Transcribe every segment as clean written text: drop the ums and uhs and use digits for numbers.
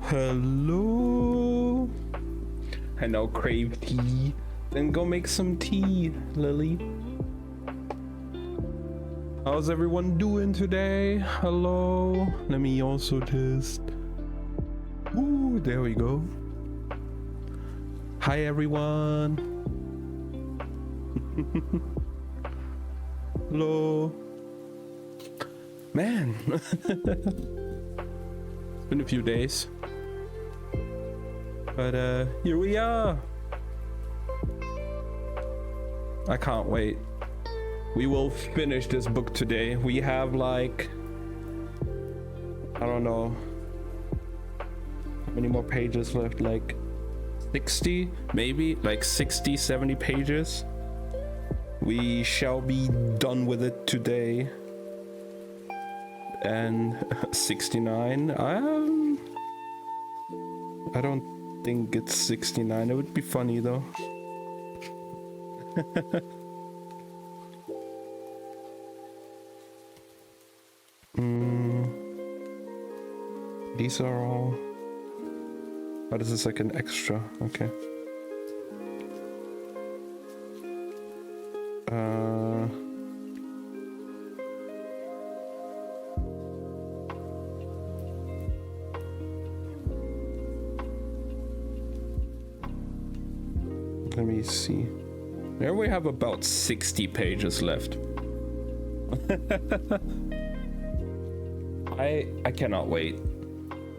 Hello. I now crave tea. Then go make some tea, Lily. How's everyone doing today? Hello. Let me also test. Ooh, there we go. Hi, everyone. Hello. Man. It's been a few days. But here we are. I can't wait. We will finish this book today. We have like, I don't know, how many more pages left? Like 60, maybe like 60, 70 pages. We shall be done with it today. And 69, I don't think it's 69. It would be funny though. These are all. Oh, this is like an extra. Okay. Let me see. There we have about 60 pages left. I cannot wait.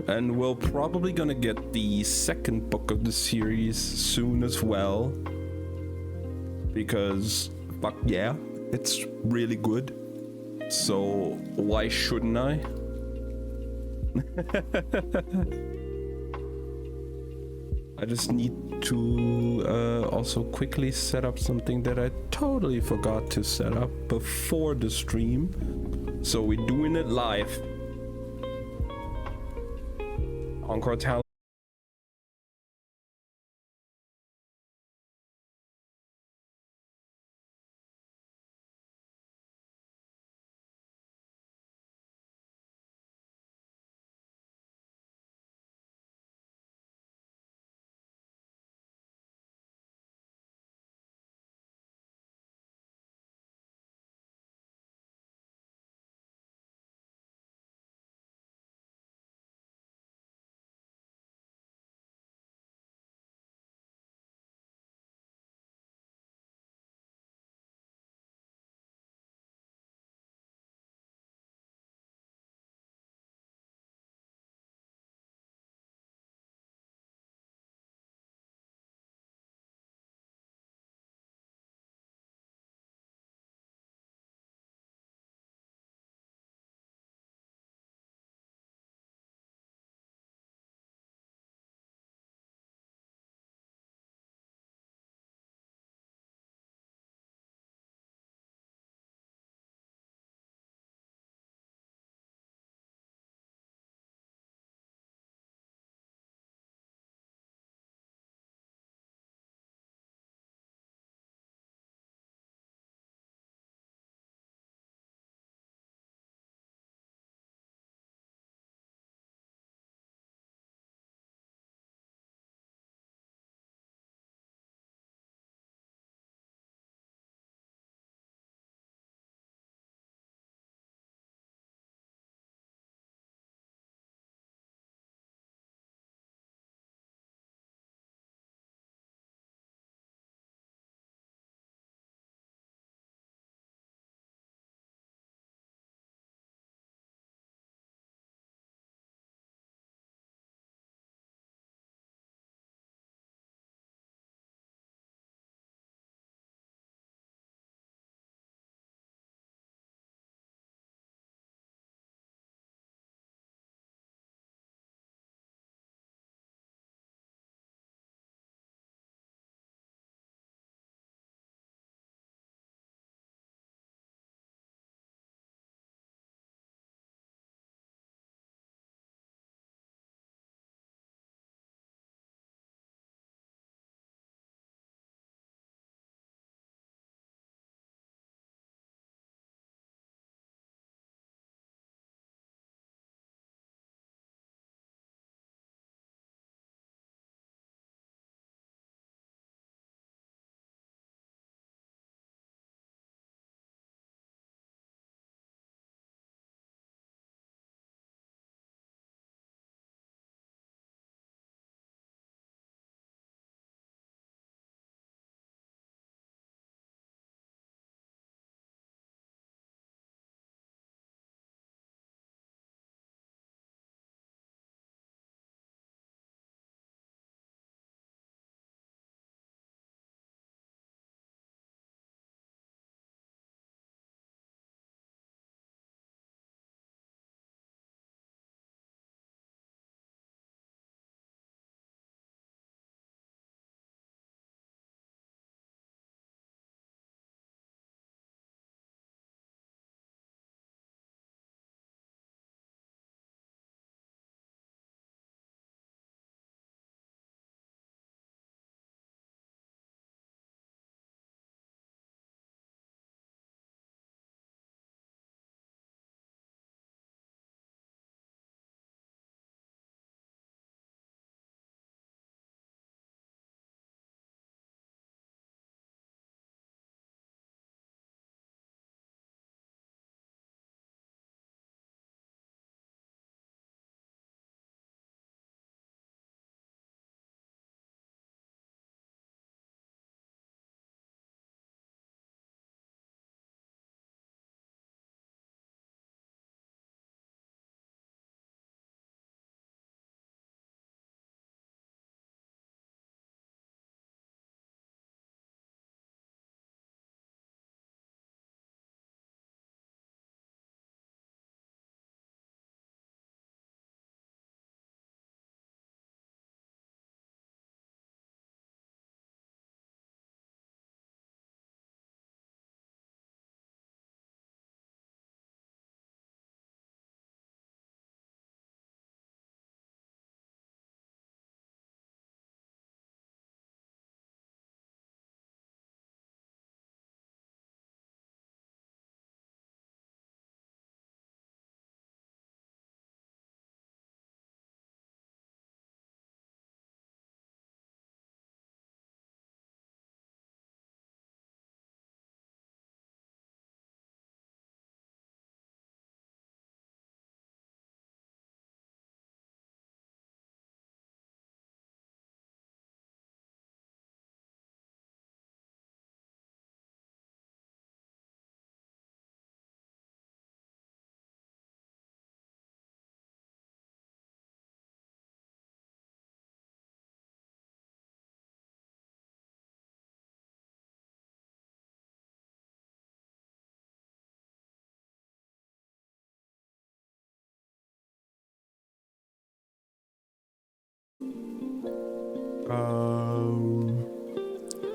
And we're probably gonna get the second book of the series soon as well. Because, fuck yeah, it's really good. So why shouldn't I? I just need to also quickly set up something that I totally forgot to set up before the stream. So we're doing it live. Encore Talent.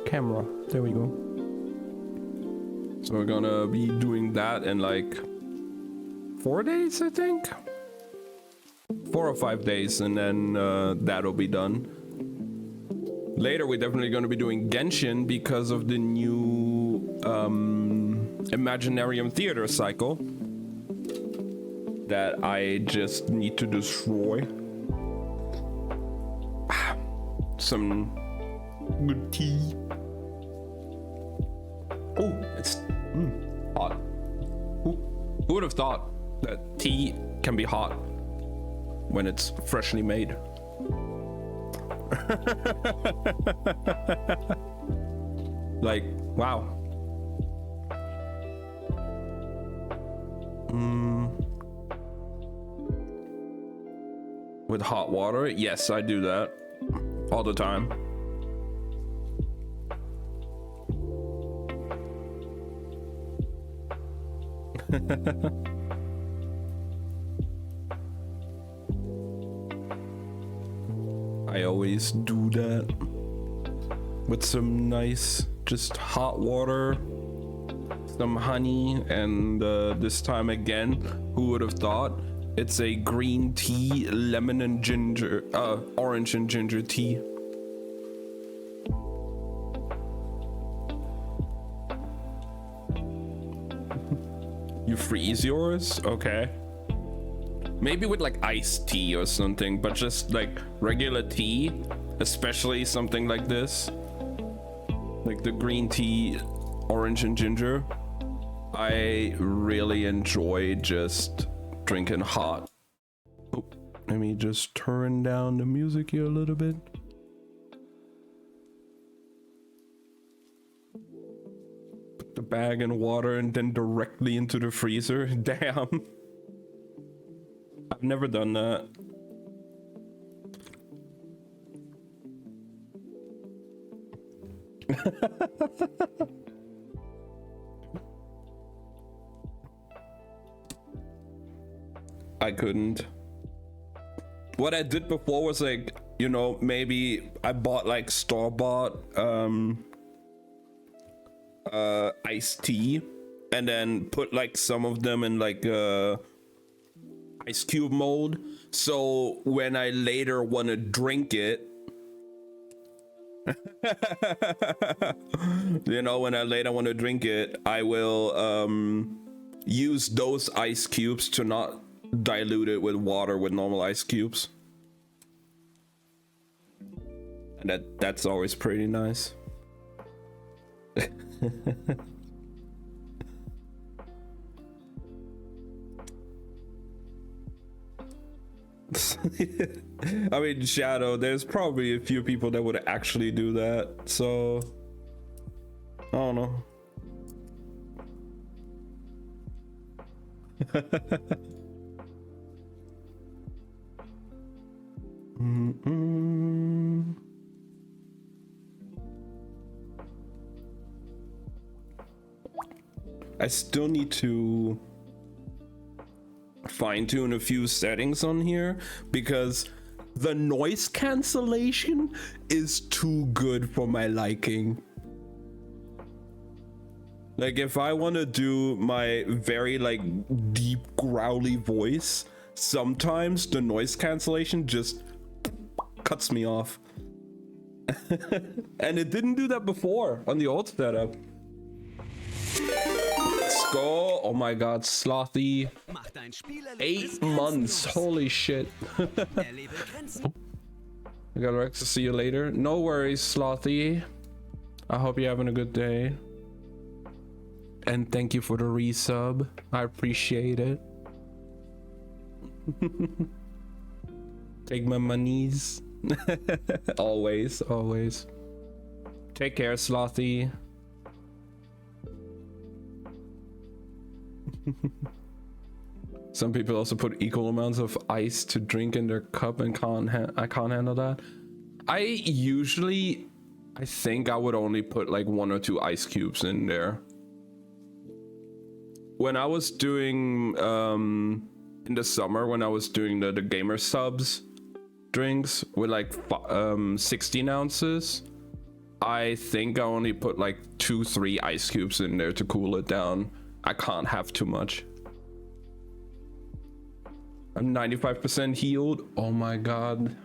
Camera. There we go. So we're gonna be doing that in like 4 days, I think. 4 or 5 days, and then that'll be done. Later, we're definitely gonna be doing Genshin because of the new Imaginarium Theater cycle that I just need to destroy. Some good tea. Oh, it's hot. Who would have thought that tea can be hot when it's freshly made? Like, wow. With hot water? Yes, I do that all the time. I always do that with some nice, just hot water, some honey, and this time again, who would have thought? It's a green tea, lemon and ginger, orange and ginger tea. You freeze yours? Okay. Maybe with like iced tea or something, but just like regular tea, especially something like this. Like the green tea, orange and ginger. I really enjoy just drinking hot. Oh, let me just turn down the music here a little bit. Put the bag in water and then directly into the freezer. Damn. I've never done that. I couldn't. What I did before was like, you know, maybe I bought like store-bought iced tea and then put like some of them in like ice cube mold, so when I later want to drink it, you know, when I later want to drink it, I will use those ice cubes to not dilute it with water with normal ice cubes, and that's always pretty nice. I mean, Shadow, there's probably a few people that would actually do that, so I don't know. I still need to fine-tune a few settings on here because the noise cancellation is too good for my liking. Like, if I want to do my very like deep growly voice, sometimes the noise cancellation just cuts me off. And it didn't do that before on the old setup. Let's go. Oh my god, Slothy. 8 months. Holy shit. I got Rex to see you later. No worries, Slothy. I hope you're having a good day. And thank you for the resub. I appreciate it. Take my monies. Always, always. Take care, Slothy. Some people also put equal amounts of ice to drink in their cup and I can't handle that. I think I would only put like 1 or 2 ice cubes in there. When I was doing in the summer, when I was doing the gamer subs, drinks with like 16 ounces, I think I only put like 2-3 ice cubes in there to cool it down. I can't have too much. I'm 95% healed. Oh my god.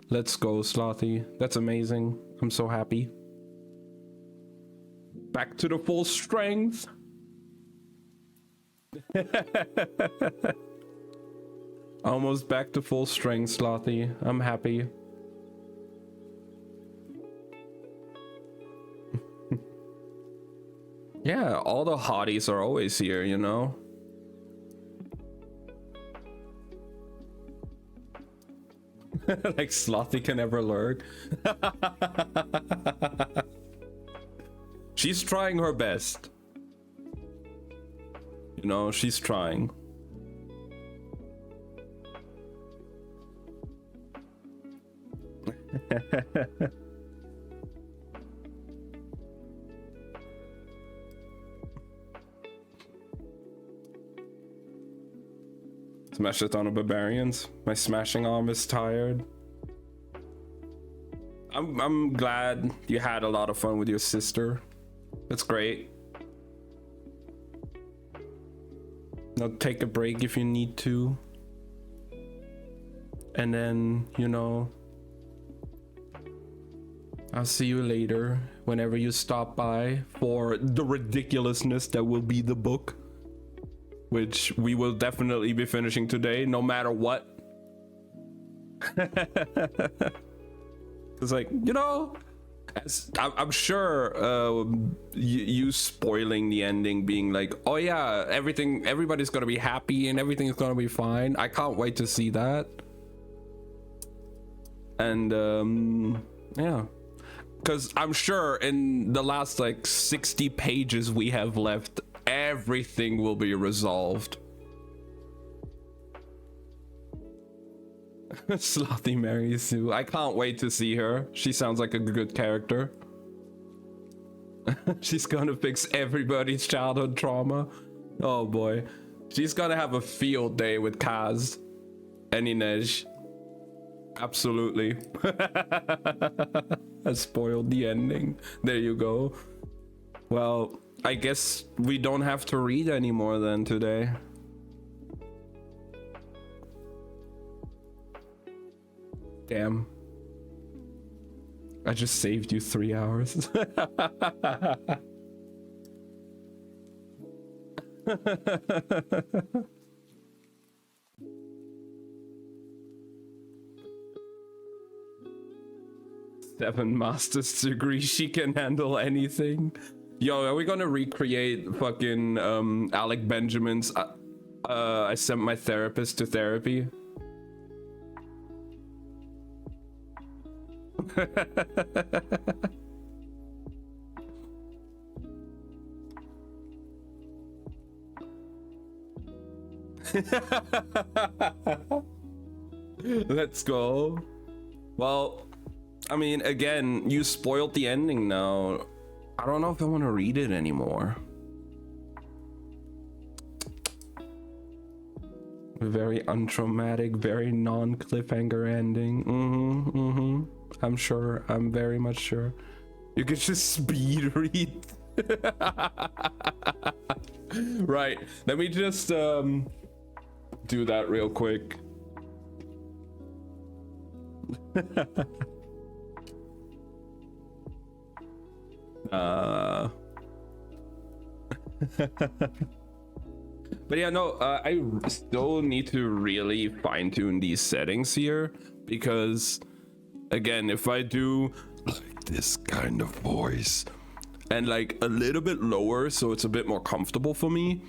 Let's go, Slothy. That's amazing. I'm so happy. Back to the full strength. Almost back to full strength, Slothy. I'm happy. Yeah, all the hotties are always here, you know? Like Slothy can ever lurk. She's trying her best. You know, she's trying. Smash it on the barbarians. My smashing arm is tired. I'm glad you had a lot of fun with your sister. That's great. Now take a break if you need to. And then, you know, I'll see you later whenever you stop by for the ridiculousness that will be the book, which we will definitely be finishing today, no matter what. It's like, you know, I'm sure you spoiling the ending, being like, oh yeah, everybody's gonna be happy and everything's gonna be fine. I can't wait to see that. And yeah, because I'm sure in the last like 60 pages we have left, everything will be resolved. Slothy Mary Sue. I can't wait to see her. She sounds like a good character. She's gonna fix everybody's childhood trauma. Oh boy. She's gonna have a field day with Kaz and Inej. Absolutely. I spoiled the ending. There you go. Well, I guess we don't have to read anymore then today. Damn. I just saved you 3 hours. Seven master's degree, she can handle anything. Yo, are we gonna recreate fucking Alec Benjamin's I sent my therapist to therapy? Let's go. Well, I mean, again, you spoiled the ending now. I don't know if I want to read it anymore. Very untraumatic, very non-cliffhanger ending. I'm sure. I'm very much sure. You could just speed read. Right. Let me just do that real quick. But yeah, no, I still need to really fine-tune these settings here, because again, if I do like this kind of voice and like a little bit lower so it's a bit more comfortable for me,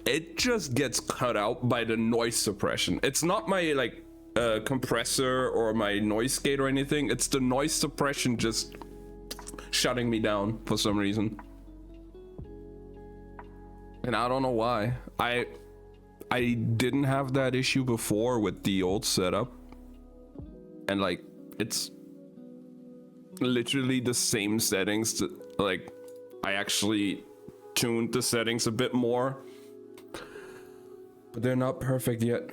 it just gets cut out by the noise suppression. It's not my like compressor or my noise gate or anything, it's the noise suppression just shutting me down for some reason. And I don't know why. I didn't have that issue before with the old setup. And like, it's literally the same settings to, like, I actually tuned the settings a bit more. But they're not perfect yet.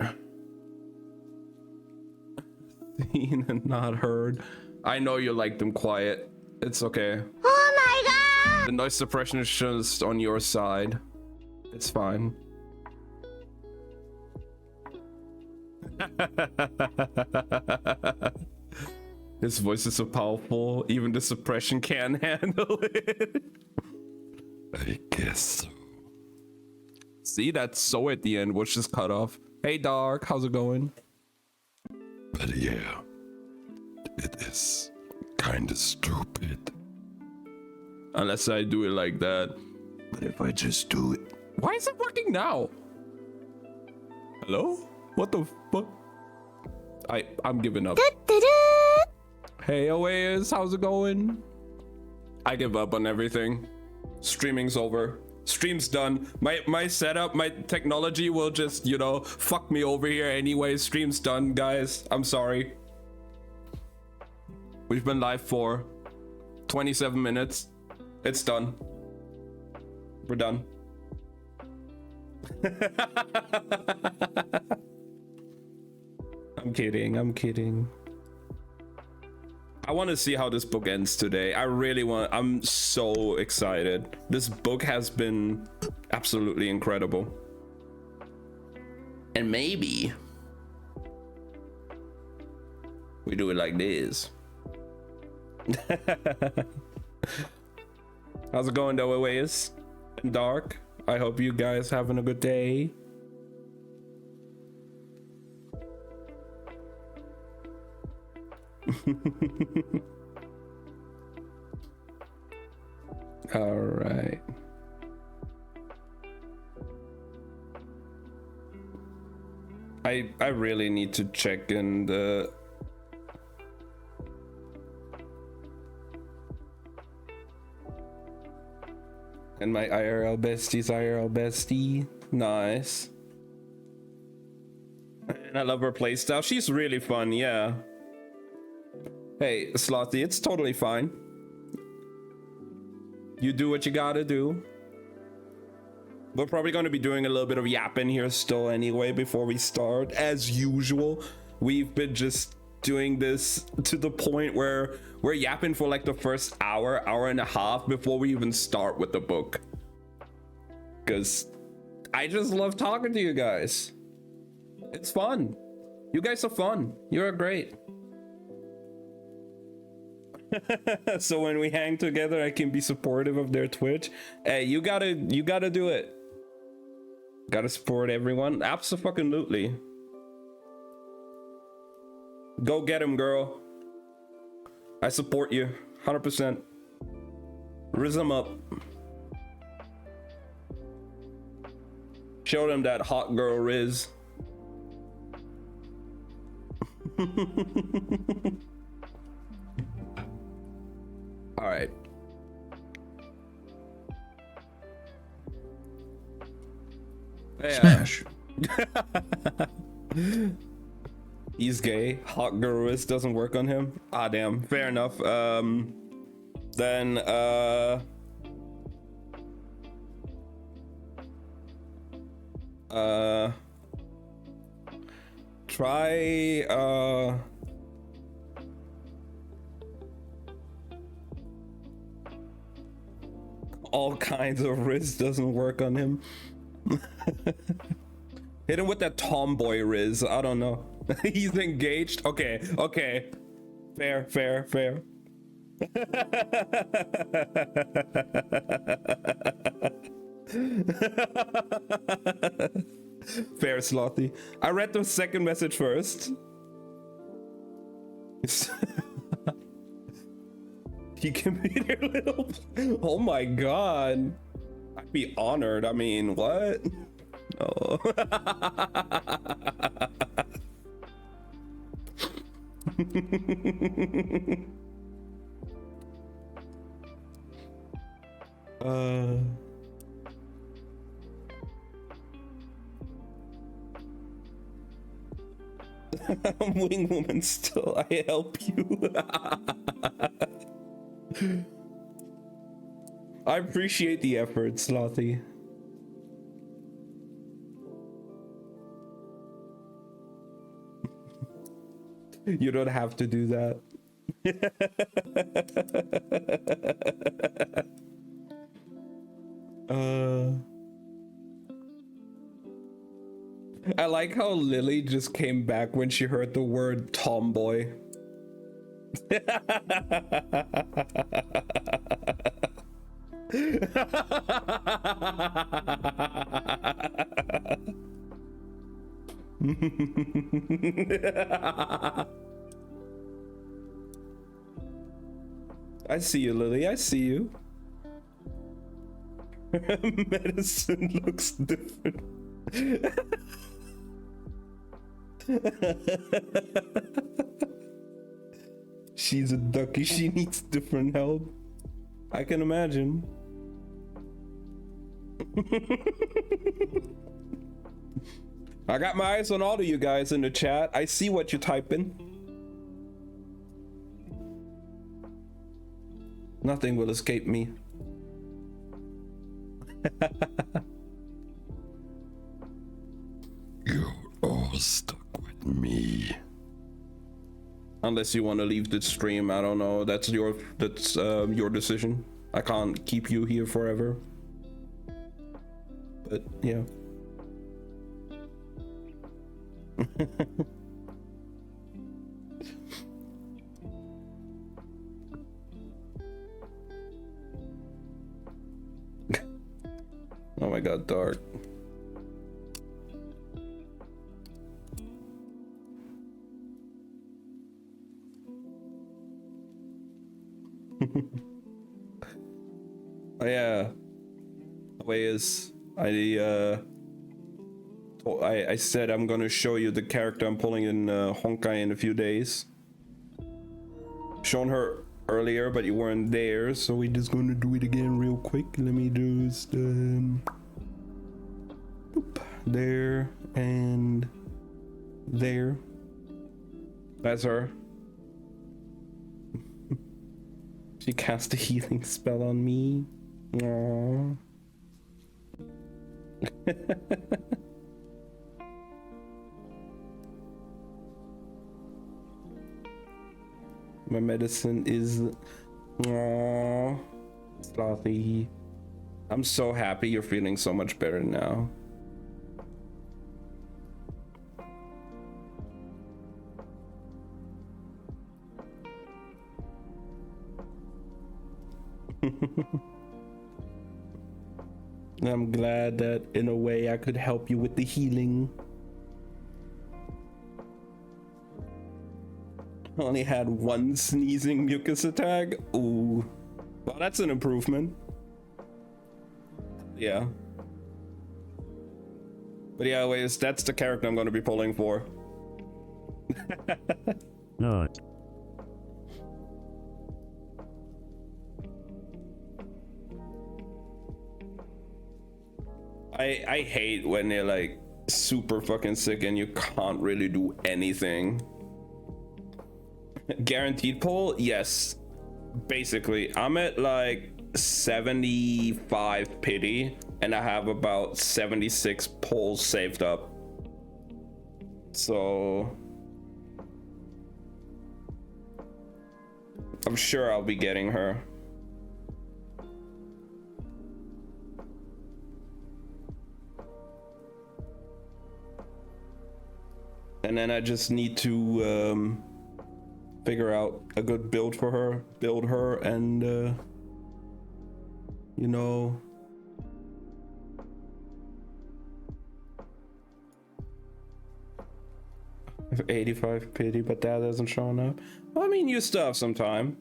Seen and not heard. I know you like them quiet. It's okay. Oh my god! The noise suppression is just on your side. It's fine. His voice is so powerful, even the suppression can't handle it. I guess so. See, that so at the end was just cut off. Hey, Dark, how's it going? But yeah, it is kinda stupid. Unless I do it like that. But if I just do it, Why is it working now? Hello? What the fuck? I'm giving up. Hey, Oasis, how's it going? I give up on everything. Streaming's over. Stream's done. My setup, my technology will just, you know, fuck me over here anyway. Stream's done, guys. I'm sorry. We've been live for 27 minutes. It's done. We're done. I'm kidding. I want to see how this book ends today. I'm so excited. This book has been absolutely incredible. And maybe we do it like this. How's it going, though, Oasis and Dark? I hope you guys having a good day. All right. I really need to check in the and my IRL bestie. Nice. And I love her playstyle. She's really fun, yeah. Hey, Slothy, it's totally fine. You do what you gotta do. We're probably going to be doing a little bit of yapping here still anyway before we start. As usual, we've been just doing this to the point where we're yapping for like the first hour and a half before we even start with the book. Because I just love talking to you guys. It's fun. You guys are fun. You're great. So when we hang together, I can be supportive of their Twitch. Hey, you gotta do it. Gotta support everyone. Absolutely. Go get him, girl. I support you 100%. Riz them up. Show them that hot girl Riz. All right. Hey, smash. He's gay. Hot girl Riz doesn't work on him. Ah, damn. Fair enough. Then try all kinds of Riz doesn't work on him. Hit him with that tomboy Riz. I don't know. He's engaged. Okay. Fair. Fair, Slothy. I read the second message first. He can be their little. Oh my god. I'd be honored. I mean, what? Oh. I'm wing woman still. I help you. I appreciate the effort, Slothy. You don't have to do that. I like how Lily just came back when she heard the word tomboy. I see you, Lily. I see you. Medicine looks different. She's a ducky. She needs different help. I can imagine. I got my eyes on all of you guys in the chat. I see what you're typing. Nothing will escape me. You're all stuck with me. Unless you want to leave the stream, I don't know. That's your decision. I can't keep you here forever. But yeah. Oh my god, dark. Oh yeah. The way is I said I'm gonna show you the character I'm pulling in Honkai in a few days. Shown her earlier, but you weren't there, so we're just gonna do it again real quick. Let me just there and there. That's her. She cast a healing spell on me. Aww. My medicine is aww, Slothy. I'm so happy you're feeling so much better now. I'm glad that in a way I could help you with the healing. I only had one sneezing mucus attack. Ooh. Well, that's an improvement. Yeah. But yeah, anyways, that's the character I'm going to be pulling for. No. I hate when they're like super fucking sick and you can't really do anything. Guaranteed pull? Yes. Basically, I'm at like 75 pity and I have about 76 pulls saved up. So I'm sure I'll be getting her. And then I just need to figure out a good build for her, build her, and you know, I have 85 pity, but that hasn't shown up. Well, I mean, you still have some time.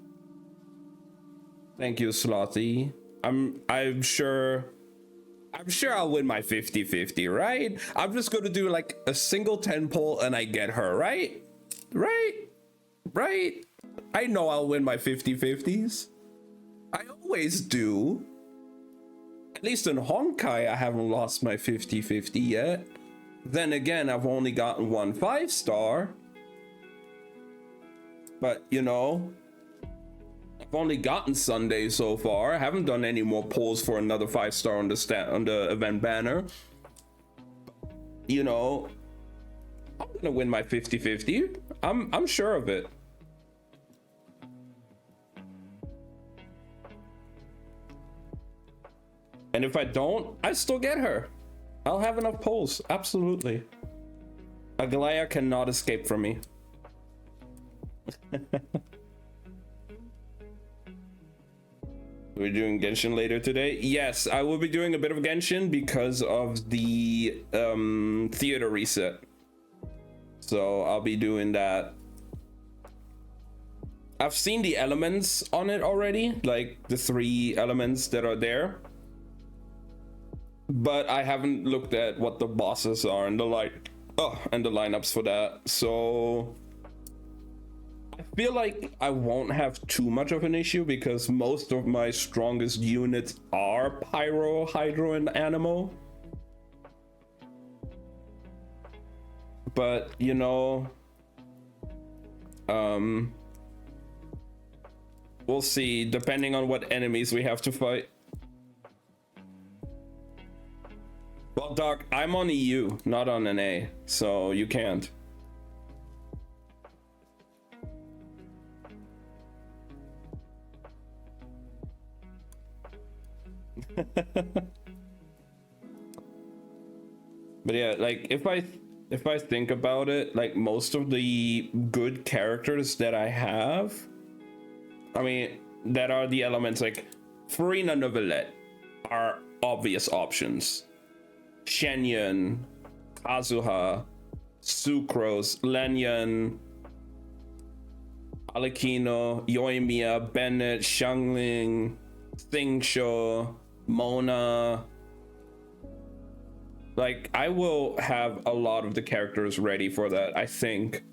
Thank you, Slothy. I'm sure I'll win my 50-50, right? I'm just gonna do like a single 10 pull and I get her, right? Right? I know I'll win my 50-50s. I always do. At least in Honkai, I haven't lost my 50-50 yet. Then again, I've only gotten one 5-star. But, you know, I've only gotten Sunday so far. I haven't done any more pulls for another 5-star on the event banner. You know, I'm gonna win my 50-50. I'm sure of it. And if I don't, I still get her. I'll have enough polls. Absolutely. Aglaya cannot escape from me. We're doing Genshin later today. Yes, I will be doing a bit of Genshin because of the theater reset. So I'll be doing that. I've seen the elements on it already, like the 3 elements that are there. But I haven't looked at what the bosses are and the lineups for that. So I feel like I won't have too much of an issue because most of my strongest units are Pyro, Hydro, and Anemo. But you know, we'll see depending on what enemies we have to fight. Well, Doc, I'm on EU, not on an A, so you can't. But yeah, like if I think about it, like most of the good characters that I have, I mean, that are the elements like Farina Neuvillette are obvious options. Shenyan, Kazuha, Sucrose, Lenyan, Alekino, Yoimiya, Bennett, Xiangling, Thingsho, Mona. Like, I will have a lot of the characters ready for that, I think.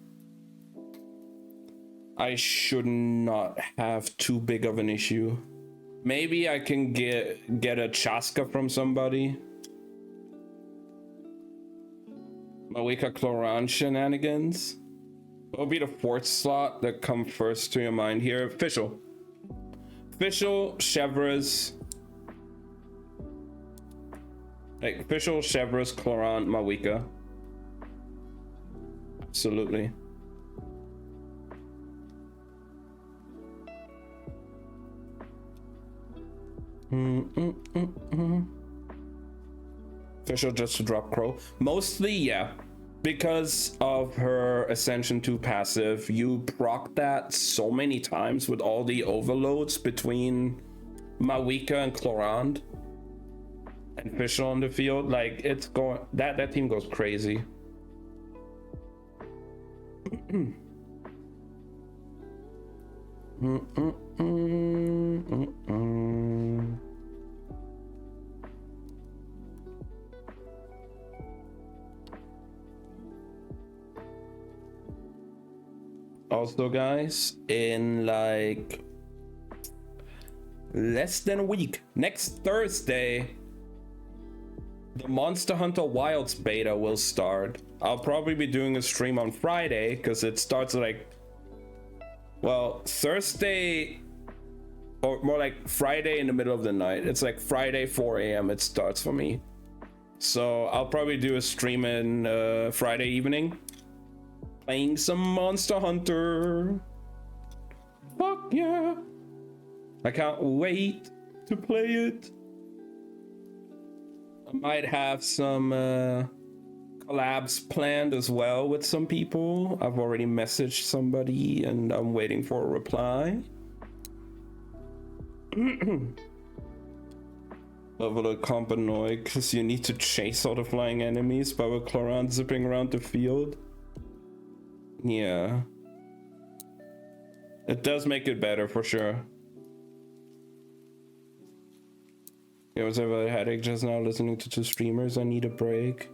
I should not have too big of an issue. Maybe I can get a Chaska from somebody. Mawika Cloran shenanigans. What would be the 4th slot that come first to your mind here? Fischl, Chevreuse. Like Fischl, Chevreuse, Cloran, Mawika. Absolutely. Fischl just to drop Crow. Mostly, yeah. Because of her Ascension 2 passive, you proc that so many times with all the overloads between Mawika and Clorand and Fischl on the field. Like, it's going, that team goes crazy. Also, guys, in like less than a week, next Thursday, the Monster Hunter Wilds beta will start. I'll probably be doing a stream on Friday because it starts like, well, Thursday, or more like Friday in the middle of the night. It's like Friday 4 a.m. it starts for me. So I'll probably do a stream in Friday evening. Playing some Monster Hunter. Fuck yeah. I can't wait to play it. I might have some collabs planned as well with some people. I've already messaged somebody and I'm waiting for a reply. Level a Companoid because you need to chase all the flying enemies by with Cloran zipping around the field. Yeah. It does make it better for sure. I was having a headache just now listening to 2 streamers. I need a break.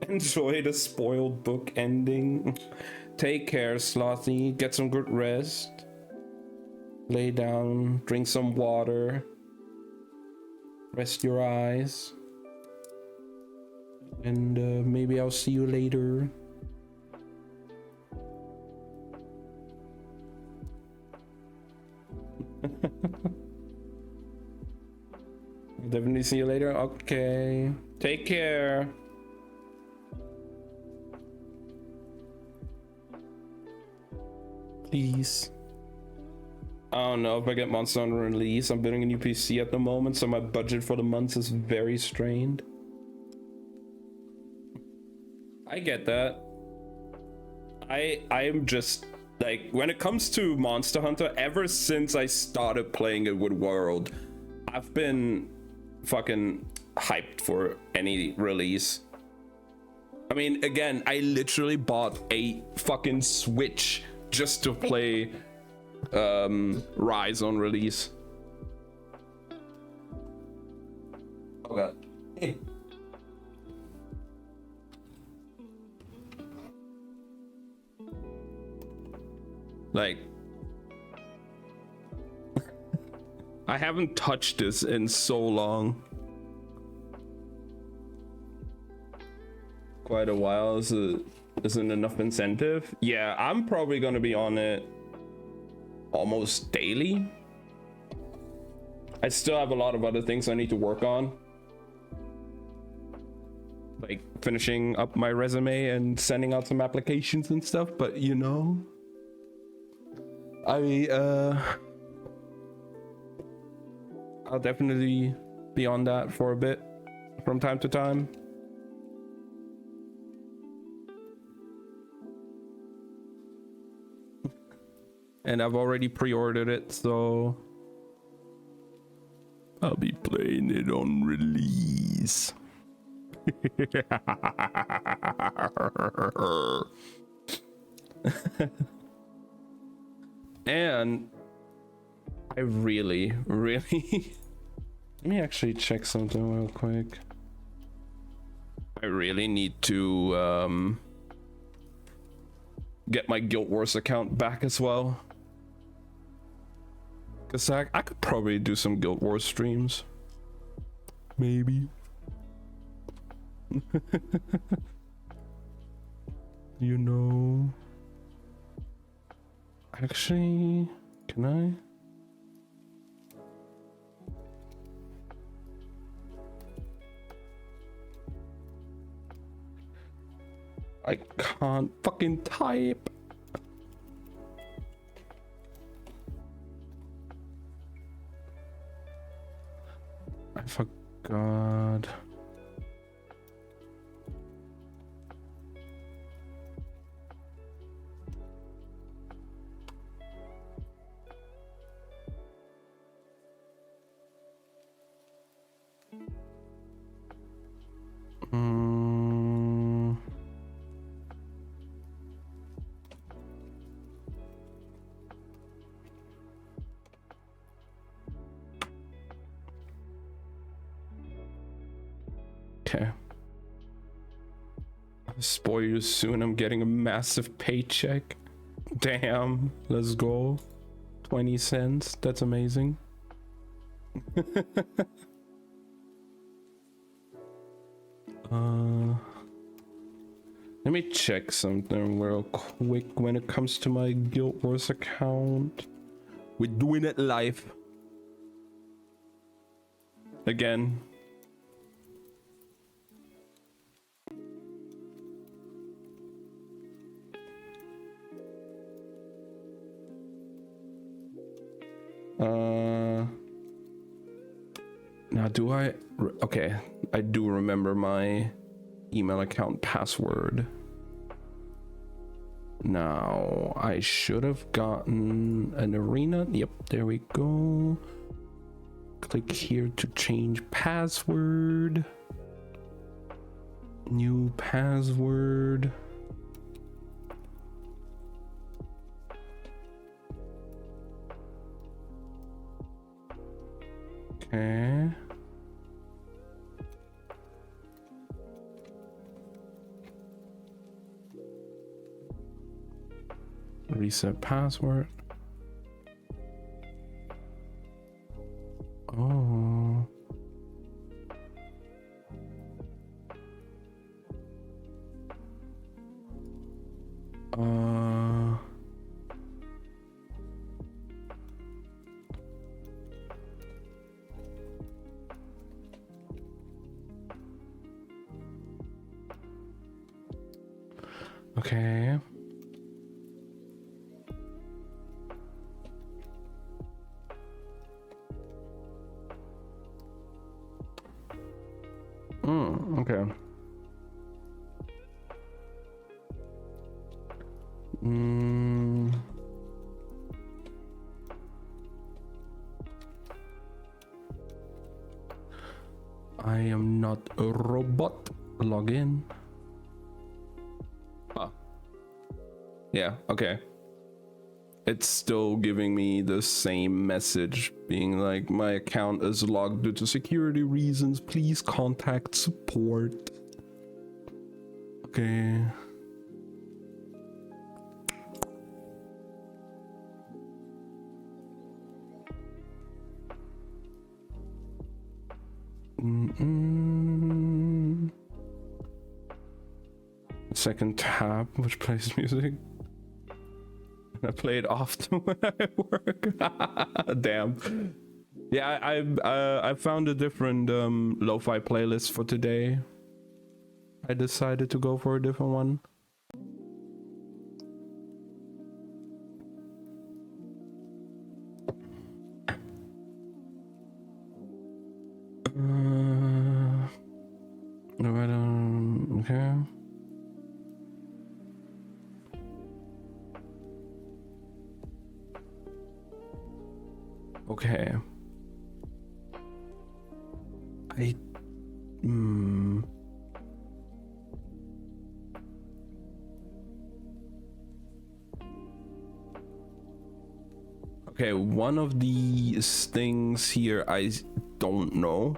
Enjoy the spoiled book ending. Take care, Slothy. Get some good rest. Lay down. Drink some water. Rest your eyes. And maybe I'll see you later. Definitely see you later. Okay. Take care. Please. I don't know if I get Monster Hunter release. I'm building a new PC at the moment, so my budget for the month is very strained. I get that. I'm just like, when it comes to Monster Hunter, ever since I started playing it with World, I've been fucking hyped for any release. I mean, again, I literally bought a fucking Switch just to play Rise on release. Oh god. Like, I haven't touched this in so long. Quite a while. Isn't enough incentive? Yeah, I'm probably gonna be on it almost daily. I still have a lot of other things I need to work on, like finishing up my resume and sending out some applications and stuff, but you know, I'll definitely be on that for a bit from time to time. And I've already pre-ordered it, so I'll be playing it on release. And I really let me actually check something real quick. I really need to get my Guild Wars account back as well, because I could probably do some Guild Wars streams, maybe. You know, actually, can I? I can't fucking type. I forgot. Okay. I'll spoil you soon. I'm getting a massive paycheck. Damn. Let's go. 20 cents. That's amazing. Let me check something real quick when it comes to my Guild Wars account. We're doing it live. Again. Now do I? Okay, I do remember my email account password. Now I should have gotten an arena. Yep, there we go. Click here to change password. New password. Okay. Reset password. Oh. Okay. Okay. Mm. I am not a robot. Log in. Oh. Yeah, okay. It's still giving me the same message, being like, my account is logged due to security reasons. Please contact support. Okay. Second tab, which plays music. I play it often when I work. Damn. Yeah, I found a different lo-fi playlist for today. I decided to go for a different one. Okay. Okay. Okay, one of these things here I don't know.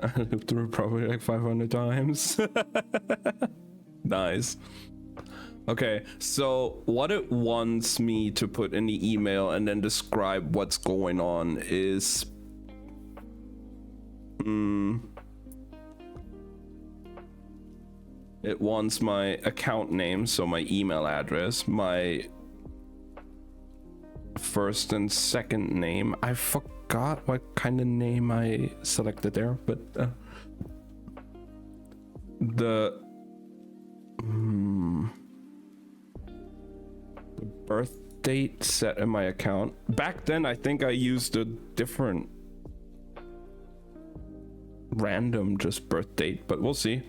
I lived through it probably like 500 times. Nice. Okay, so what it wants me to put in the email and then describe what's going on is it wants my account name, so my email address, my first and second name. I forgot what kind of name I selected there, but the birth date set in my account. Back then, I think I used a different random just birth date, but we'll see.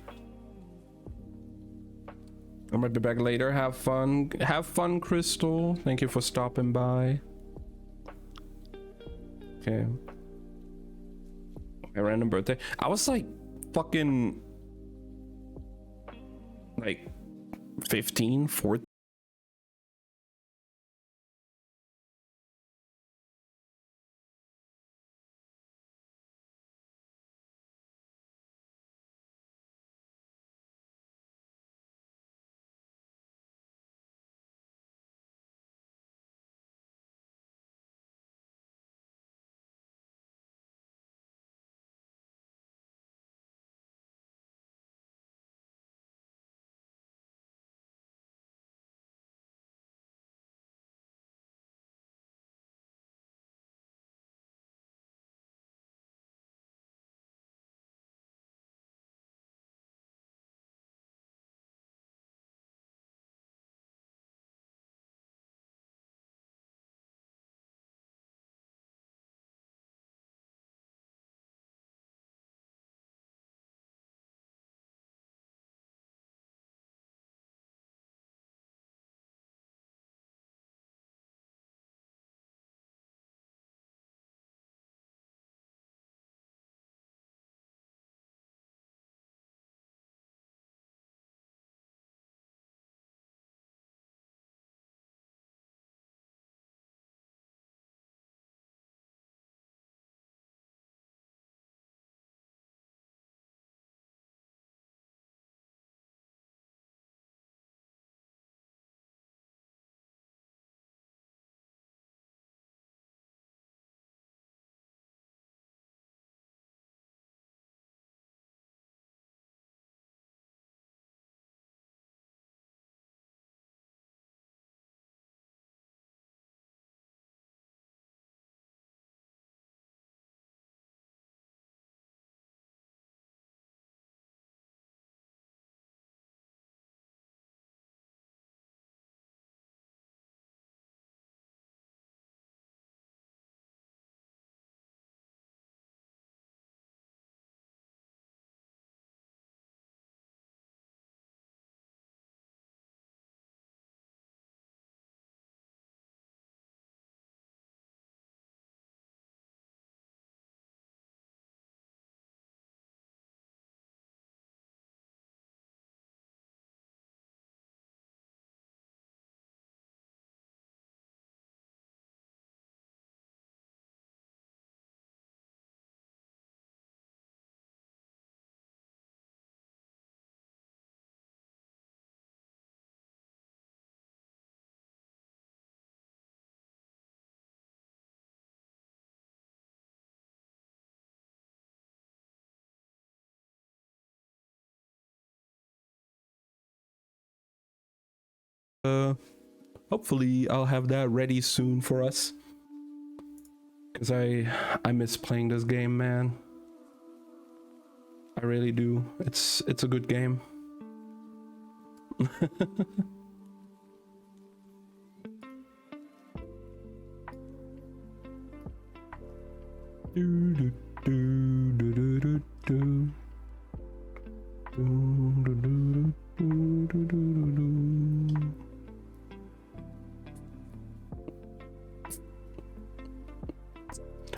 I might be back later. Have fun. Have fun, Crystal. Thank you for stopping by. Okay. My random birthday. I was like fucking like 15, 14. Hopefully I'll have that ready soon for us. Cause I miss playing this game, man. I really do. It's a good game. do, do, do, do, do, do, do. Do, do, do, do, do, do, do.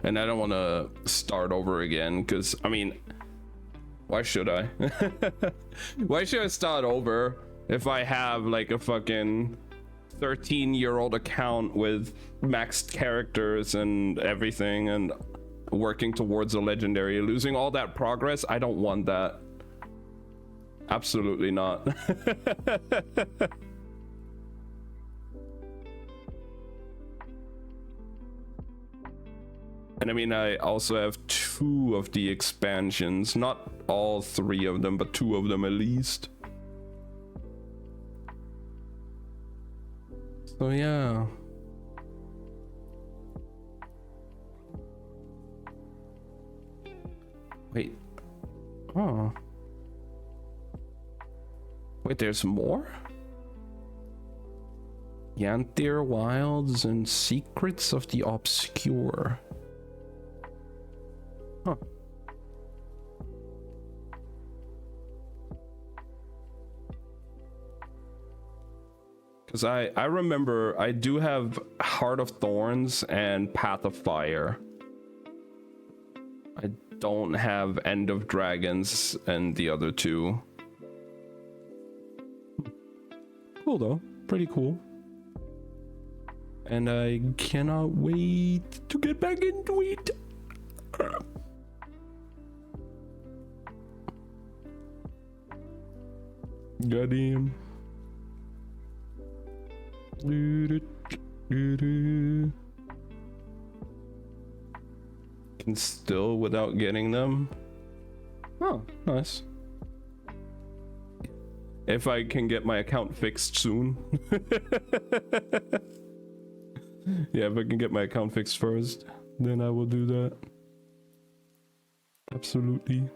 And I don't want to start over again because, I mean, why should I? Why should I start over if I have like a fucking 13-year-old account with maxed characters and everything and working towards a legendary? Losing all that progress, I don't want that. Absolutely not. And I mean, I also have 2 of the expansions, not all 3 of them, but 2 of them at least. So yeah. Wait. Oh. Wait, there's more? Yantir Wilds and Secrets of the Obscure. Huh. Because I remember I do have Heart of Thorns and Path of Fire. I don't have End of Dragons and the other 2. Cool though, pretty cool. And I cannot wait to get back into it. Goddamn. Can still without getting them. Oh, nice. If I can get my account fixed soon. Yeah, if I can get my account fixed first, then I will do that. Absolutely.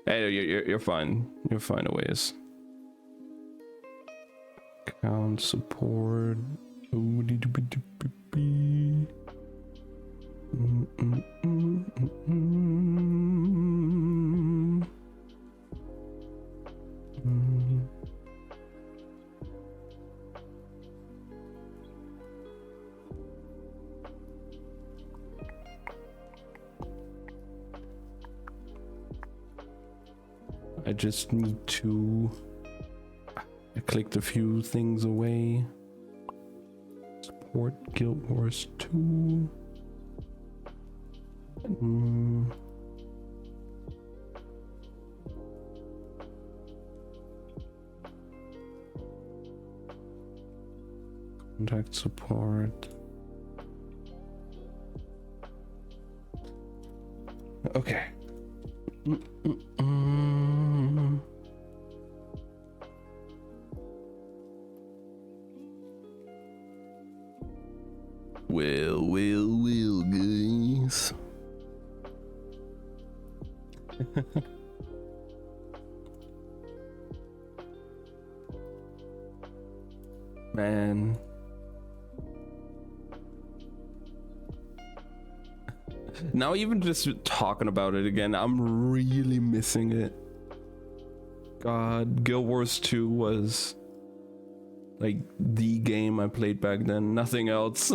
Hey, you're fine. You're fine a ways. Account support. I just need to. I clicked a few things away. Support Guild Wars 2. Contact support. Okay. Well, guys. Man. Now even just talking about it again, I'm really missing it. God, Guild Wars 2 was like the game I played back then, nothing else.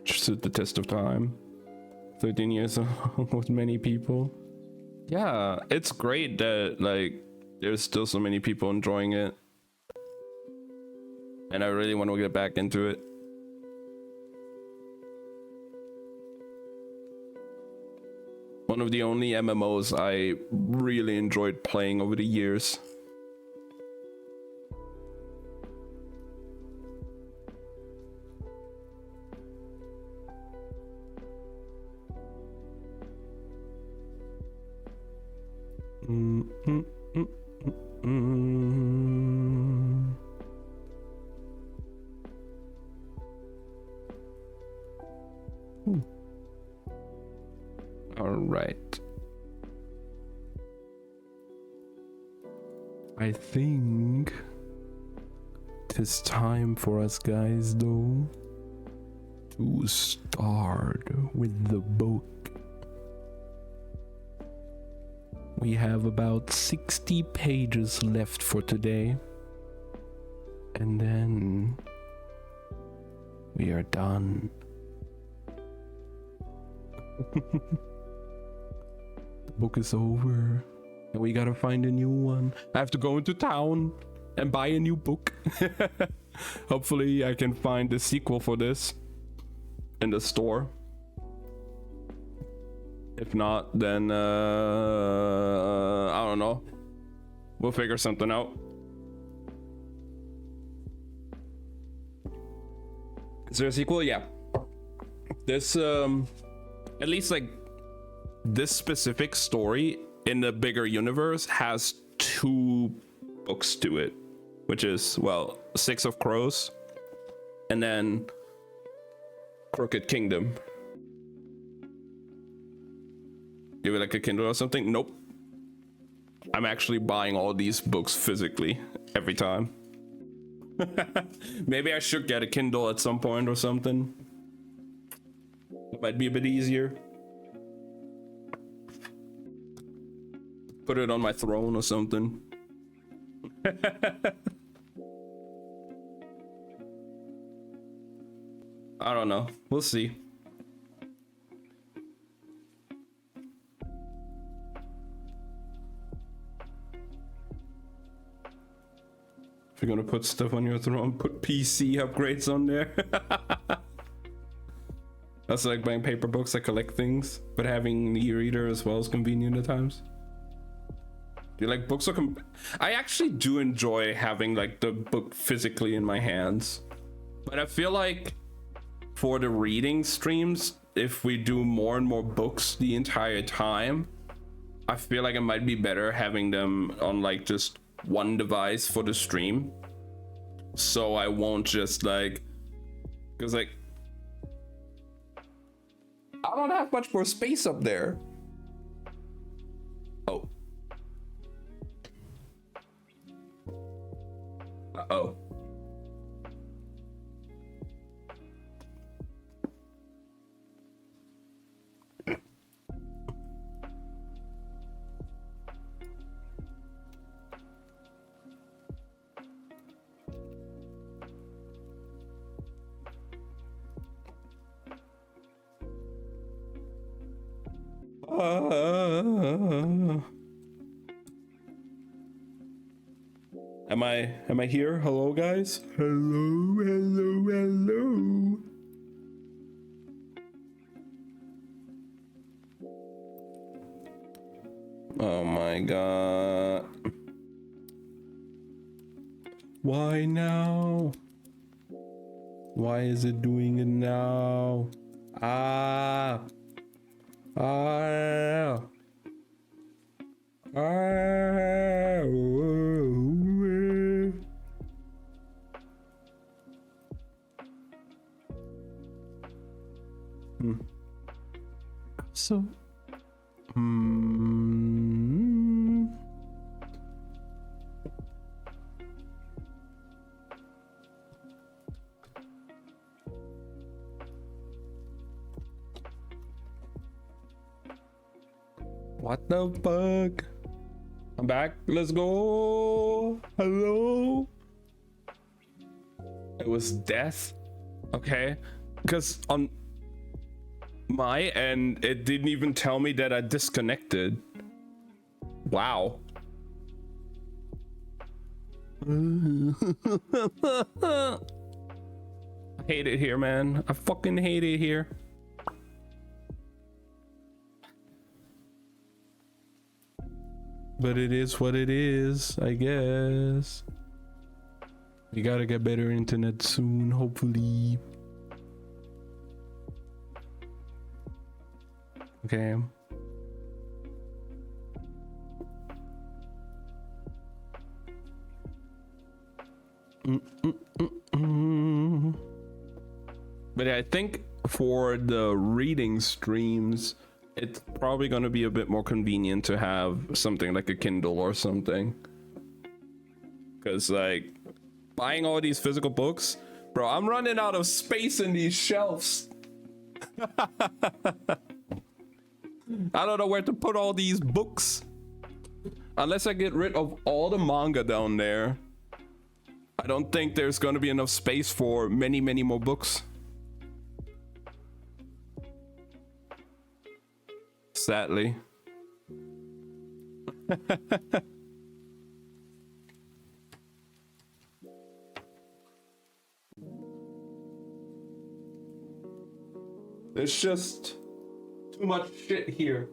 Stood the test of time. 13 years with many people. Yeah, it's great that like there's still so many people enjoying it. and I really want to get back into it. One of the only MMOs I really enjoyed playing over the years. All right. I think it's time for us guys though to start with the book. We have about 60 pages left for today, and then we are done. The book is over, and we gotta find a new one. I have to go into town and buy a new book. Hopefully I can find the sequel for this in the store. If not, then I don't know. We'll figure something out. Is there a sequel? Yeah. This at least like this specific story in the bigger universe has 2 books to it, which is, well, Six of Crows and then Crooked Kingdom. Give it like a Kindle or something? Nope. I'm actually buying all these books physically every time. Maybe I should get a Kindle at some point or something. It might be a bit easier. Put it on my throne or something. I don't know. We'll see. If you're gonna put stuff on your throne, put PC upgrades on there. That's like buying paper books. I collect things, but having the e-reader as well is convenient at times. Do you like books or I actually do enjoy having like the book physically in my hands, but I feel like for the reading streams, if we do more and more books the entire time, I feel like it might be better having them on like just one device for the stream, so I won't just like, because like I don't have much more space up there. Oh. Uh-oh. Am I here? Hello guys? Hello. Oh my god. Why now? Why is it doing it now? Ah. So, what the fuck? I'm back. Let's go. Hello. It was death. Okay. Because on my end, it didn't even tell me that I disconnected. Wow. I hate it here, man. I fucking hate it here. But it is what it is, I guess. We gotta get better internet soon, hopefully. Okay. But I think for the reading streams, it's probably going to be a bit more convenient to have something like a Kindle or something. Because, like, buying all these physical books, bro, I'm running out of space in these shelves. I don't know where to put all these books. Unless I get rid of all the manga down there, I don't think there's going to be enough space for many, many more books. Sadly. There's just too much shit here.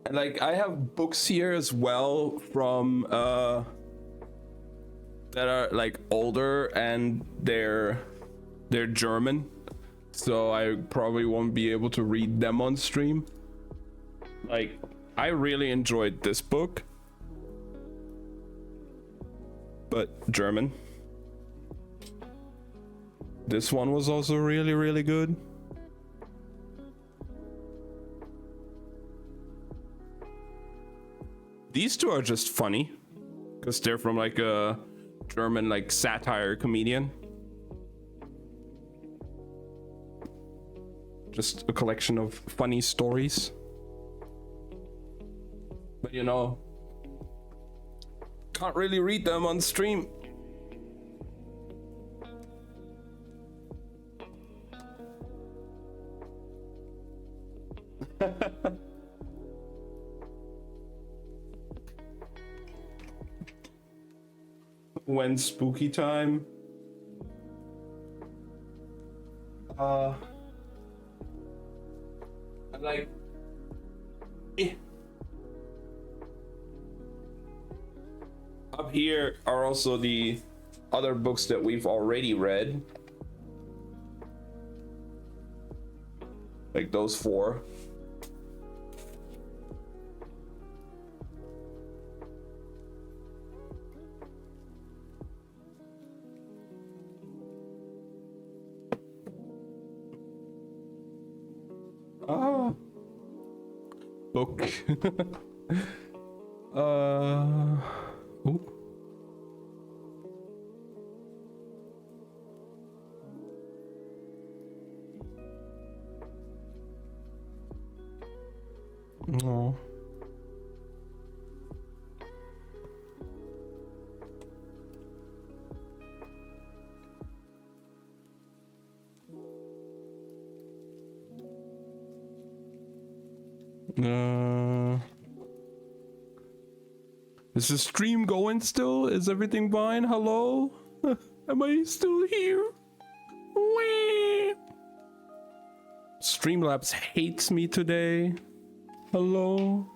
And like I have books here as well from that are like older and they're German, so I probably won't be able to read them on stream. Like I really enjoyed this book, but German. This one was also really, really good. These two are just funny because they're from like a German like satire comedian. Just a collection of funny stories. But you know, can't really read them on stream. When spooky time? Like, up here are also the other books that we've already read. Like those 4. Book. Ooh. No. Is the stream going still? Is everything fine? Hello? Am I still here? Wee. Streamlabs hates me today. Hello?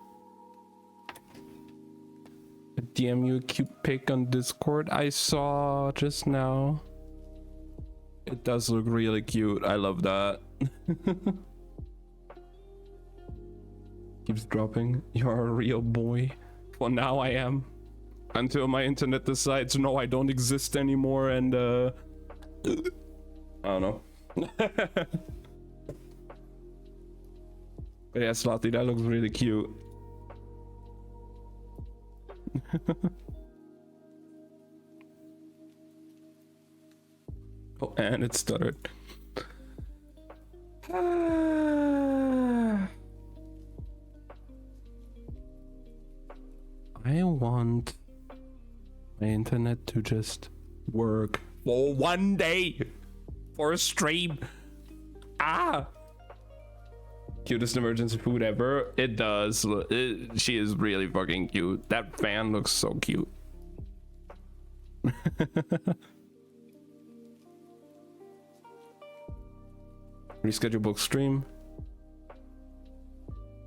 I DM you a cute pic on Discord. I saw just now. It does look really cute. I love that. Keeps dropping. You're a real boy. Well, now I am. Until my internet decides, no, I don't exist anymore, and I don't know. But yeah, Slothy, that looks really cute. Oh, and it stuttered. I want my internet to just work for one day for a stream. cutest emergency food ever. It does. She is really fucking cute. That fan looks so cute. Reschedule book stream.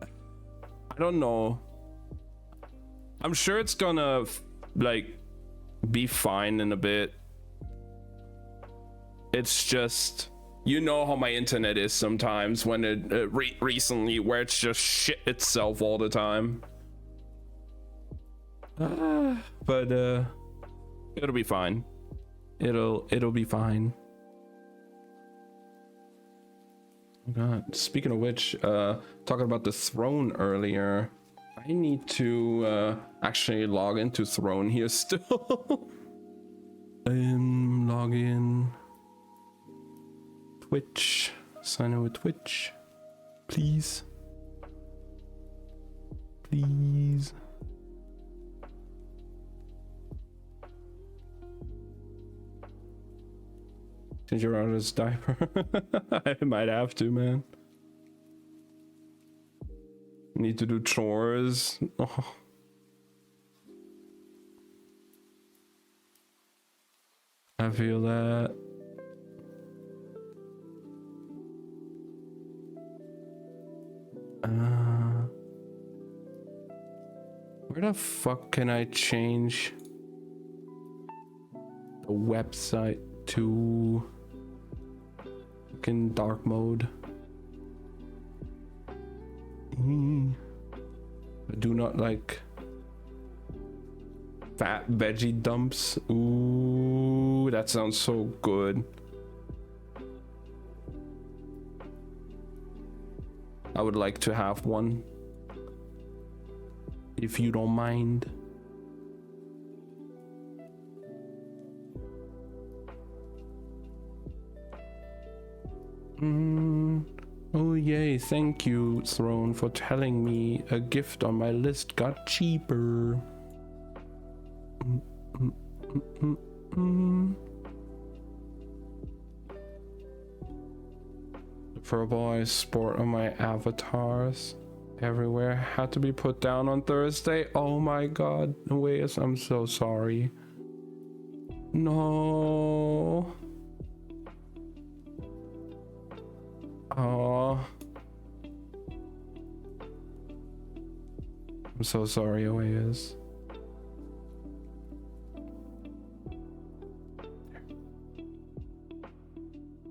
I don't know. I'm sure it's gonna like be fine in a bit. It's just, you know how my internet is sometimes when it recently, where it's just shit itself all the time. But it'll be fine. It'll be fine. Oh god, speaking of which, talking about the throne earlier, I need to actually log into Throne here still. Log in. Twitch. Sign in with Twitch. Please. Please. Change your artist's diaper. I might have to, man. Need to do chores. Oh. I feel that. Where the fuck can I change the website to fucking dark mode? I do not like fat veggie dumps. Ooh, that sounds so good. I would like to have one, if you don't mind. Oh yay, thank you, Throne, for telling me a gift on my list got cheaper. For a boy, sport on my avatars everywhere had to be put down on Thursday. Oh my god, Wes, I'm so sorry. No. Oh, I'm so sorry, Oasis.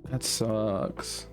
That sucks.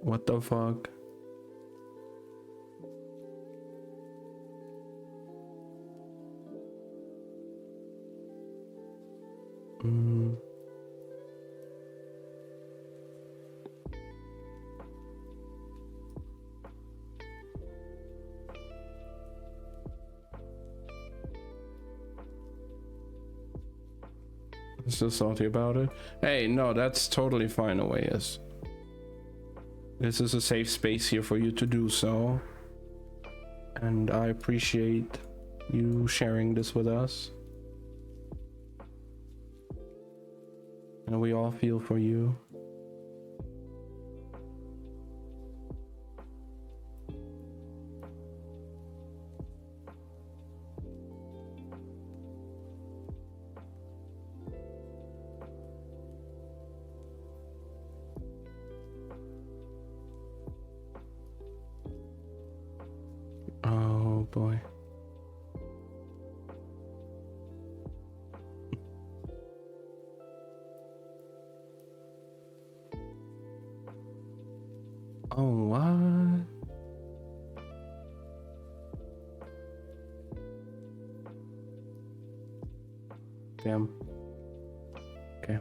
What the fuck? Still salty about it. Hey, no, that's totally fine, Oasis. This is a safe space here for you to do so. And I appreciate you sharing this with us. And we all feel for you. Oh boy. Oh, what? Damn. Okay.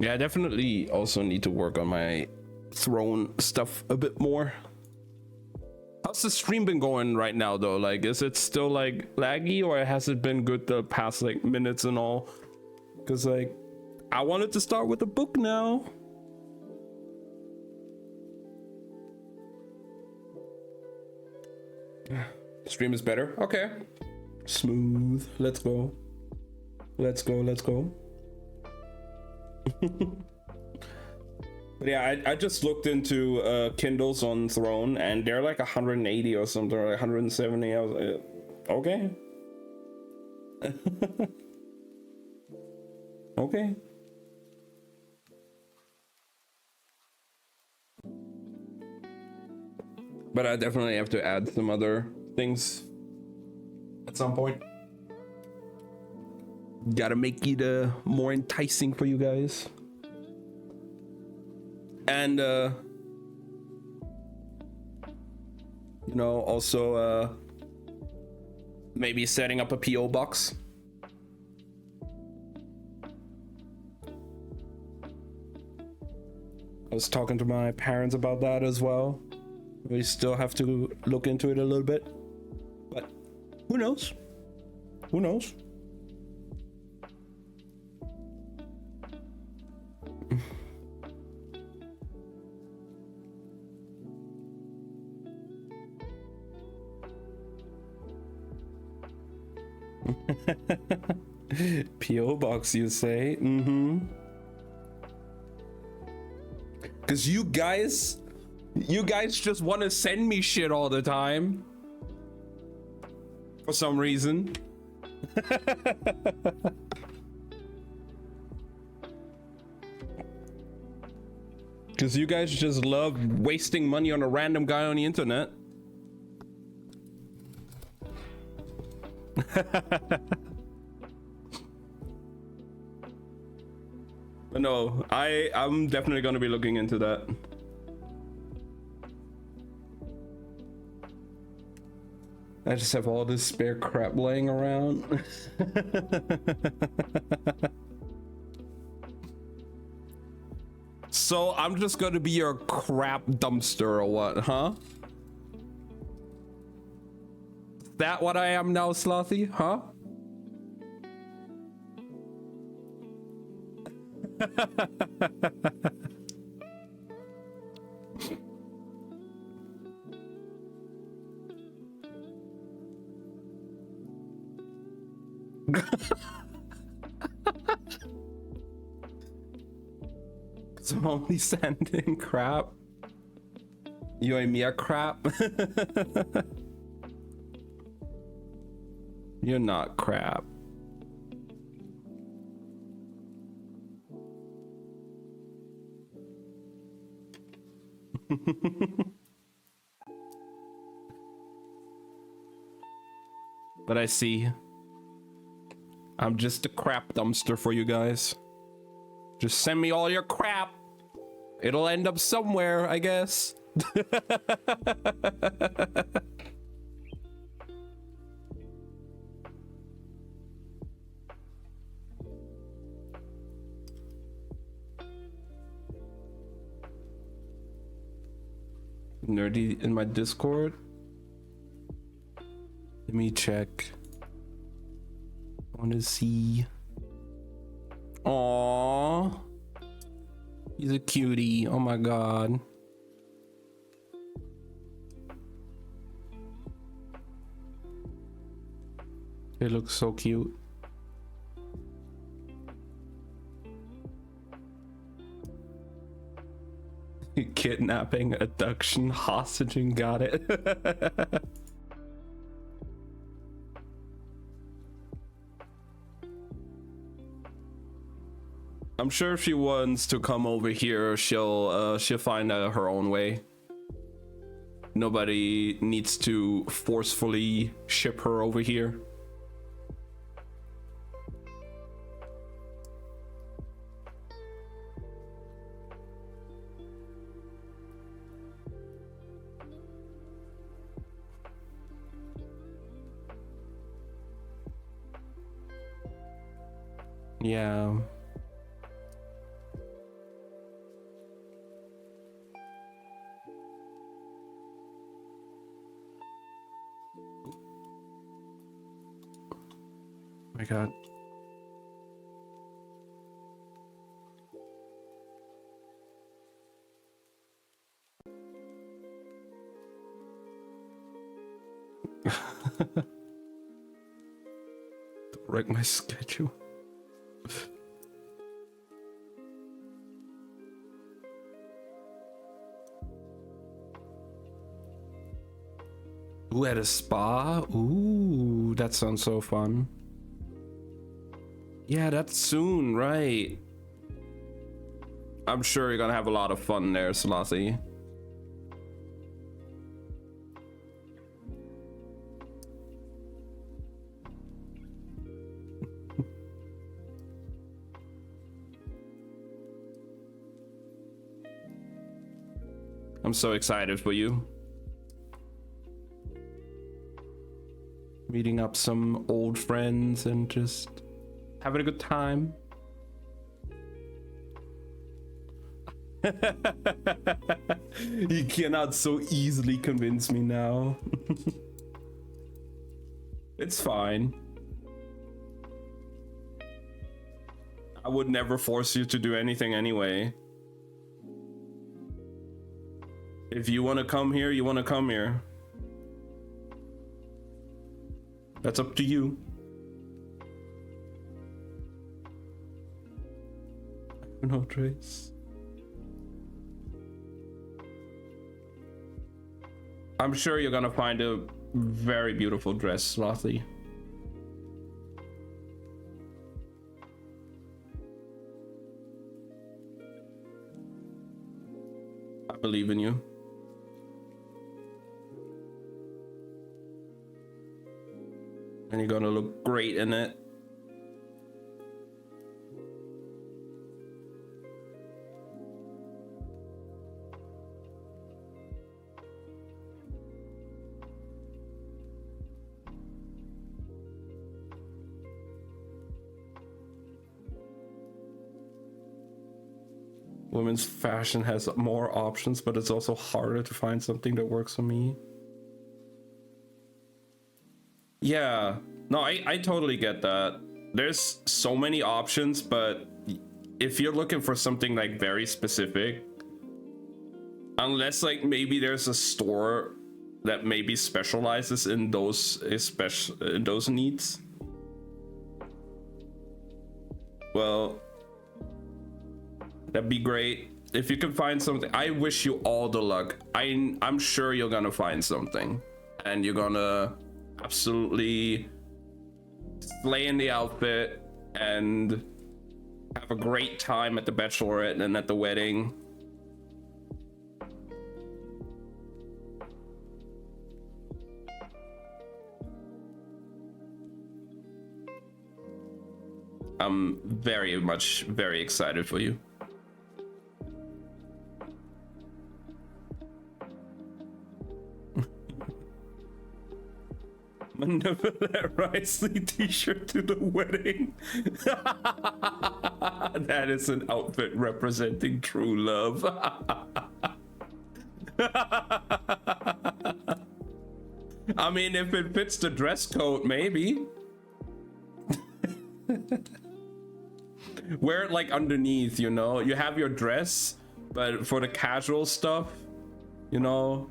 Yeah, I definitely also need to work on my throne stuff a bit more. How's the stream been going right now though? Like, is it still like laggy, or has it been good the past like minutes and all? Because like, I wanted to start with the book now. Stream is better. Okay. Smooth. Let's go. Let's go. Let's go. But yeah, I just looked into Kindles on Throne, and they're like 180 or something, or 170. I was like, okay. Okay. But I definitely have to add some other things at some point. Gotta make it more enticing for you guys. And you know, also maybe setting up a PO box. I was talking to my parents about that as well. We still have to look into it a little bit, but who knows? Who knows? PO box, you say? Mm-hmm. Because you guys just want to send me shit all the time. For some reason. Because you guys just love wasting money on a random guy on the internet. But no, I'm definitely gonna be looking into that. I just have all this spare crap laying around. So I'm just gonna be your crap dumpster or what, huh? Is that what I am now, Slothy? Huh? So I'm only sending crap. You and me are crap. You're not crap. But I see I'm just a crap dumpster for you guys. Just send me all your crap. It'll end up somewhere, I guess. Nerdy in my Discord. Let me check. I want to see. Aww. He's a cutie. Oh my god. It looks so cute. Kidnapping, abduction, hostage, got it. I'm sure if she wants to come over here, she'll find her own way. Nobody needs to forcefully ship her over here. Yeah. Oh my god. Don't wreck my schedule. Ooh, at a spa? Ooh, that sounds so fun. Yeah, that's soon, right? I'm sure you're gonna have a lot of fun there, Selassie. I'm so excited for you. Meeting up some old friends and just having a good time. You cannot so easily convince me now. It's fine. I would never force you to do anything anyway. If you want to come here, you want to come here. That's up to you. No trace. I'm sure you're gonna find a very beautiful dress, Slothy. I believe in you. And you're gonna look great in it. Women's fashion has more options, but it's also harder to find something that works for me. Yeah, no, I totally get that. There's so many options, but if you're looking for something like very specific, unless like maybe there's a store that maybe specializes in those needs, well, that'd be great. If you can find something, I wish you all the luck. I'm sure you're gonna find something, and you're gonna absolutely slay in the outfit and have a great time at the bachelorette and at the wedding. I'm very excited for you. Never let Risley t-shirt to the wedding. That is an outfit representing true love. I mean, if it fits the dress code, maybe. Wear it like underneath, you know? You have your dress, but for the casual stuff, you know?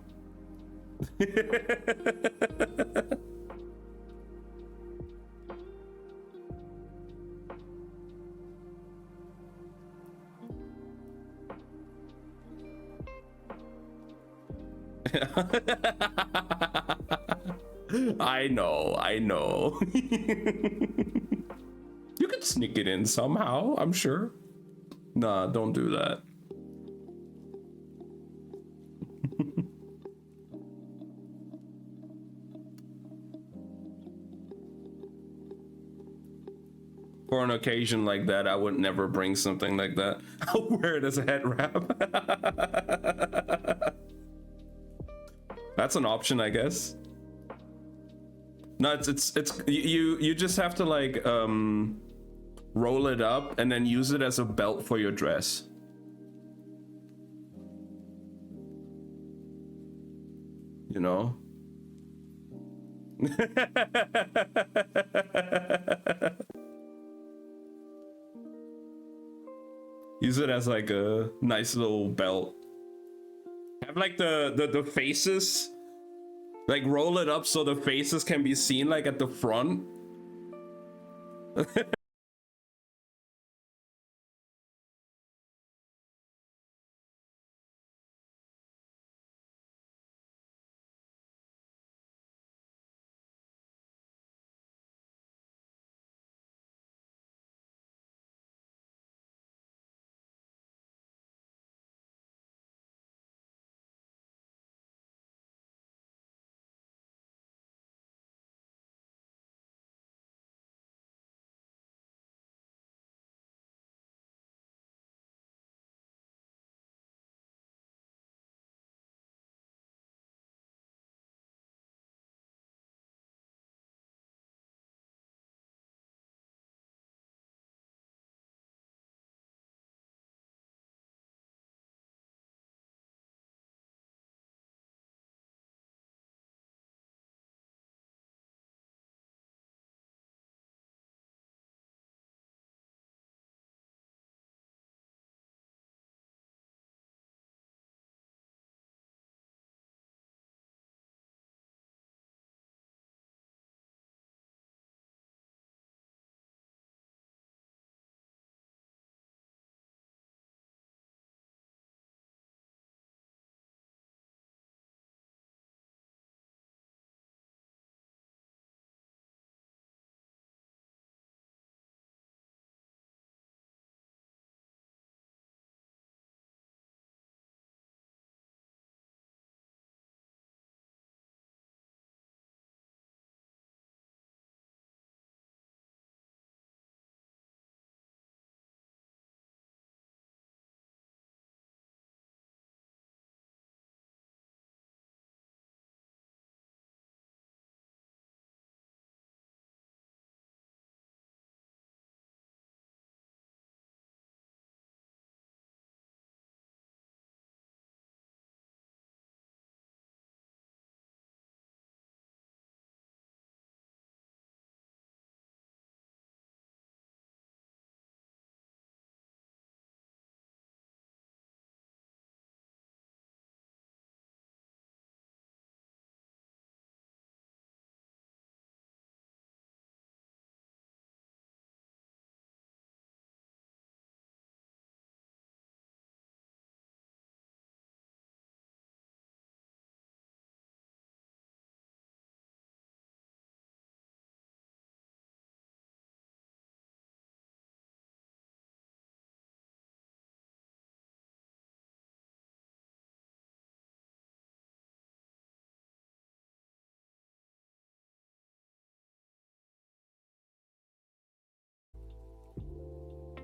I know. You could sneak it in somehow, I'm sure. Nah, don't do that. For an occasion like that, I would never bring something like that. I'll wear it as a head wrap. That's an option, I guess. No, it's you just have to like roll it up and then use it as a belt for your dress. You know? Use it as like a nice little belt. Have like the faces, like roll it up so the faces can be seen like at the front.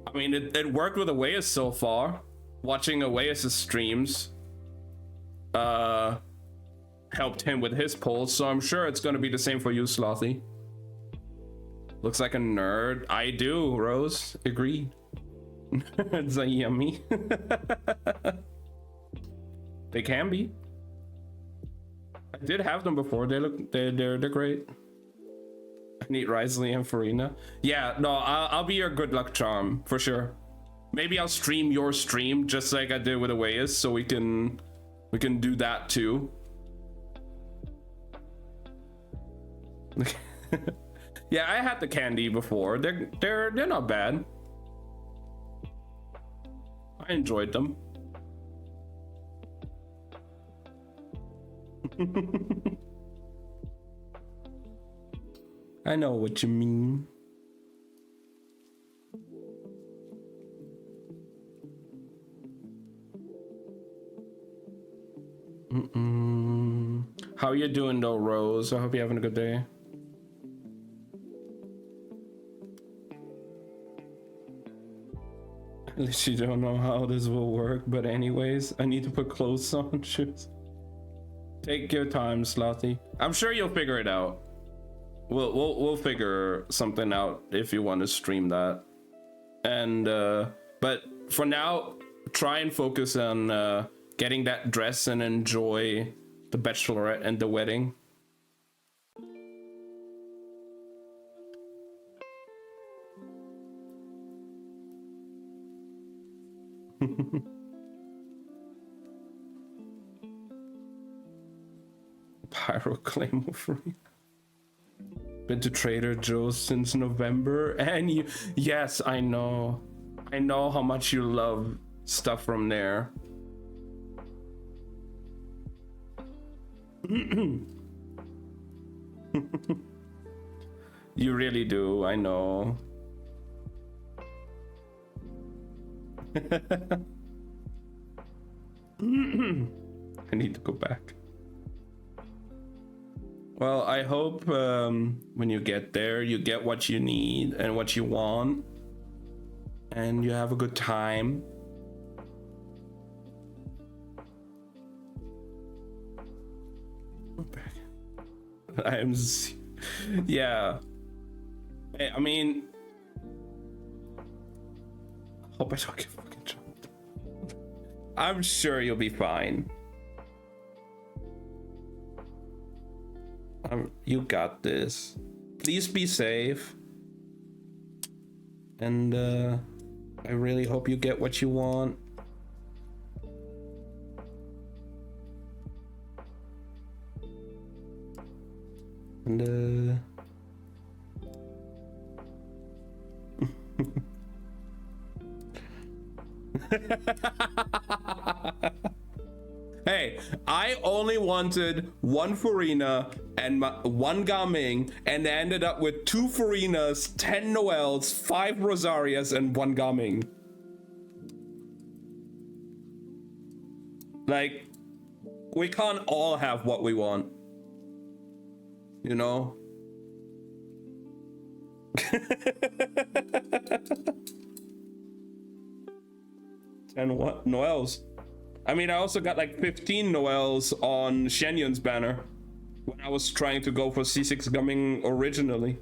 I mean, it worked with Oasis so far. Watching Oasis streams helped him with his polls, so I'm sure it's gonna be the same for you, Slothy. Looks like a nerd. I do, Rose. Agreed. It's a yummy. They can be. I did have them before. They're great. I need Risley and Farina. Yeah, no, I'll be your good luck charm for sure. Maybe I'll stream your stream just like I did with Oasis, so we can do that too. Yeah, I had the candy before. They're not bad. I enjoyed them. I know what you mean. How you doing though, Rose? I hope you're having a good day. At least you don't know how this will work, but anyways, I need to put clothes on. Shoes. Take your time, Slothy. I'm sure you'll figure it out. We'll figure something out if you want to stream that. And but for now, try and focus on getting that dress and enjoy the bachelorette and the wedding. Pyro Claymore free. Been to Trader Joe's since November, and you, yes, I know how much you love stuff from there. You really do, I know. I need to go back. Well, I hope when you get there, you get what you need and what you want, and you have a good time. Yeah. I mean, hope I don't get fucking jumped. I'm sure you'll be fine. You got this. Please be safe. And I really hope you get what you want. And hey, I only wanted one Farina and one Gaming, and I ended up with 2 Farinas, 10 Noels, 5 Rosarias, and 1 Gaming. Like, we can't all have what we want. You know? And what? Noels. I mean, I also got like 15 Noels on Shenyun's banner when I was trying to go for C6 Gumming originally.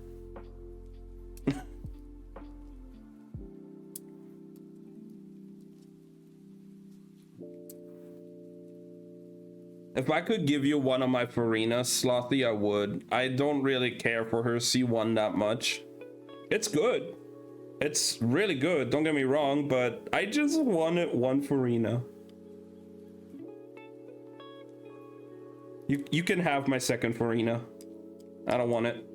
If I could give you one of my Farinas, Slothy, I would. I don't really care for her C1 that much. It's good. It's really good, don't get me wrong, but I just wanted one Farina. You can have my second Farina. I don't want it.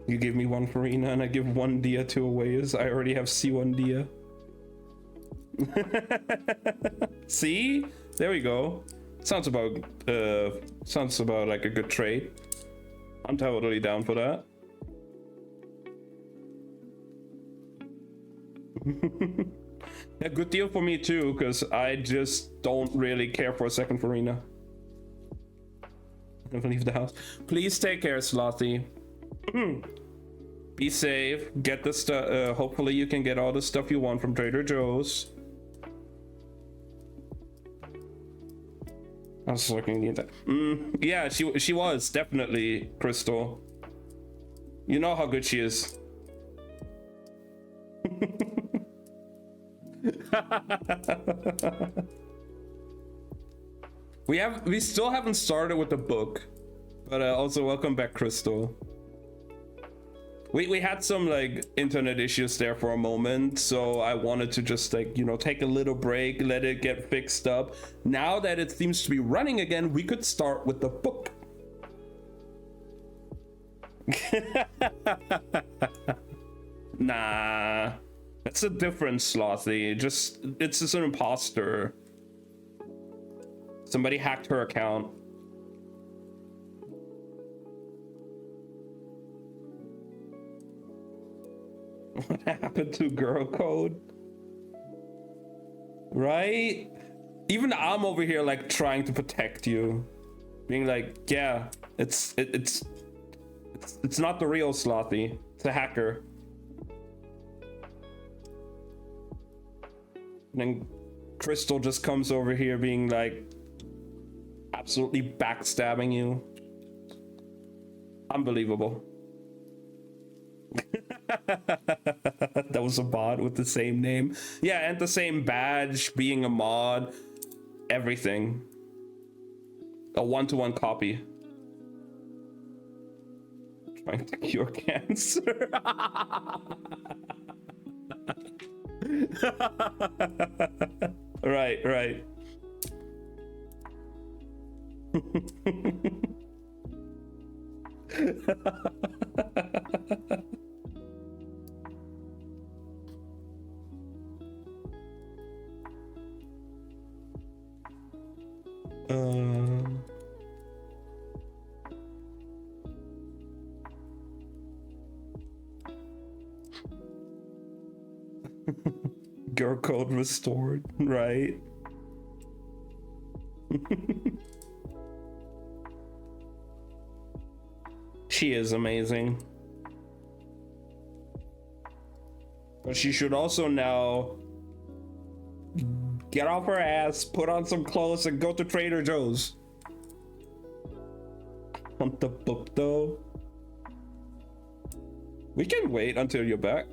You give me one Farina and I give 1 Dia to Oasis. I already have C1 Dia. See? There we go. Sounds about like a good trade. I'm totally down for that. Yeah, good deal for me too, because I just don't really care for a second Farina. Never leave the house. Please take care, Slothy. Be safe. Get the stuff. Hopefully you can get all the stuff you want from Trader Joe's. I was looking at that. Yeah, she was definitely Crystal. You know how good she is. We still haven't started with the book, but also welcome back, Crystal. We had some like internet issues there for a moment, so I wanted to just like, you know, take a little break, let it get fixed up. Now that it seems to be running again, we could start with the book. Nah, that's a different Slothy. It's just an imposter. Somebody hacked her account. What happened to girl code? Right? Even I'm over here like trying to protect you, being like, yeah, it's not the real Slothy. It's a hacker. And then Crystal just comes over here being like absolutely backstabbing you. Unbelievable. That was a bot with the same name. Yeah, and the same badge, being a mod, everything. A one-to-one copy. Trying to cure cancer. Right. Girl code restored, right? She is amazing. But she should also now get off her ass, put on some clothes, and go to Trader Joe's. Want the book though? We can wait until you're back.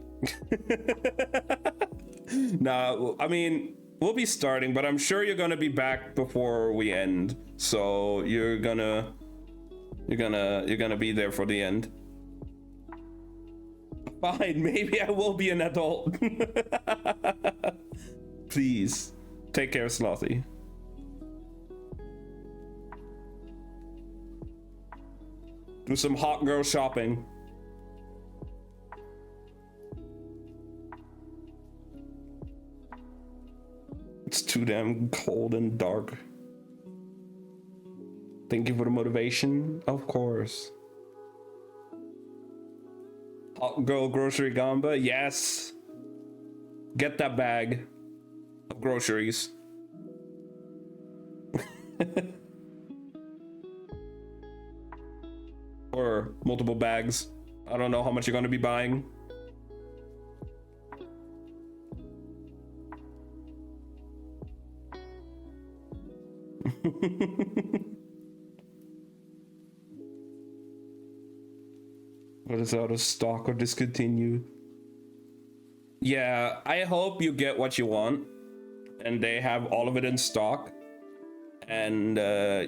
Nah, I mean, we'll be starting, but I'm sure you're gonna be back before we end. So you're gonna be there for the end. Fine, maybe I will be an adult. Please, take care, Slothy. Do some hot girl shopping. It's too damn cold and dark. Thank you for the motivation. Of course. Hot girl grocery gamba. Yes. Get that bag of groceries. Or multiple bags. I don't know how much you're gonna be buying. What is out of stock or discontinued? Yeah, I hope you get what you want and they have all of it in stock, and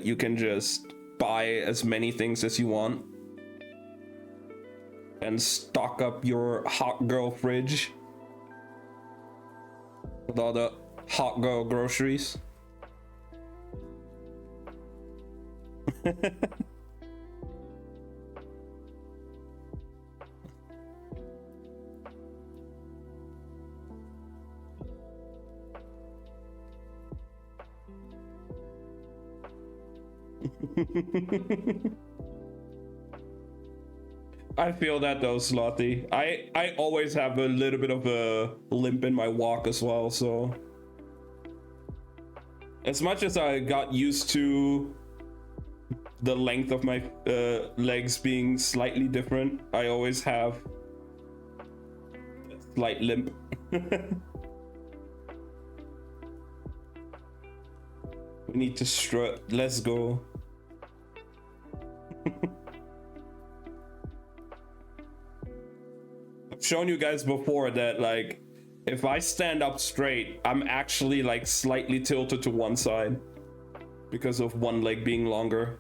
you can just buy as many things as you want and stock up your hot girl fridge with all the hot girl groceries. I feel that though, Slothy. I always have a little bit of a limp in my walk as well, so as much as I got used to the length of my legs being slightly different, I always have a slight limp. We need to strut. Let's go. I've shown you guys before that, like, if I stand up straight, I'm actually like slightly tilted to one side because of one leg being longer.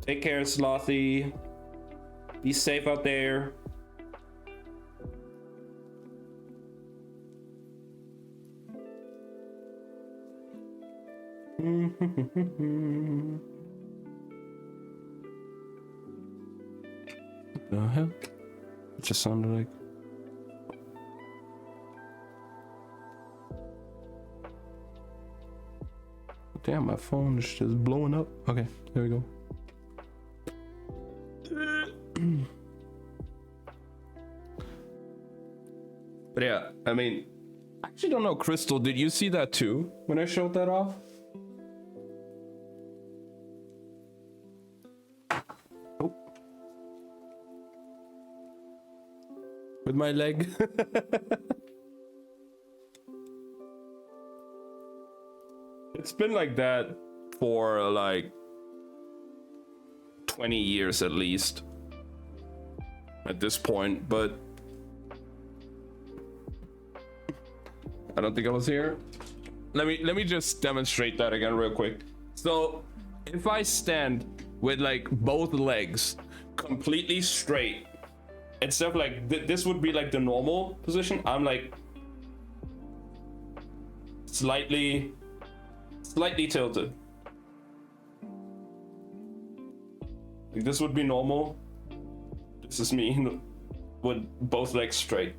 Take care, Slothy. Be safe out there. The hell? It just sounded like. Damn, my phone is just blowing up. Okay, there we go. But yeah, I mean, I actually don't know, Crystal, did you see that too when I showed that off? Oh. With my leg. It's been like that for like 20 years at least at this point, but I don't think I was here. Let me just demonstrate that again real quick. So if I stand with like both legs completely straight, instead of like this would be like the normal position, I'm like slightly tilted. Like this would be normal. This is me with both legs straight.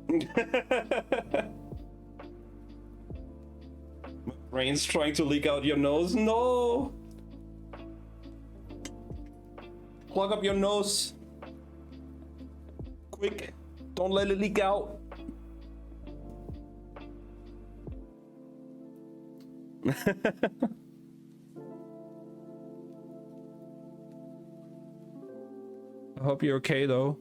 My brain's trying to leak out your nose. No! Plug up your nose. Quick. Don't let it leak out. I hope you're okay though.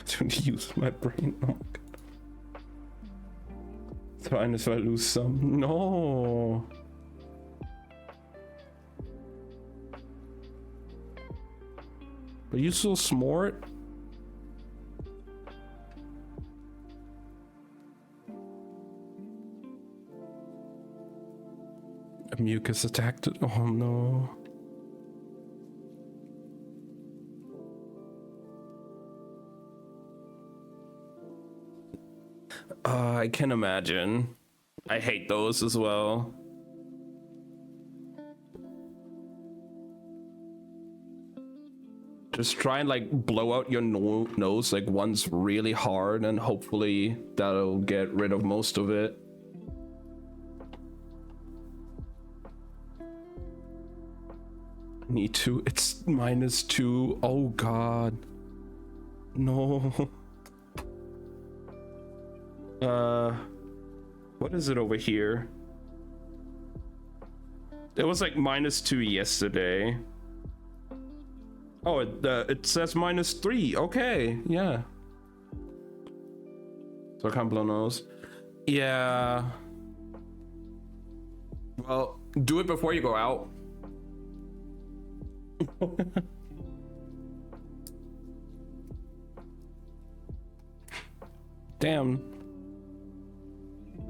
To use my brain. Oh my god. Fine if I lose some. No. Are you so smart? A mucus attacked it. Oh no. I can imagine. I hate those as well. Just try and like blow out your nose like once really hard, and hopefully that'll get rid of most of it. Me too. It's -2. Oh god. No. What is it over here? It was like -2 yesterday. Oh, it says -3. Okay, yeah. So I can't blow nose. Yeah. Well, do it before you go out. Damn.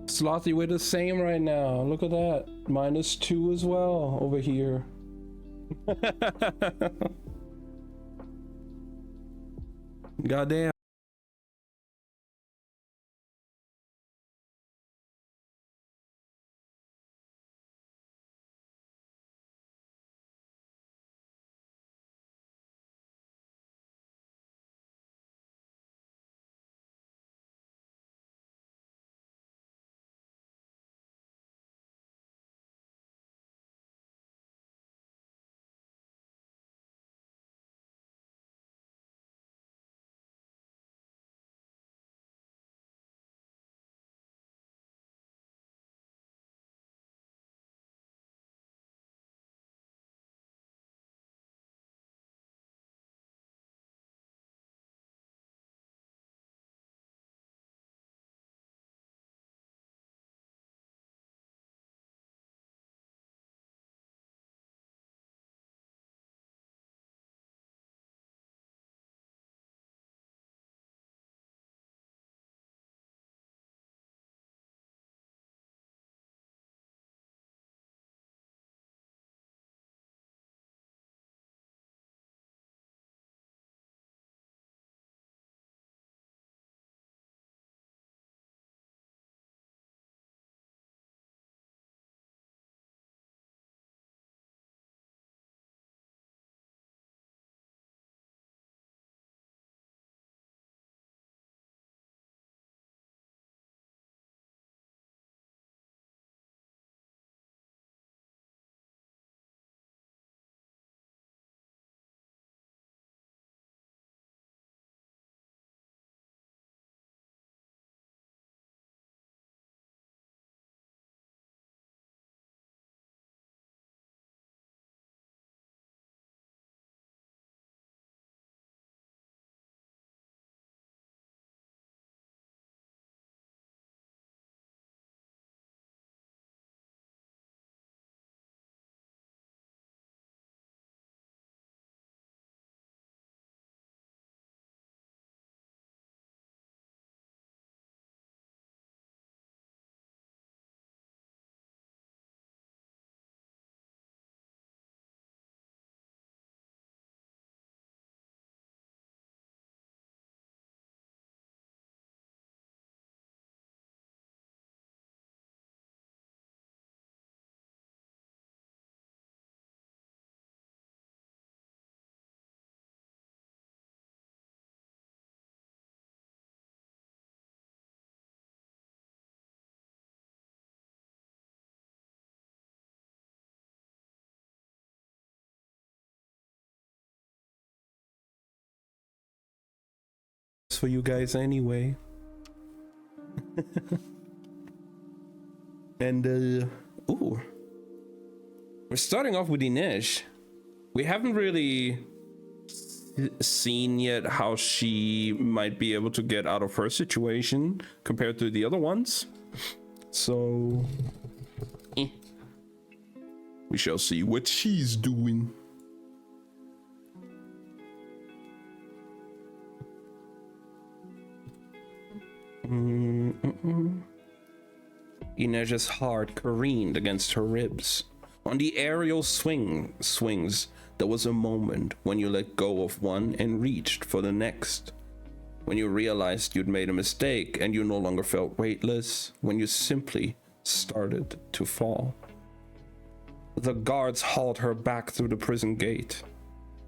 Slothy, we're the same right now. Look at that. -2 as well over here. Goddamn. For you guys anyway. And ooh, we're starting off with Inej. We haven't really seen yet how she might be able to get out of her situation compared to the other ones, so we shall see what she's doing. Inej's heart careened against her ribs. On the aerial swings, there was a moment when you let go of one and reached for the next. When you realized you'd made a mistake and you no longer felt weightless, when you simply started to fall. The guards hauled her back through the prison gate.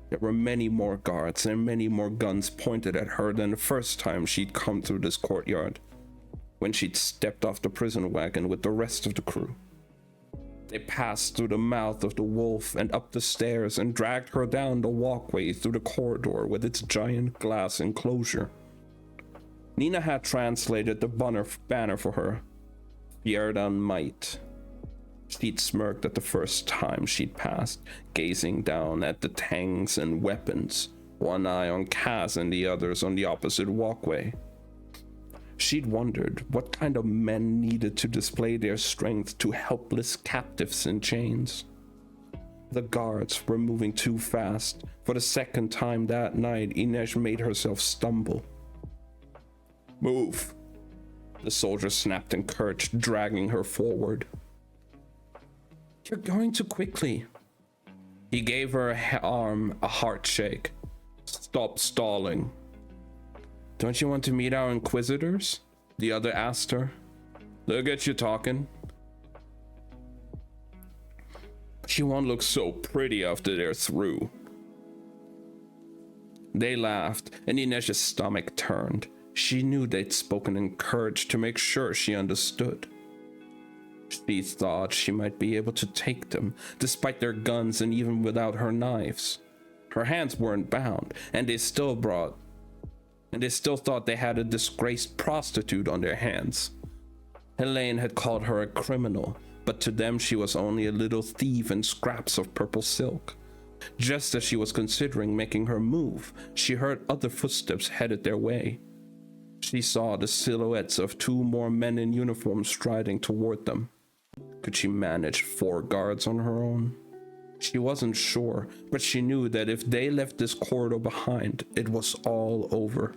There were many more guards and many more guns pointed at her than the first time she'd come through this courtyard, when she'd stepped off the prison wagon with the rest of the crew. They passed through the mouth of the wolf and up the stairs and dragged her down the walkway through the corridor with its giant glass enclosure. Nina had translated the banner for her, Fjerdan Might. She'd smirked at the first time she'd passed, gazing down at the tanks and weapons, one eye on Kaz and the others on the opposite walkway. She'd wondered what kind of men needed to display their strength to helpless captives in chains. The guards were moving too fast. For the second time that night, Inej made herself stumble. "Move," the soldier snapped in Kurch, dragging her forward. "You're going too quickly." He gave her arm a heart shake. Stop stalling. Don't you want to meet our inquisitors? The other asked her. They'll get you talking. She won't look so pretty after they're through. They laughed, and Inesh's stomach turned. She knew they'd spoken in courage to make sure she understood. She thought she might be able to take them, despite their guns and even without her knives. Her hands weren't bound, and they still thought they had a disgraced prostitute on their hands. Helene had called her a criminal, but to them she was only a little thief in scraps of purple silk. Just as she was considering making her move, she heard other footsteps headed their way. She saw the silhouettes of 2 more men in uniform striding toward them. Could she manage 4 guards on her own? She wasn't sure, but she knew that if they left this corridor behind, it was all over.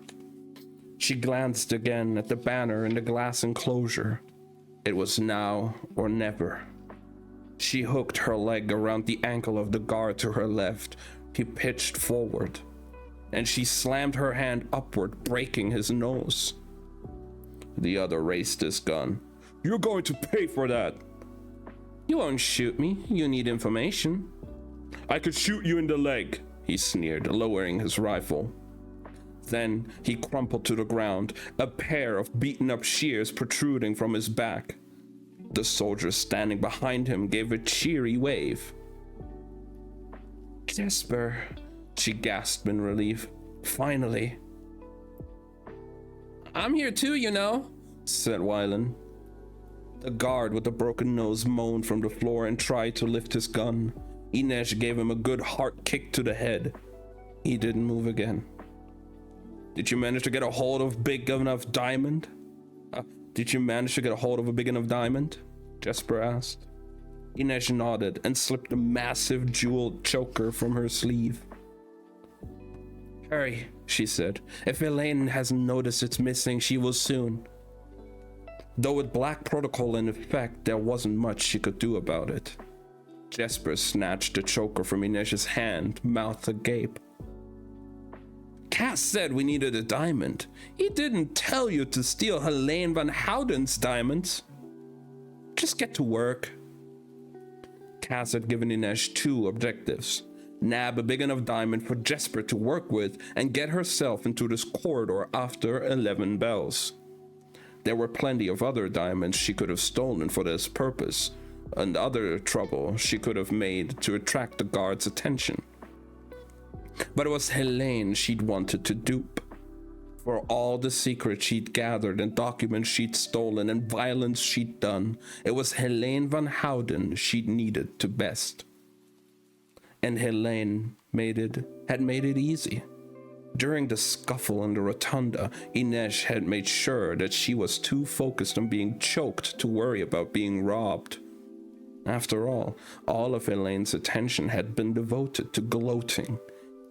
She glanced again at the banner in the glass enclosure. It was now or never. She hooked her leg around the ankle of the guard to her left. He pitched forward, and she slammed her hand upward, breaking his nose. The other raised his gun. You're going to pay for that. You won't shoot me. You need information. I could shoot you in the leg, he sneered, lowering his rifle. Then he crumpled to the ground, a pair of beaten-up shears protruding from his back. The soldiers standing behind him gave a cheery wave. Jesper, she gasped in relief. Finally. I'm here too, you know, said Wylan. The guard with the broken nose moaned from the floor and tried to lift his gun. Inej gave him a good hard kick to the head. He didn't move again. Did you manage to get a hold of a big enough diamond? Jesper asked. Inej nodded and slipped a massive jeweled choker from her sleeve. Hurry, she said. If Helene hasn't noticed it's missing, she will soon. Though with Black Protocol in effect, there wasn't much she could do about it. Jesper snatched the choker from Inej's hand, mouth agape. Cass said we needed a diamond. He didn't tell you to steal Helene van Houden's diamonds. Just get to work. Cass had given Inej 2 objectives. Nab a big enough diamond for Jesper to work with and get herself into this corridor after 11 bells. There were plenty of other diamonds she could have stolen for this purpose, and other trouble she could have made to attract the guards' attention. But it was Helene she'd wanted to dupe. For all the secrets she'd gathered and documents she'd stolen and violence she'd done, it was Helene van Houden she'd needed to best. And Helene had made it easy. During the scuffle in the rotunda, Inej had made sure that she was too focused on being choked to worry about being robbed. After all of Helene's attention had been devoted to gloating.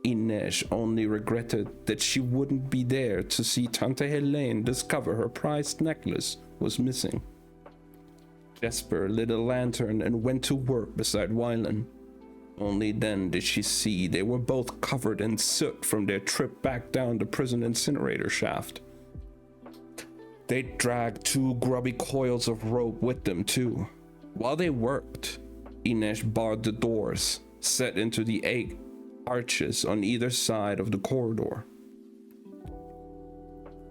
Inej only regretted that she wouldn't be there to see Tante Helene discover her prized necklace was missing. Jesper lit a lantern and went to work beside Wylan. Only then did she see they were both covered in soot from their trip back down the prison incinerator shaft. They dragged 2 grubby coils of rope with them too. While they worked, Inej barred the doors, set into the 8 arches on either side of the corridor.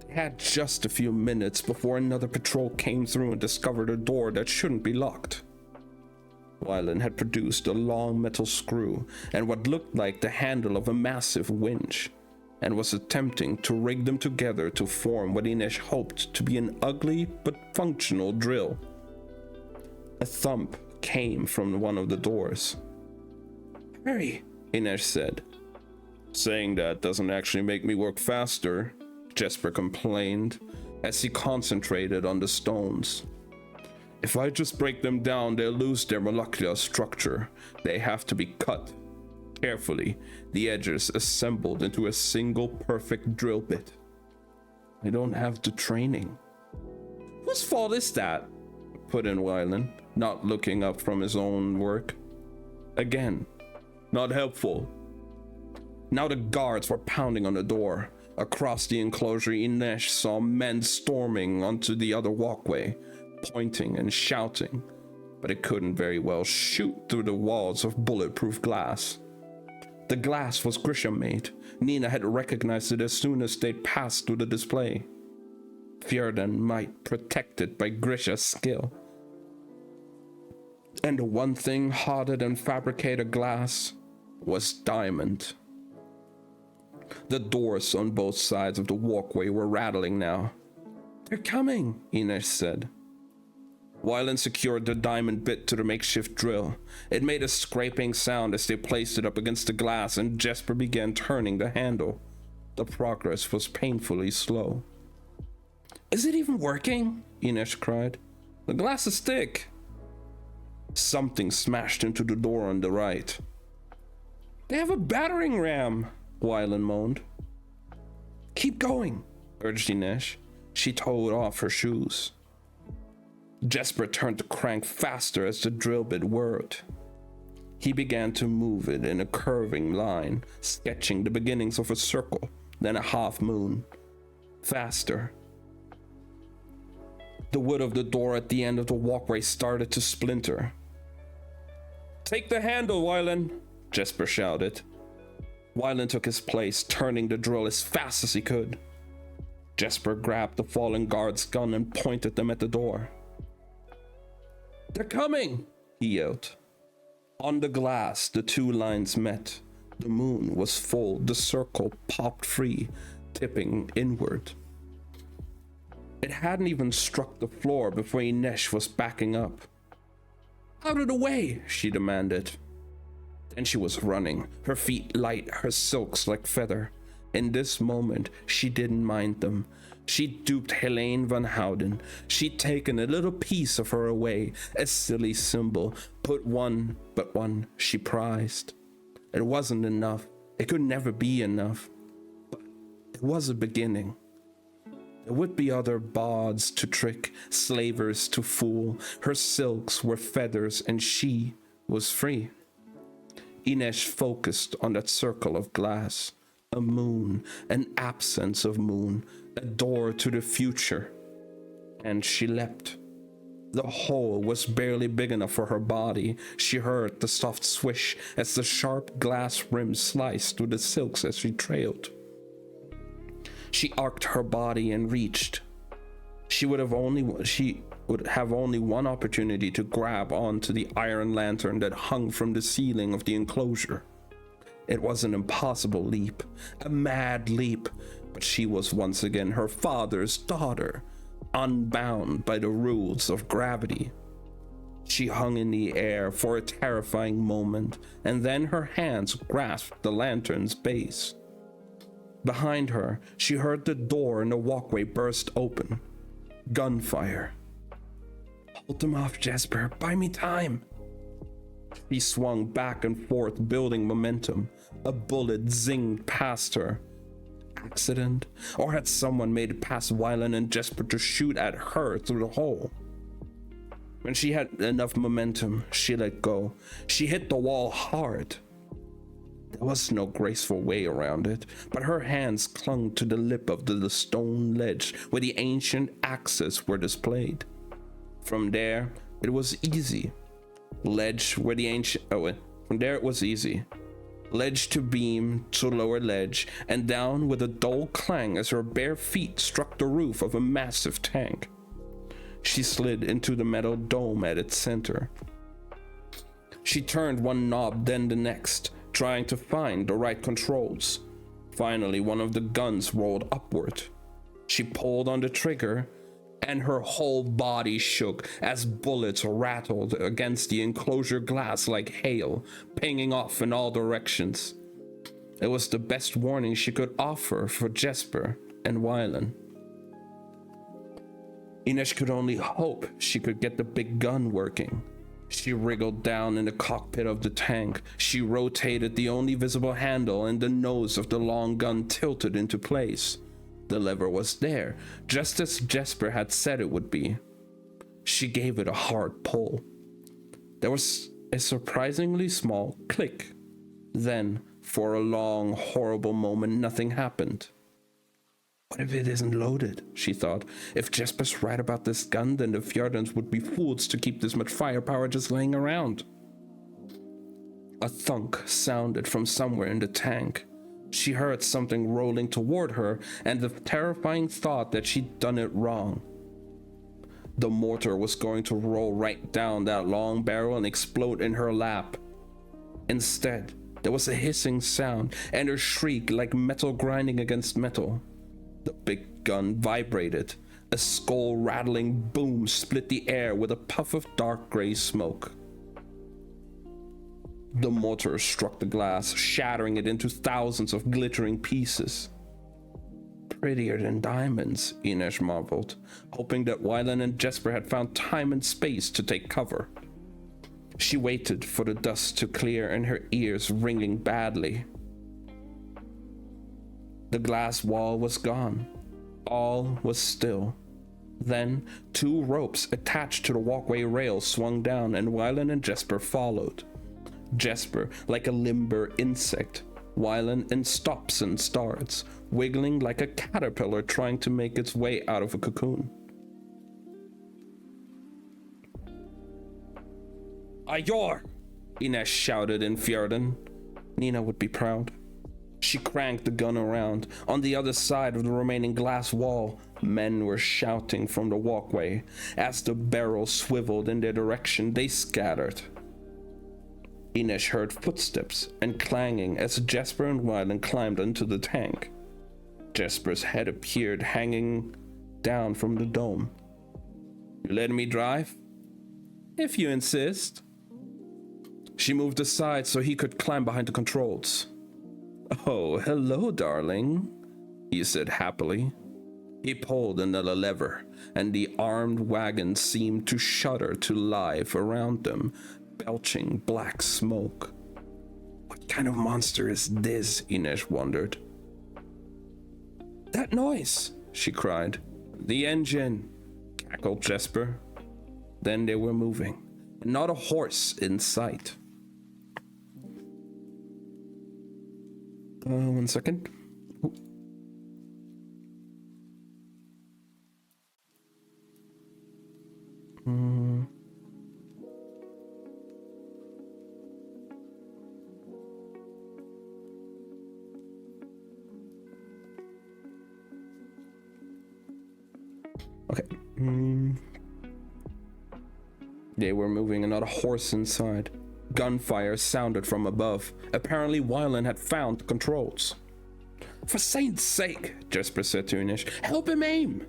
They had just a few minutes before another patrol came through and discovered a door that shouldn't be locked. Wylan had produced a long metal screw and what looked like the handle of a massive winch, and was attempting to rig them together to form what Inej hoped to be an ugly but functional drill. A thump came from one of the doors. Hurry, Inej said. Saying that doesn't actually make me work faster, Jesper complained as he concentrated on the stones. If I just break them down, they'll lose their molecular structure. They have to be cut. Carefully, the edges assembled into a single perfect drill bit. I don't have the training. Whose fault is that? Put in Wylan, not looking up from his own work. Again, Not helpful. Now the guards were pounding on the door. Across the enclosure, Inesh saw men storming onto the other walkway, pointing and shouting, but it couldn't very well shoot through the walls of bulletproof glass. The glass was Grisham made. Nina had recognized it as soon as they'd passed through the display. Fjerdan might protected by Grisha's skill. And the one thing harder than fabricated glass was diamond. The doors on both sides of the walkway were rattling now. "They're coming," Inesh said. Wylan secured the diamond bit to the makeshift drill. It made a scraping sound as they placed it up against the glass, and Jesper began turning the handle. The progress was painfully slow. "Is it even working?" Inesh cried. "The glass is thick." Something smashed into the door on the right. "They have a battering ram," Wylan moaned. "Keep going," urged Inesh. She toed off her shoes. Jesper turned the crank faster as the drill bit whirred. He began to move it in a curving line, sketching the beginnings of a circle, then a half moon. Faster. The wood of the door at the end of the walkway started to splinter. "Take the handle, Wylan," Jesper shouted. Wylan took his place, turning the drill as fast as he could. Jesper grabbed the fallen guard's gun and pointed them at the door. "They're coming!" he yelled. On the glass, the two lines met. The moon was full. The circle popped free, tipping inward. It hadn't even struck the floor before Inesh was backing up. "Out of the way!" she demanded. Then she was running, her feet light, her silks like feather. In this moment, she didn't mind them. She'd duped Helene van Houten. She'd taken a little piece of her away, a silly symbol, but one she prized. It wasn't enough. It could never be enough. But it was a beginning. There would be other bawds to trick, slavers to fool. Her silks were feathers and she was free. Inesh focused on that circle of glass. A moon, an absence of moon, a door to the future. And she leapt. The hole was barely big enough for her body. She heard the soft swish as the sharp glass rim sliced through the silks as she trailed. She arced her body and reached. She would have only one opportunity to grab onto the iron lantern that hung from the ceiling of the enclosure. It was an impossible leap, a mad leap, but she was once again her father's daughter, unbound by the rules of gravity. She hung in the air for a terrifying moment, and then her hands grasped the lantern's base. Behind her, she heard the door in the walkway burst open. Gunfire. "Hold them off, Jesper. Buy me time." He swung back and forth, building momentum. A bullet zinged past her. Accident? Or had someone made it past Wylan and Jesper to shoot at her through the hole? When she had enough momentum, she let go. She hit the wall hard. There was no graceful way around it, but her hands clung to the lip of the stone ledge where the ancient axes were displayed. From there, it was easy. From there it was easy. Ledge to beam to lower ledge, and down with a dull clang as her bare feet struck the roof of a massive tank. She slid into the metal dome at its center. She turned one knob, then the next, trying to find the right controls. Finally, one of the guns rolled upward. She pulled on the trigger, and her whole body shook as bullets rattled against the enclosure glass like hail, pinging off in all directions. It was the best warning she could offer for Jesper and Wylan. Inesh could only hope she could get the big gun working. She wriggled down in the cockpit of the tank. She rotated the only visible handle, and the nose of the long gun tilted into place. The lever was there, just as Jesper had said it would be. She gave it a hard pull. There was a surprisingly small click. Then, for a long, horrible moment, nothing happened. What if it isn't loaded? She thought. If Jesper's right about this gun, then the Fjordans would be fools to keep this much firepower just laying around. A thunk sounded from somewhere in the tank. She heard something rolling toward her, and the terrifying thought that she'd done it wrong. The mortar was going to roll right down that long barrel and explode in her lap. Instead, there was a hissing sound and a shriek like metal grinding against metal. The big gun vibrated. A skull-rattling boom split the air with a puff of dark gray smoke. The mortar struck the glass, shattering it into thousands of glittering pieces. Prettier than diamonds, Inej marveled, hoping that Wylan and Jesper had found time and space to take cover. She waited for the dust to clear and her ears ringing badly. The glass wall was gone. All was still. Then, 2 ropes attached to the walkway rail swung down and Wylan and Jesper followed. Jesper like a limber insect, Wylan in stops and starts, wiggling like a caterpillar trying to make its way out of a cocoon. Ajor! Inej shouted in Fjordan. Nina would be proud. She cranked the gun around. On the other side of the remaining glass wall, men were shouting from the walkway. As the barrel swiveled in their direction, they scattered. Inej heard footsteps and clanging as Jesper and Wylan climbed into the tank. Jesper's head appeared hanging down from the dome. You letting me drive? If you insist. She moved aside so he could climb behind the controls. Oh, hello, darling, he said happily. He pulled another lever, and the armed wagon seemed to shudder to life around them, belching black smoke. What kind of monster is this? Inej wondered. That noise, she cried. The engine, cackled Jesper. Then they were moving, and not a horse in sight. 1 second. Okay. They were moving and not a horse inside. Gunfire sounded from above. Apparently Wylan had found the controls. For saint's sake, Jesper said to Inej, help him aim!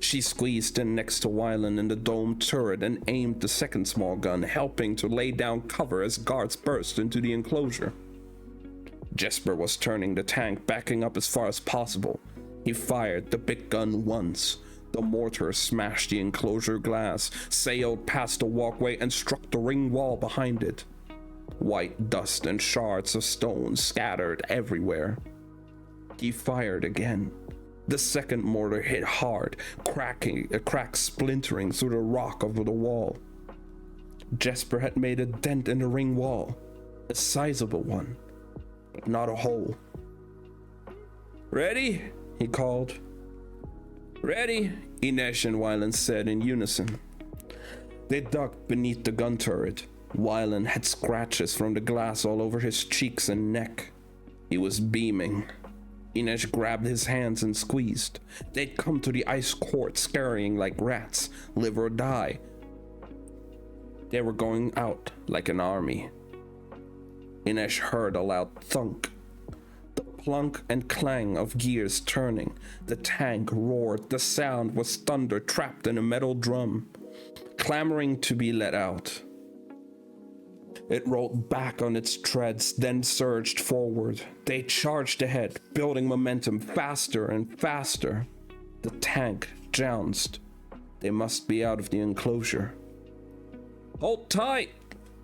She squeezed in next to Wylan in the dome turret and aimed the second small gun, helping to lay down cover as guards burst into the enclosure. Jesper was turning the tank, backing up as far as possible. He fired the big gun once. The mortar smashed the enclosure glass, sailed past the walkway, and struck the ring wall behind it. White dust and shards of stone scattered everywhere. He fired again. The second mortar hit hard, cracks splintering through the rock of the wall. Jesper had made a dent in the ring wall, a sizable one, but not a hole. Ready? He called. Ready, Inej and Wylan said in unison. They ducked beneath the gun turret. Wylan had scratches from the glass all over his cheeks and neck. He was beaming. Inej grabbed his hands and squeezed. They'd come to the ice court scurrying like rats, live or die. They were going out like an army. Inej heard a loud thunk. The plunk and clang of gears turning. The tank roared. The sound was thunder trapped in a metal drum, clamoring to be let out. It rolled back on its treads, then surged forward. They charged ahead, building momentum faster and faster. The tank jounced. They must be out of the enclosure. Hold tight,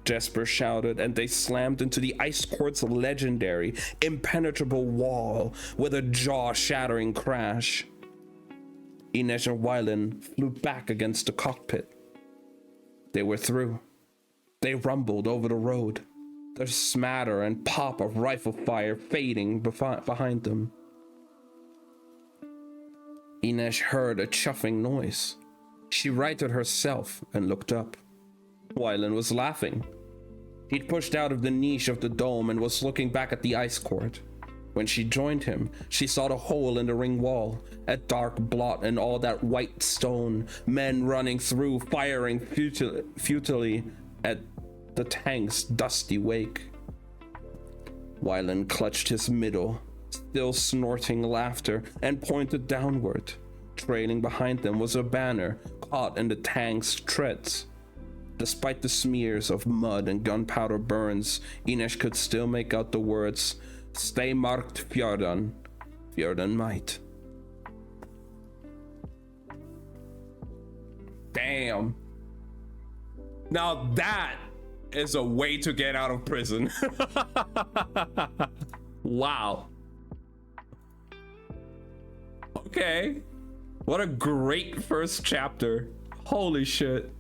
Jesper shouted, and they slammed into the ice court's legendary, impenetrable wall with a jaw-shattering crash. Inej and Wylan flew back against the cockpit. They were through. They rumbled over the road. the smatter and pop of rifle fire fading behind them. Inej heard a chuffing noise. She righted herself and looked up. Wylan was laughing. He'd pushed out of the niche of the dome and was looking back at the ice court. When she joined him, she saw the hole in the ring wall, a dark blot in all that white stone, men running through, firing futilely at the tank's dusty wake. Wylan clutched his middle, still snorting laughter, and pointed downward. Trailing behind them was a banner caught in the tank's treads. Despite the smears of mud and gunpowder burns, Inej could still make out the words, "Stay marked Fjardan, Fjardan might." Damn. Now that is a way to get out of prison. Wow. Okay. What a great first chapter. Holy shit.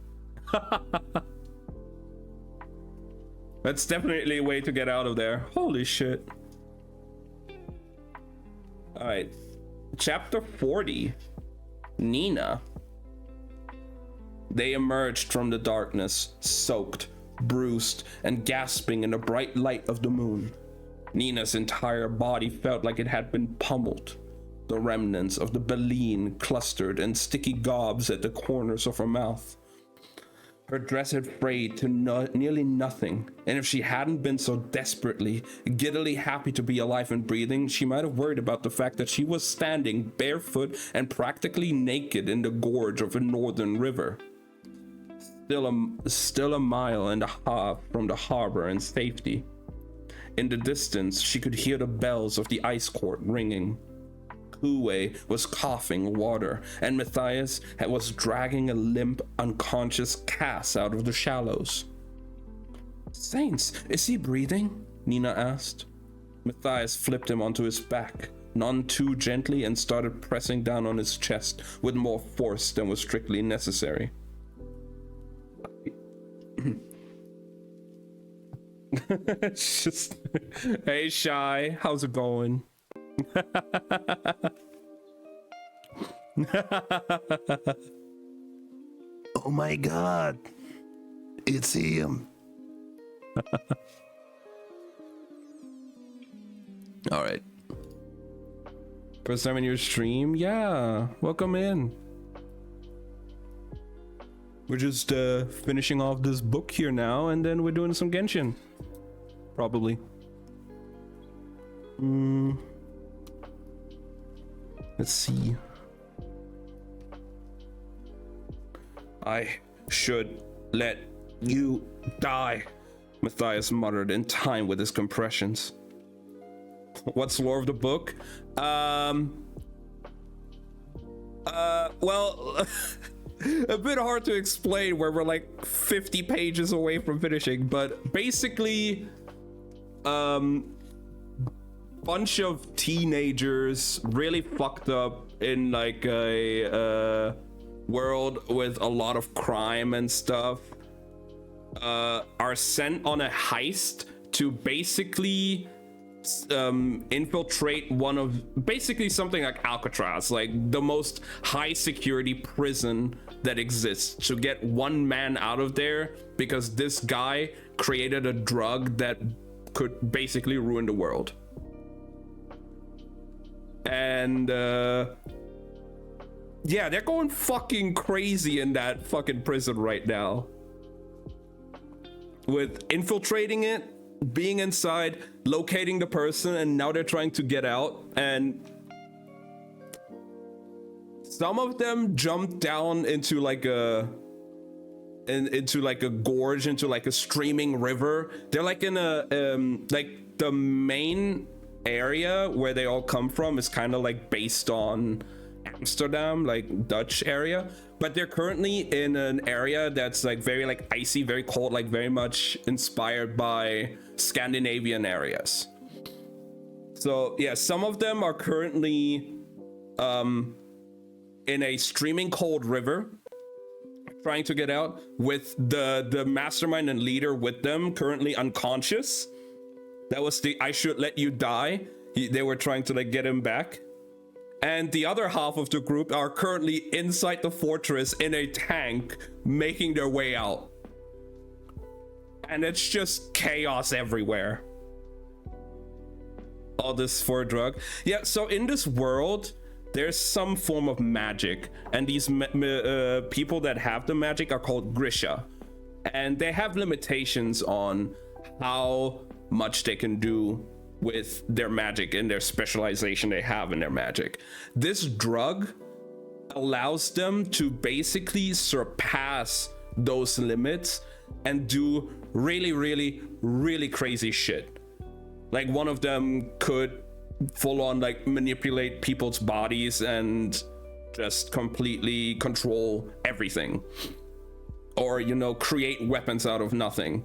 That's definitely a way to get out of there. Holy shit. All right. Chapter 40. Nina. They emerged from the darkness, soaked, bruised, and gasping in the bright light of the moon. Nina's entire body felt like it had been pummeled. The remnants of the baleen clustered in sticky gobs at the corners of her mouth. Her dress had frayed to nearly nothing, and if she hadn't been so desperately, giddily happy to be alive and breathing, she might have worried about the fact that she was standing barefoot and practically naked in the gorge of a northern river. Still a mile and a half from the harbor and safety. In the distance, she could hear the bells of the ice court ringing. Kuwe was coughing water, and Matthias was dragging a limp, unconscious Cass out of the shallows. "Saints, is he breathing?" Nina asked. Matthias flipped him onto his back, none too gently, and started pressing down on his chest with more force than was strictly necessary. It's just, hey Shy, how's it going? Oh my god. It's him. All right. First time in your stream? Yeah, welcome in. We're just finishing off this book here now, and then we're doing some Genshin. Probably. Let's see. "I should let you die," Matthias muttered in time with his compressions. What's lore of the book? Well, a bit hard to explain where we're like 50 pages away from finishing, but basically, bunch of teenagers really fucked up in like a world with a lot of crime and stuff, are sent on a heist to basically infiltrate one of basically something like Alcatraz, like the most high security prison that exists, to get one man out of there because this guy created a drug that could basically ruin the world. And yeah, they're going fucking crazy in that fucking prison right now, with infiltrating it, being inside, locating the person, and now they're trying to get out. And some of them jump down into like a gorge, into like a streaming river. They're like in a like the main area where they all come from is kind of like based on Amsterdam, like Dutch area, but they're currently in an area that's like very like icy, very cold, like very much inspired by Scandinavian areas. So yeah, some of them are currently in a streaming cold river trying to get out with the mastermind and leader with them currently unconscious. That was the I should let you die. They were trying to like get him back. And the other half of the group are currently inside the fortress in a tank making their way out. And it's just chaos everywhere. All this for a drug. Yeah, so in this world, there's some form of magic. And these people that have the magic are called Grisha. And they have limitations on how much they can do with their magic and their specialization they have in their magic. This drug allows them to basically surpass those limits and do really, really, really crazy shit. Like one of them could full on like manipulate people's bodies and just completely control everything. Or, you know, create weapons out of nothing.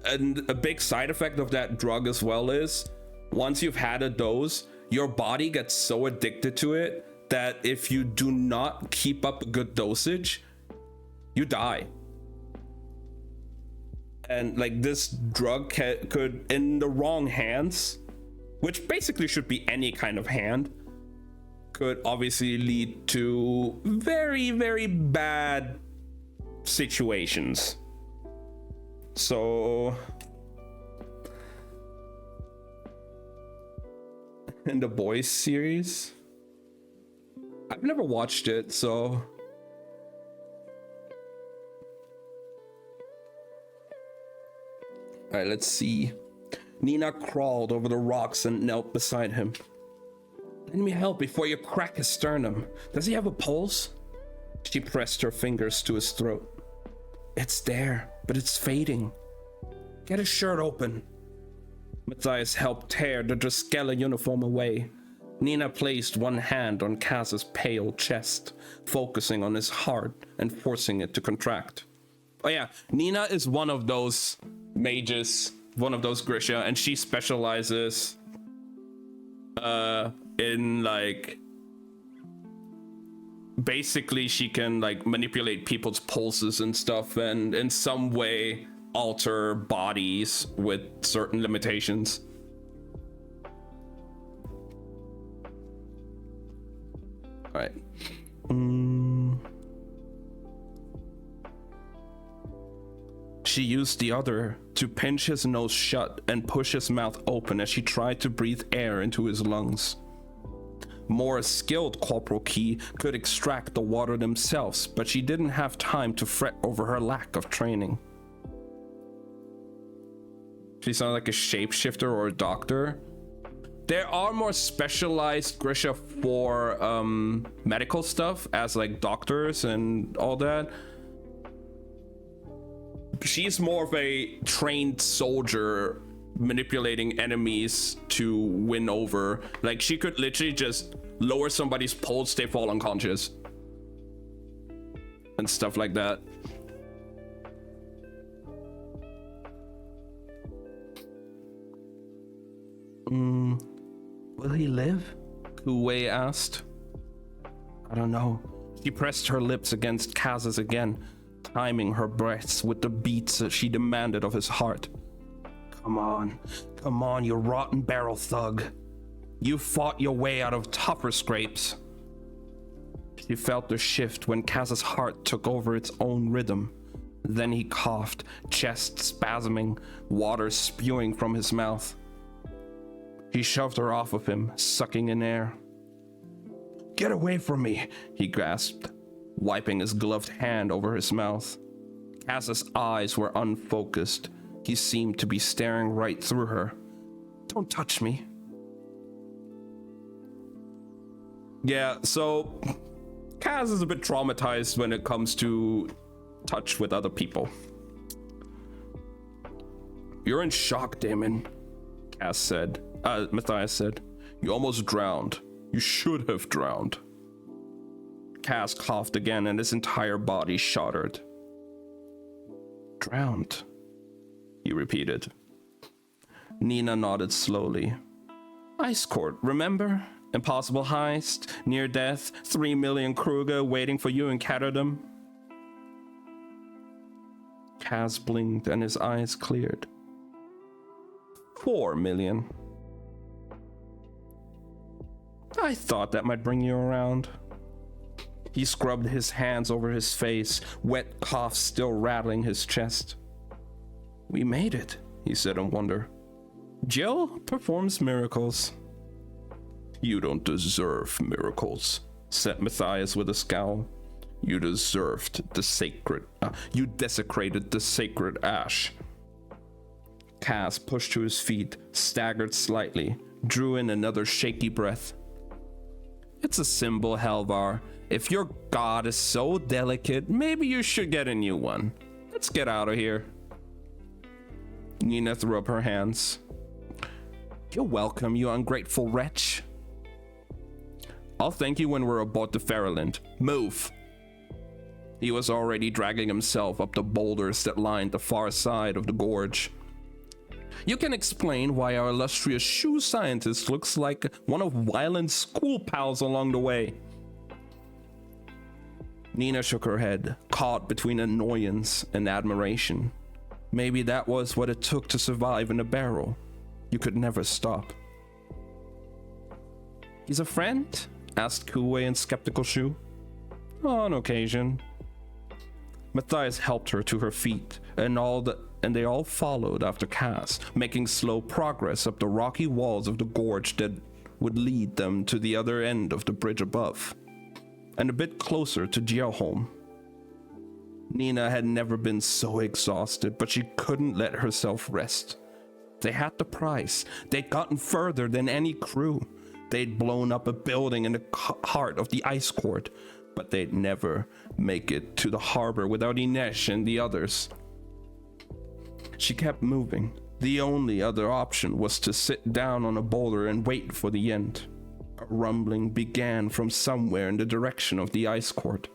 And a big side effect of that drug as well is once you've had a dose, your body gets so addicted to it that if you do not keep up a good dosage, you die. And like this drug could, in the wrong hands, which basically should be any kind of hand, could obviously lead to very, very bad situations. So in the Boys series, I've never watched it, so all right, let's see. Nina crawled over the rocks and knelt beside him. Let me help before you crack his sternum. Does he have a pulse? She pressed her fingers to his throat. It's there, but it's fading. Get his shirt open. Matthias helped tear the Droskella uniform away. Nina placed one hand on Kaz's pale chest, focusing on his heart and forcing it to contract. Oh yeah, Nina is one of those mages, one of those Grisha, and she specializes in like basically she can like manipulate people's pulses and stuff and in some way alter bodies with certain limitations. All right. She used the other to pinch his nose shut and push his mouth open as she tried to breathe air into his lungs. More skilled Corporal Key could extract the water themselves, but she didn't have time to fret over her lack of training. She sounded like a shapeshifter or a doctor. There are more specialized Grisha for medical stuff, as like doctors and all that. She's more of a trained soldier manipulating enemies to win over. Like she could literally just lower somebody's pulse, they fall unconscious and stuff like that. Will he live? Kuwei asked. I don't know. She pressed her lips against Kaz's again, timing her breaths with the beats that she demanded of his heart. Come on, you rotten barrel thug. You fought your way out of tougher scrapes. She felt the shift when Kaz's heart took over its own rhythm. Then he coughed, chest spasming, water spewing from his mouth. He shoved her off of him, sucking in air. Get away from me, he gasped, wiping his gloved hand over his mouth. Kaz's eyes were unfocused. He seemed to be staring right through her. Don't touch me. Yeah, so Kaz is a bit traumatized when it comes to touch with other people. You're in shock, Damon, Kaz said. Matthias said. You almost drowned. You should have drowned. Kaz coughed again and his entire body shuddered. Drowned, he repeated. Nina nodded slowly. Ice court, remember? Impossible heist, near death, 3 million Kruger waiting for you in Catterdom. Kaz blinked and his eyes cleared. 4 million. I thought that might bring you around. He scrubbed his hands over his face, wet cough still rattling his chest. We made it, he said in wonder. Jill performs miracles. You don't deserve miracles, said Matthias with a scowl. You desecrated the sacred ash. Kaz pushed to his feet, staggered slightly, drew in another shaky breath. It's a symbol, Helvar. If your god is so delicate, maybe you should get a new one. Let's get out of here. Nina threw up her hands. You're welcome, you ungrateful wretch. I'll thank you when we're aboard the Fairyland. Move. He was already dragging himself up the boulders that lined the far side of the gorge. You can explain why our illustrious shoe scientist looks like one of Wyland's school pals along the way. Nina shook her head, caught between annoyance and admiration. Maybe that was what it took to survive in a barrel. You could never stop. He's a friend? Asked Kuwei in skeptical shoe. On occasion. Matthias helped her to her feet, and they all followed after Kaz, making slow progress up the rocky walls of the gorge that would lead them to the other end of the bridge above, and a bit closer to Geoholm. Nina had never been so exhausted, but she couldn't let herself rest. They had the prize. They'd gotten further than any crew. They'd blown up a building in the heart of the ice court, but they'd never make it to the harbor without Inesh and the others. She kept moving. The only other option was to sit down on a boulder and wait for the end. A rumbling began from somewhere in the direction of the ice court.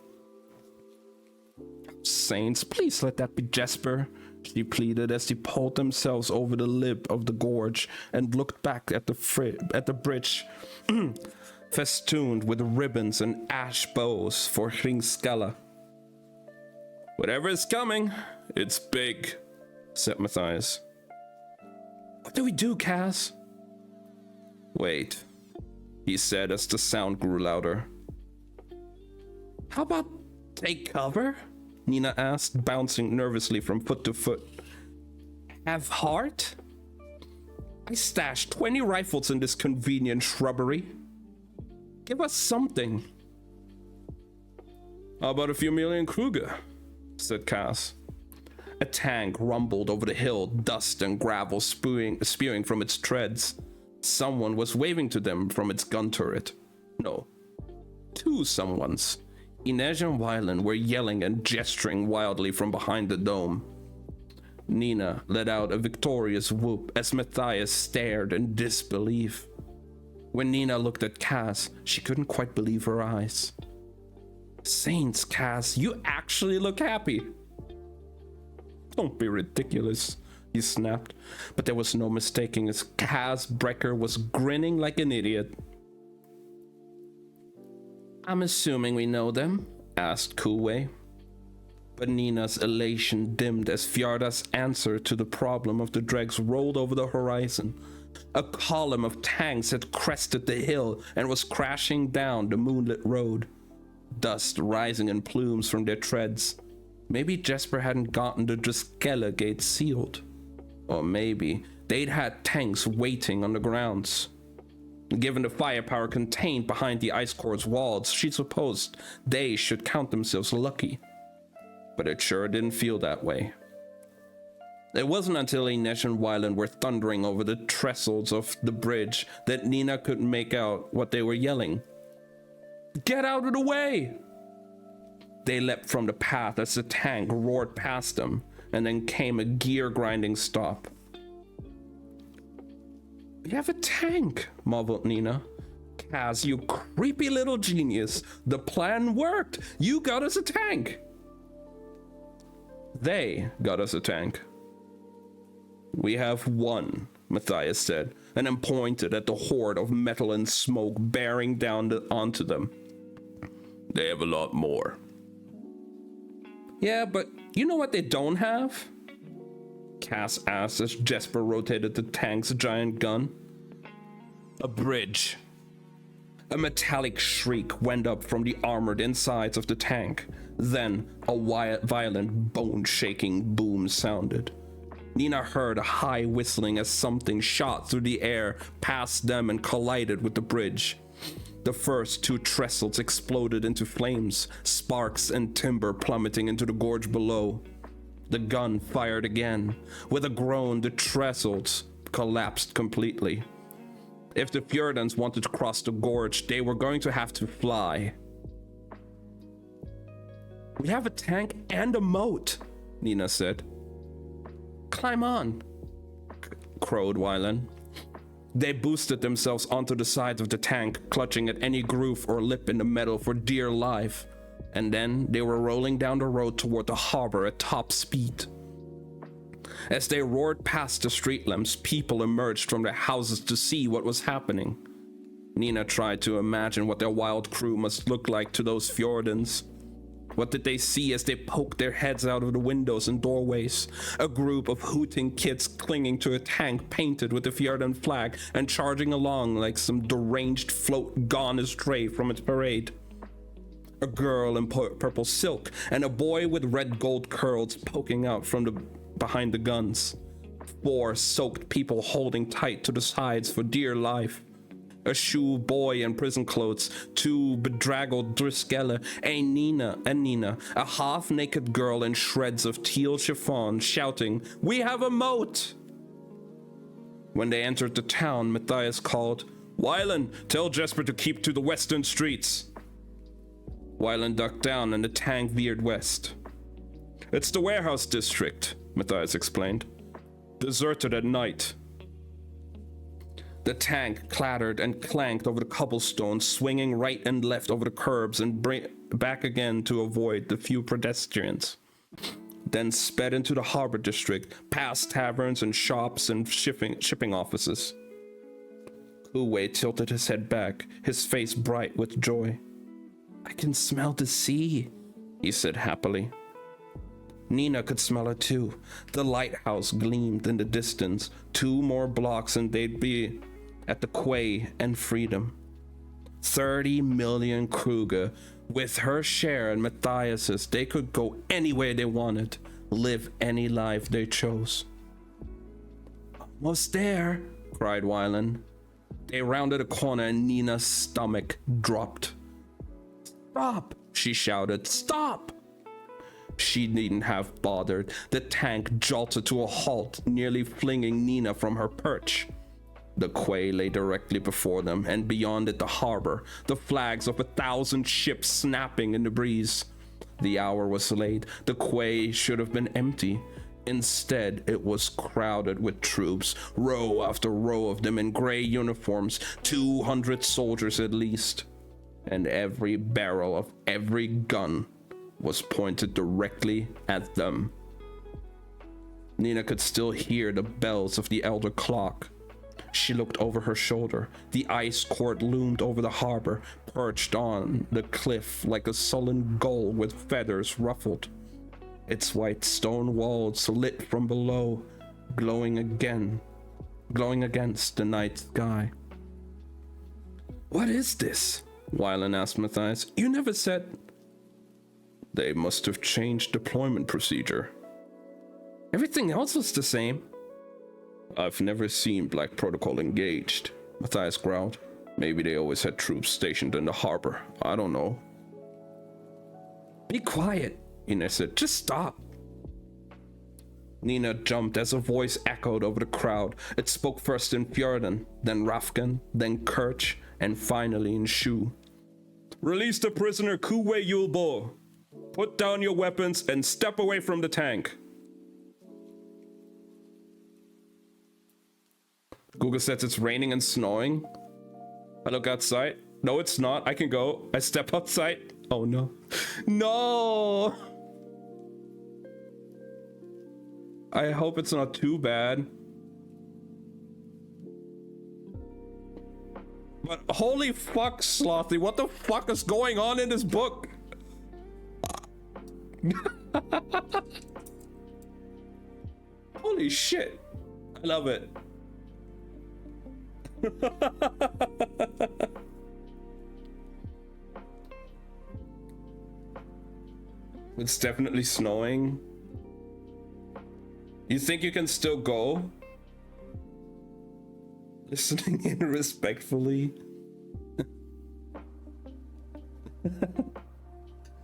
Saints, please let that be Jesper, she pleaded as they pulled themselves over the lip of the gorge and looked back at the bridge, festooned with ribbons and ash bows for Hringskalla. Whatever is coming, it's big, said Matthias. What do we do, Kaz? Wait, he said as the sound grew louder. How about take cover? Nina asked, bouncing nervously from foot to foot. Have heart? I stashed 20 rifles in this convenient shrubbery. Give us something. How about a few million Kruger? Said Kaz. A tank rumbled over the hill, dust and gravel spewing from its treads. Someone was waving to them from its gun turret. No, two someones. Inej and Wyland were yelling and gesturing wildly from behind the dome. Nina let out a victorious whoop as Matthias stared in disbelief. When Nina looked at Kaz, she couldn't quite believe her eyes. Saints, Kaz, you actually look happy. Don't be ridiculous, he snapped, but there was no mistaking as Kaz Brecker was grinning like an idiot. I'm assuming we know them, asked Kuwei. But Nina's elation dimmed as Fjarda's answer to the problem of the dregs rolled over the horizon. A column of tanks had crested the hill and was crashing down the moonlit road, dust rising in plumes from their treads. Maybe Jesper hadn't gotten the Driskella gate sealed. Or maybe they'd had tanks waiting on the grounds. Given the firepower contained behind the ice core's walls, she supposed they should count themselves lucky. But it sure didn't feel that way. It wasn't until Inesh and Wyland were thundering over the trestles of the bridge that Nina could make out what they were yelling. Get out of the way! They leapt from the path as the tank roared past them, and then came a gear-grinding stop. We have a tank, marveled Nina. Kaz, you creepy little genius. The plan worked. You got us a tank. They got us a tank. We have one Matthias said, and then pointed at the horde of metal and smoke bearing down onto them. They have a lot more. Yeah, but you know what they don't have? Cass asked as Jesper rotated the tank's giant gun. A bridge. A metallic shriek went up from the armored insides of the tank. Then a violent, bone-shaking boom sounded. Nina heard a high whistling as something shot through the air past them and collided with the bridge. The first two trestles exploded into flames, sparks and timber plummeting into the gorge below. The gun fired again. With a groan, the trestles collapsed completely. If the Fjordans wanted to cross the gorge, they were going to have to fly. We have a tank and a moat, Nina said. Climb on, crowed Wylan. They boosted themselves onto the sides of the tank, clutching at any groove or lip in the metal for dear life. And then they were rolling down the road toward the harbor at top speed. As they roared past the street lamps, people emerged from their houses to see what was happening. Nina tried to imagine what their wild crew must look like to those Fjordans. What did they see as they poked their heads out of the windows and doorways? A group of hooting kids clinging to a tank painted with the Fjordan flag and charging along like some deranged float gone astray from its parade. A girl in purple silk and a boy with red gold curls poking out from behind the guns. 4 soaked people holding tight to the sides for dear life. A shoe boy in prison clothes, 2 bedraggled Driskella, and Nina, a half-naked girl in shreds of teal chiffon, shouting, "We have a moat!" When they entered the town, Matthias called, "Wylan, tell Jesper to keep to the western streets." Wylan ducked down and the tank veered west. "It's the warehouse district," Matthias explained. "Deserted at night." The tank clattered and clanked over the cobblestones, swinging right and left over the curbs and back again to avoid the few pedestrians. Then sped into the harbor district, past taverns and shops and shipping offices. Kuwei tilted his head back, his face bright with joy. "I can smell the sea," he said happily. Nina could smell it too. The lighthouse gleamed in the distance. 2 more blocks and they'd be at the quay and freedom. 30 million Kruger. With her share and Matthias's, they could go anywhere they wanted, live any life they chose. "Almost there," cried Wylan. They rounded a corner and Nina's stomach dropped. "Stop!" she shouted. "Stop!" She needn't have bothered. The tank jolted to a halt, nearly flinging Nina from her perch. The quay lay directly before them, and beyond it the harbor, the flags of 1,000 ships snapping in the breeze. The hour was late. The quay should have been empty. Instead, it was crowded with troops, row after row of them in gray uniforms, 200 soldiers at least. And every barrel of every gun was pointed directly at them. Nina could still hear the bells of the elder clock. She looked over her shoulder. The ice court loomed over the harbor, perched on the cliff like a sullen gull with feathers ruffled. Its white stone walls lit from below, glowing against the night sky. "What is this?" Wylan asked Matthias. "You never said..." "They must have changed deployment procedure." "Everything else was the same." "I've never seen Black Protocol engaged," Matthias growled. "Maybe they always had troops stationed in the harbor. I don't know." "Be quiet," Ines said. "Just stop." Nina jumped as a voice echoed over the crowd. It spoke first in Fjordan, then Rafgan, then Kirch, and finally in Shu. "Release the prisoner Kuwei Yulbo. Put down your weapons and step away from the tank." Google says it's raining and snowing. I look outside. No, it's not. I can go. I step outside. Oh no. No! I hope it's not too bad. But holy fuck, Slothy, what the fuck is going on in this book? Holy shit. I love it. It's definitely snowing. You think you can still go? Listening in respectfully.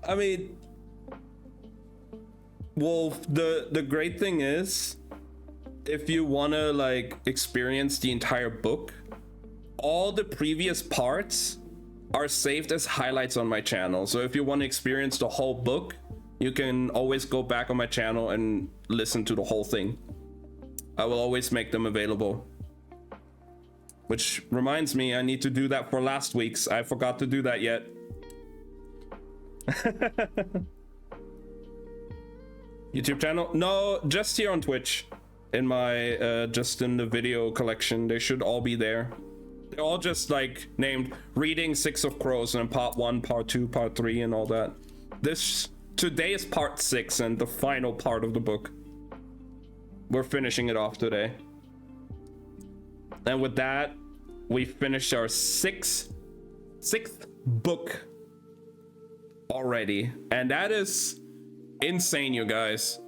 I mean, Wolf, the great thing is, if you wanna like experience the entire book, all the previous parts are saved as highlights on my channel. So if you want to experience the whole book, you can always go back on my channel and listen to the whole thing. I will always make them available. Which reminds me, I need to do that for last week's. I forgot to do that yet. YouTube channel? No, just here on Twitch. In my, just in the video collection. They should all be there. They're all just like named Reading Six of Crows and part 1, part 2, part 3 and all that. Today is part 6 and the final part of the book. We're finishing it off today. And with that, we finished our sixth book already. And that is insane, you guys.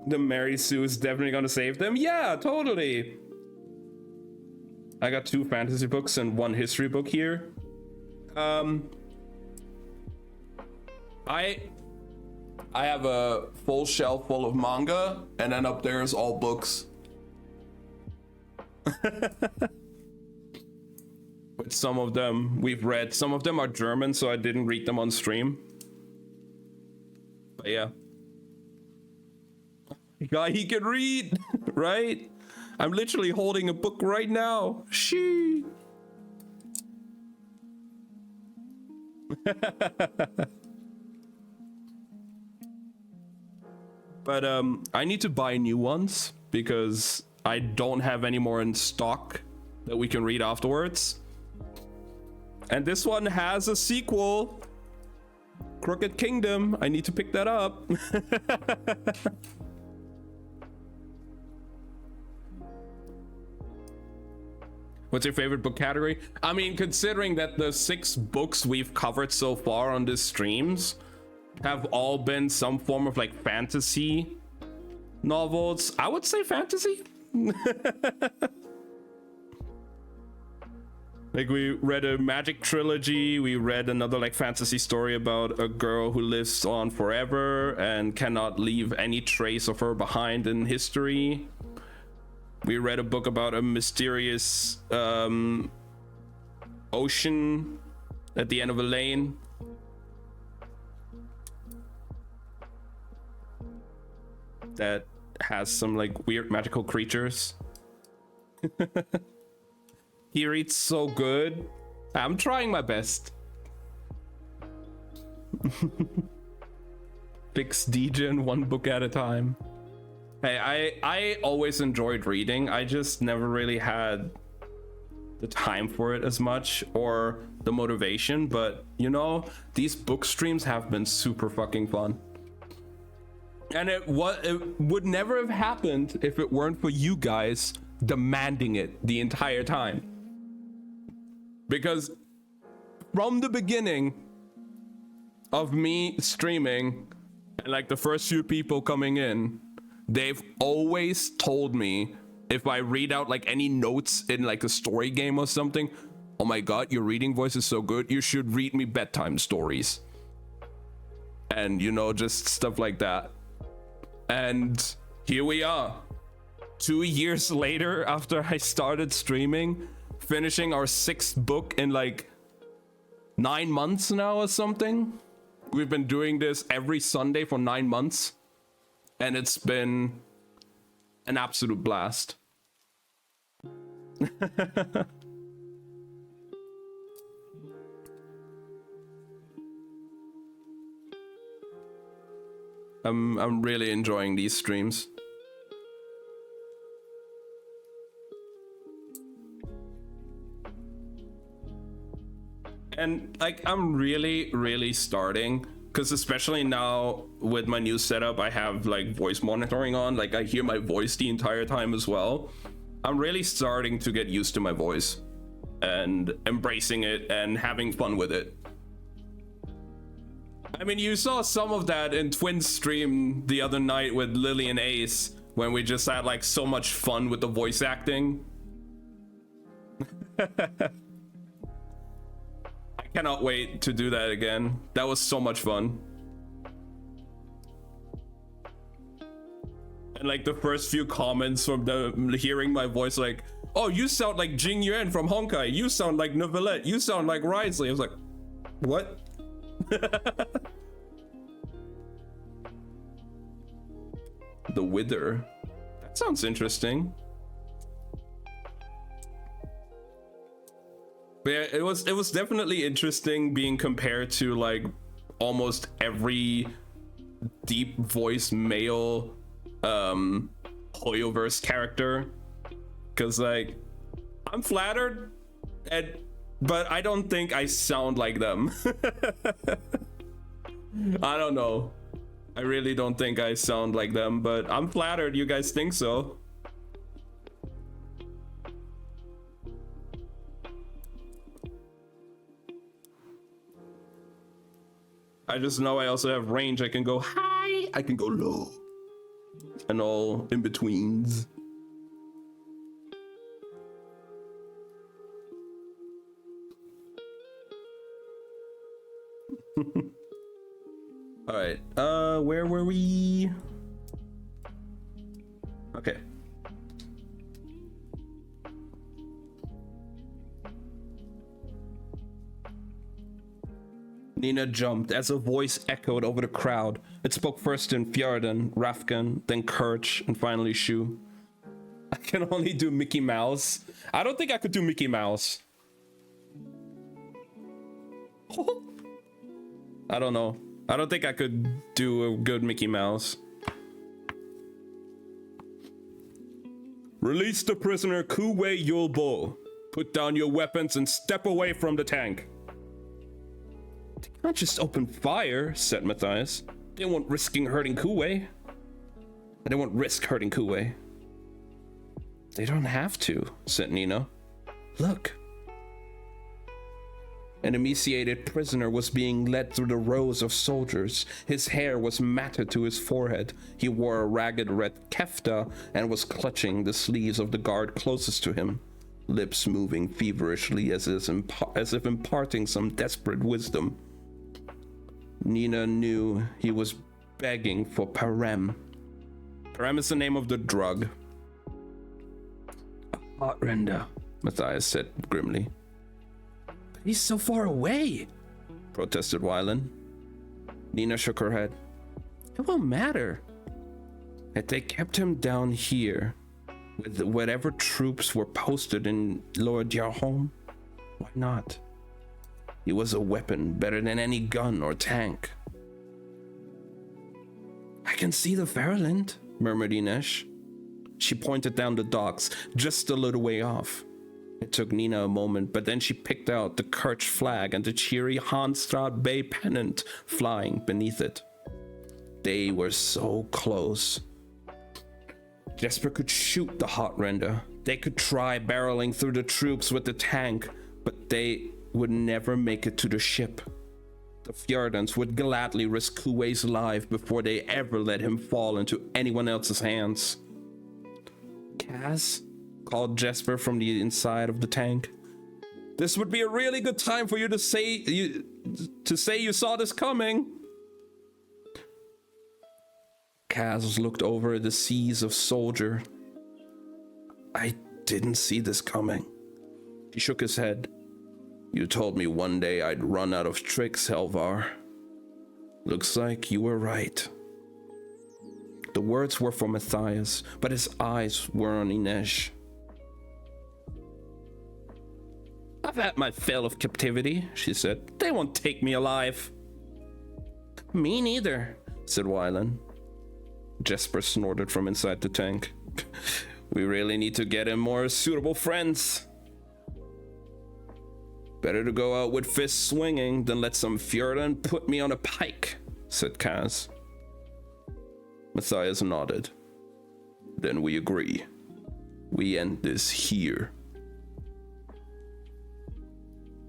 The Mary Sue is definitely gonna save them. Yeah, totally. I got 2 fantasy books and 1 history book here. I have a full shelf full of manga, and then up there is all books. But some of them we've read. Some of them are German, so I didn't read them on stream. But yeah. Guy, he can read, right? I'm literally holding a book right now. She. But I need to buy new ones because I don't have any more in stock that we can read afterwards. And this one has a sequel, Crooked Kingdom. I need to pick that up. What's your favorite book category? I mean, considering that the 6 books we've covered so far on the streams have all been some form of like fantasy novels, I would say fantasy. Like, we read a magic trilogy, we read another like fantasy story about a girl who lives on forever and cannot leave any trace of her behind in history. We read a book about a mysterious ocean at the end of a lane. That has some like weird magical creatures. He reads so good. I'm trying my best. Fix Degen 1 book at a time. Hey, I always enjoyed reading. I just never really had the time for it as much or the motivation. But, you know, these book streams have been super fucking fun. And it would never have happened if it weren't for you guys demanding it the entire time. Because from the beginning of me streaming, and like the first few people coming in, they've always told me if I read out like any notes in like a story game or something, oh my god, your reading voice is so good, you should read me bedtime stories. And you know, just stuff like that. And here we are, 2 years later after I started streaming, finishing our 6th book in like 9 months now or something. We've been doing this every Sunday for 9 months. And it's been an absolute blast. I'm really enjoying these streams. And like I'm really starting, because especially now with my new setup, I have like voice monitoring on, like I hear my voice the entire time as well. I'm really starting to get used to my voice and embracing it and having fun with it. I mean, you saw some of that in Twin's stream the other night with Lily and Ace, when we just had like so much fun with the voice acting. I cannot wait to do that again. That was so much fun. And like the first few comments from the hearing my voice, like, oh, you sound like Jing Yuan from Honkai, you sound like Neuvillette, you sound like Risley. I was like, what? The Wither. That sounds interesting. But yeah, it was definitely interesting being compared to like almost every deep voice male Hoyoverse character, because like I'm flattered, but I don't think I sound like them. I don't know. I really don't think I sound like them, but I'm flattered you guys think so. I just know I also have range. I can go high, I can go low, and all in betweens. All right, where were we? Okay. Nina jumped as a voice echoed over the crowd. It spoke first in Fjardan, Rafkan, then Kirch, and finally Shu. I can only do Mickey Mouse. I don't think I could do Mickey Mouse. I don't know. I don't think I could do a good Mickey Mouse. Release the prisoner Kuwei Yulbo. Put down your weapons and step away from the tank. They can't just open fire, said Matthias. They won't risk hurting Kuwei. They won't risk hurting Kuwei. They don't have to, said Nina. Look. An emaciated prisoner was being led through the rows of soldiers. His hair was matted to his forehead. He wore a ragged red kefta and was clutching the sleeves of the guard closest to him, lips moving feverishly as if imparting some desperate wisdom. Nina knew he was begging for parem. Parem is the name of the drug. A heart render, Matthias said grimly. But he's so far away, protested Wylan. Nina shook her head. It won't matter. If they kept him down here, with whatever troops were posted in Lord Yarholm, why not? He was a weapon better than any gun or tank. I can see the Verland, murmured Inesh. She pointed down the docks, just a little way off. It took Nina a moment, but then she picked out the Kirch flag and the cheery Hanstrad Bay pennant flying beneath it. They were so close. Jesper could shoot the hot render. They could try barreling through the troops with the tank, but they would never make it to the ship. The Fjordans would gladly risk Kuwei's life before they ever let him fall into anyone else's hands. Kaz, called Jesper from the inside of the tank. This would be a really good time for you to say you saw this coming. Kaz looked over the seas of soldier. I didn't see this coming. He shook his head. You told me one day I'd run out of tricks, Helvar. Looks like you were right. The words were for Matthias, but his eyes were on Inesh. I've had my fill of captivity, she said. They won't take me alive. Me neither, said Wylan. Jesper snorted from inside the tank. We really need to get him more suitable friends. Better to go out with fists swinging than let some Fjordan put me on a pike, said Kaz. Matthias nodded. Then we agree. We end this here.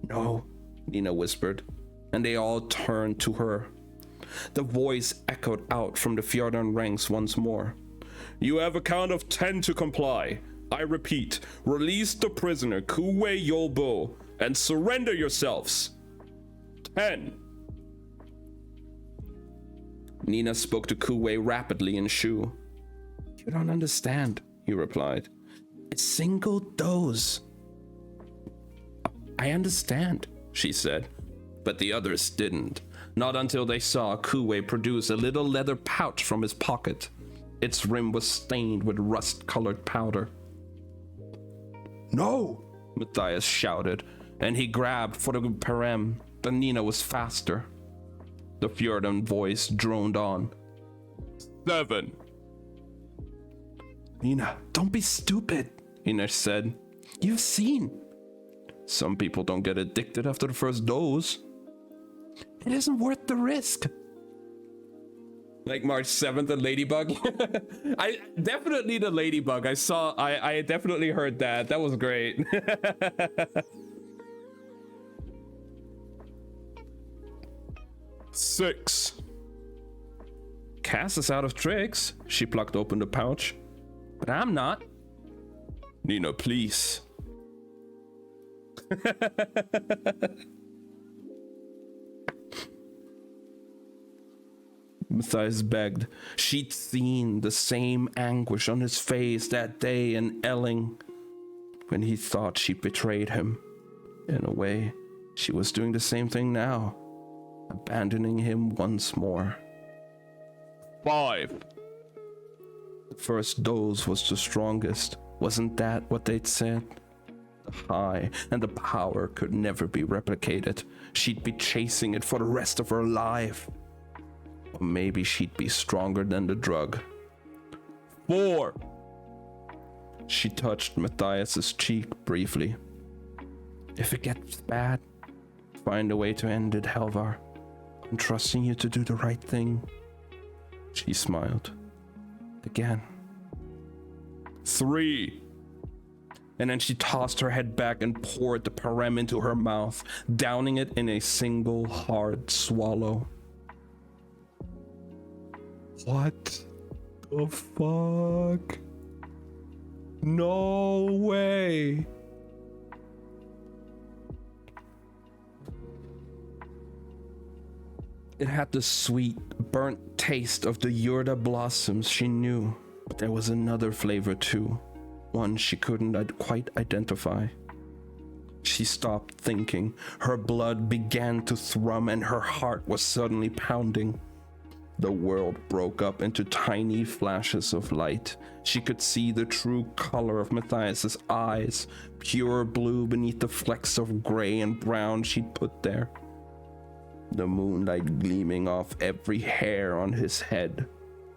No, Nina whispered, and they all turned to her. The voice echoed out from the Fjordan ranks once more. You have a count of 10 to comply. I repeat, release the prisoner Kuwei Yolbo and surrender yourselves. 10. Nina spoke to Kuwei rapidly in Shu. You don't understand, he replied. A single dose. I understand, she said, but the others didn't. Not until they saw Kuwei produce a little leather pouch from his pocket. Its rim was stained with rust-colored powder. No, Matthias shouted, and he grabbed for the parem, but Nina was faster. The Fjordan voice droned on. 7. Nina, don't be stupid, Ina said. You've seen. Some people don't get addicted after the first dose. It isn't worth the risk. Like March 7th and Ladybug? I definitely the Ladybug. I definitely heard that. That was great. 6. Cass is out of tricks. She plucked open the pouch. But I'm not. Nina, please. Matthias begged. She'd seen the same anguish on his face that day in Elling when he thought she betrayed him. In a way, she was doing the same thing now, abandoning him once more. 5. The first dose was the strongest. Wasn't that what they'd said? The high and the power could never be replicated. She'd be chasing it for the rest of her life. Or maybe she'd be stronger than the drug. 4. She touched Matthias's cheek briefly. If it gets bad, find a way to end it, Helvar. I'm trusting you to do the right thing. She smiled. Again. 3. And then she tossed her head back and poured the parem into her mouth, downing it in a single hard swallow. What the fuck? No way. It had the sweet, burnt taste of the Yurda blossoms she knew, but there was another flavor too, one she couldn't quite identify. She stopped thinking. Her blood began to thrum and her heart was suddenly pounding. The world broke up into tiny flashes of light. She could see the true color of Matthias's eyes, pure blue beneath the flecks of gray and brown she'd put there. The moonlight gleaming off every hair on his head.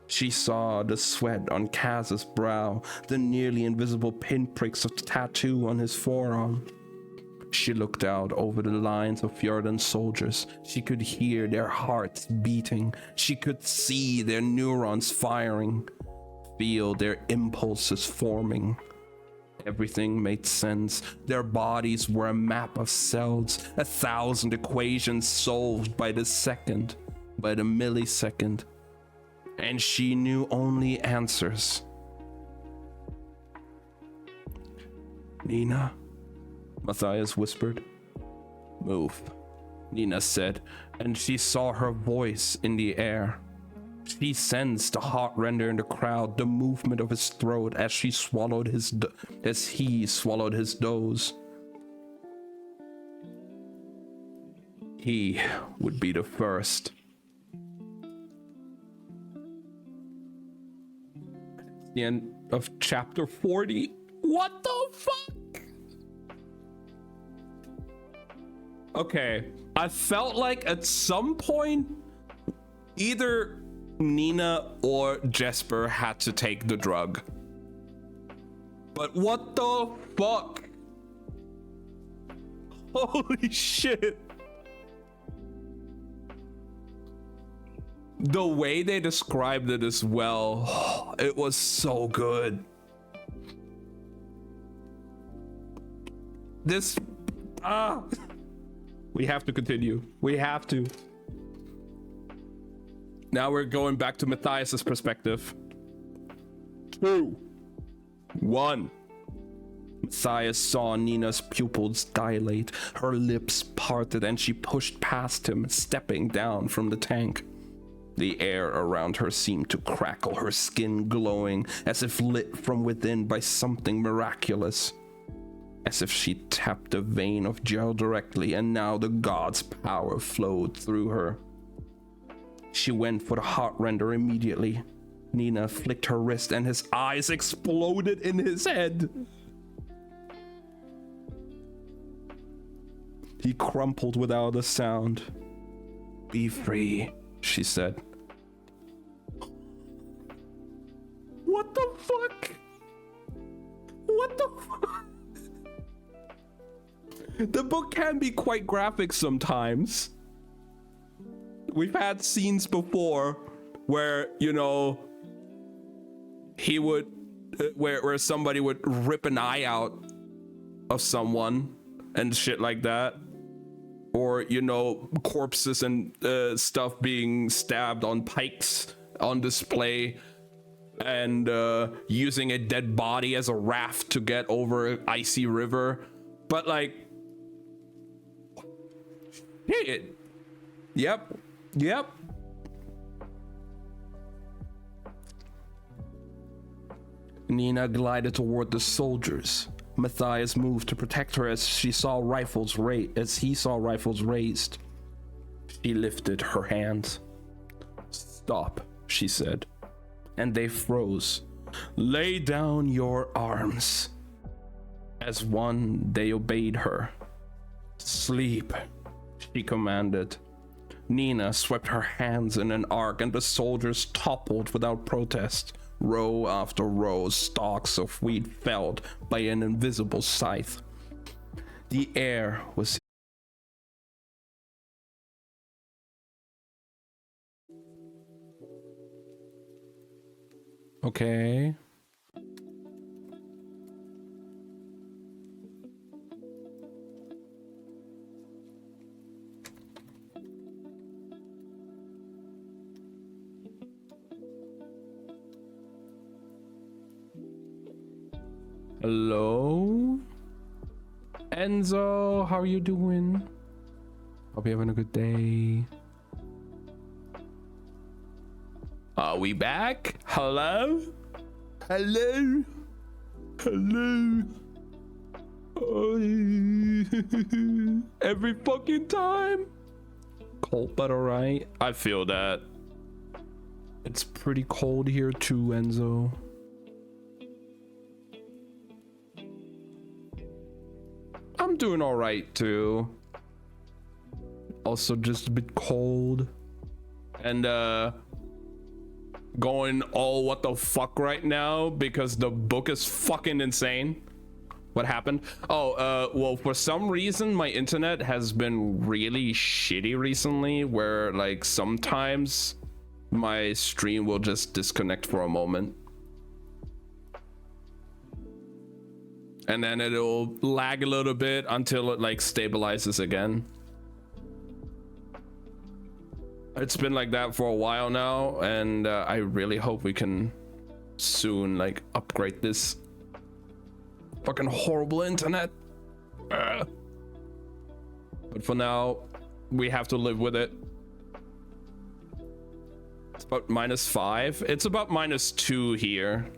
She saw the sweat on Kaz's brow, the nearly invisible pinpricks of the tattoo on his forearm. She looked out over the lines of Fjordan soldiers. She could hear their hearts beating. She could see their neurons firing, feel their impulses forming. Everything made sense. Their bodies were a map of cells, 1,000 equations solved by the second, by the millisecond. And she knew only answers. Nina, Matthias whispered. Move, Nina said, and she saw her voice in the air. She sensed the heart render in the crowd, the movement of his throat as he swallowed his dose. He would be the first. The end of chapter 40. What the fuck? Okay, I felt like at some point either Nina or Jesper had to take the drug. But what the fuck? Holy shit. The way they described it as well, it was so good. We have to continue. We have to. Now we're going back to Matthias's perspective. 2, 1. Matthias saw Nina's pupils dilate, her lips parted, and she pushed past him, stepping down from the tank. The air around her seemed to crackle, her skin glowing as if lit from within by something miraculous. As if she tapped a vein of gel directly, and now the god's power flowed through her. She went for the heart render immediately. Nina flicked her wrist and his eyes exploded in his head. He crumpled without a sound. "Be free," she said. What the fuck? What the fuck? The book can be quite graphic sometimes. We've had scenes before where, you know, he would, where somebody would rip an eye out of someone and shit like that. Or, you know, corpses and stuff being stabbed on pikes on display, and using a dead body as a raft to get over an icy river. But like, shit. Yep. Nina glided toward the soldiers. Matthias moved to protect her as he saw rifles raised. She lifted her hands. "Stop," she said, and they froze. "Lay down your arms." As one, they obeyed her. "Sleep," she commanded. Nina swept her hands in an arc, and the soldiers toppled without protest. Row after row, stalks of wheat felled by an invisible scythe. The air was okay. Hello? Enzo, how are you doing? Hope you're having a good day. Are we back? Hello? Hello? Hello? Every fucking time? Cold but alright. I feel that. It's pretty cold here too, Enzo. I'm doing all right too. Also just a bit cold. And going all what the fuck right now because the book is fucking insane. What happened? Oh, well, for some reason my internet has been really shitty recently, where like sometimes my stream will just disconnect for a moment. And then it'll lag a little bit until it like stabilizes again. It's been like that for a while now, and I really hope we can soon like upgrade this fucking horrible internet. But for now, we have to live with it. It's about -5. It's about -2 here.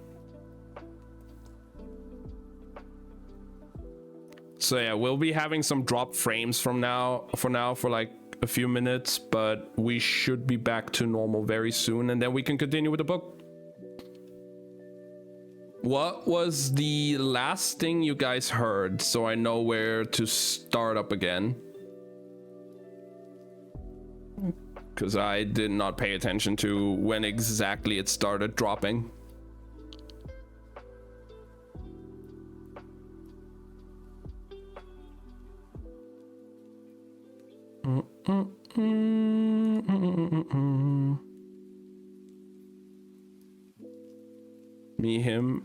So yeah, we'll be having some drop frames for like a few minutes, but we should be back to normal very soon, and then we can continue with the book. What was the last thing you guys heard, so I know where to start up again? Because I did not pay attention to when exactly it started dropping. Me, him,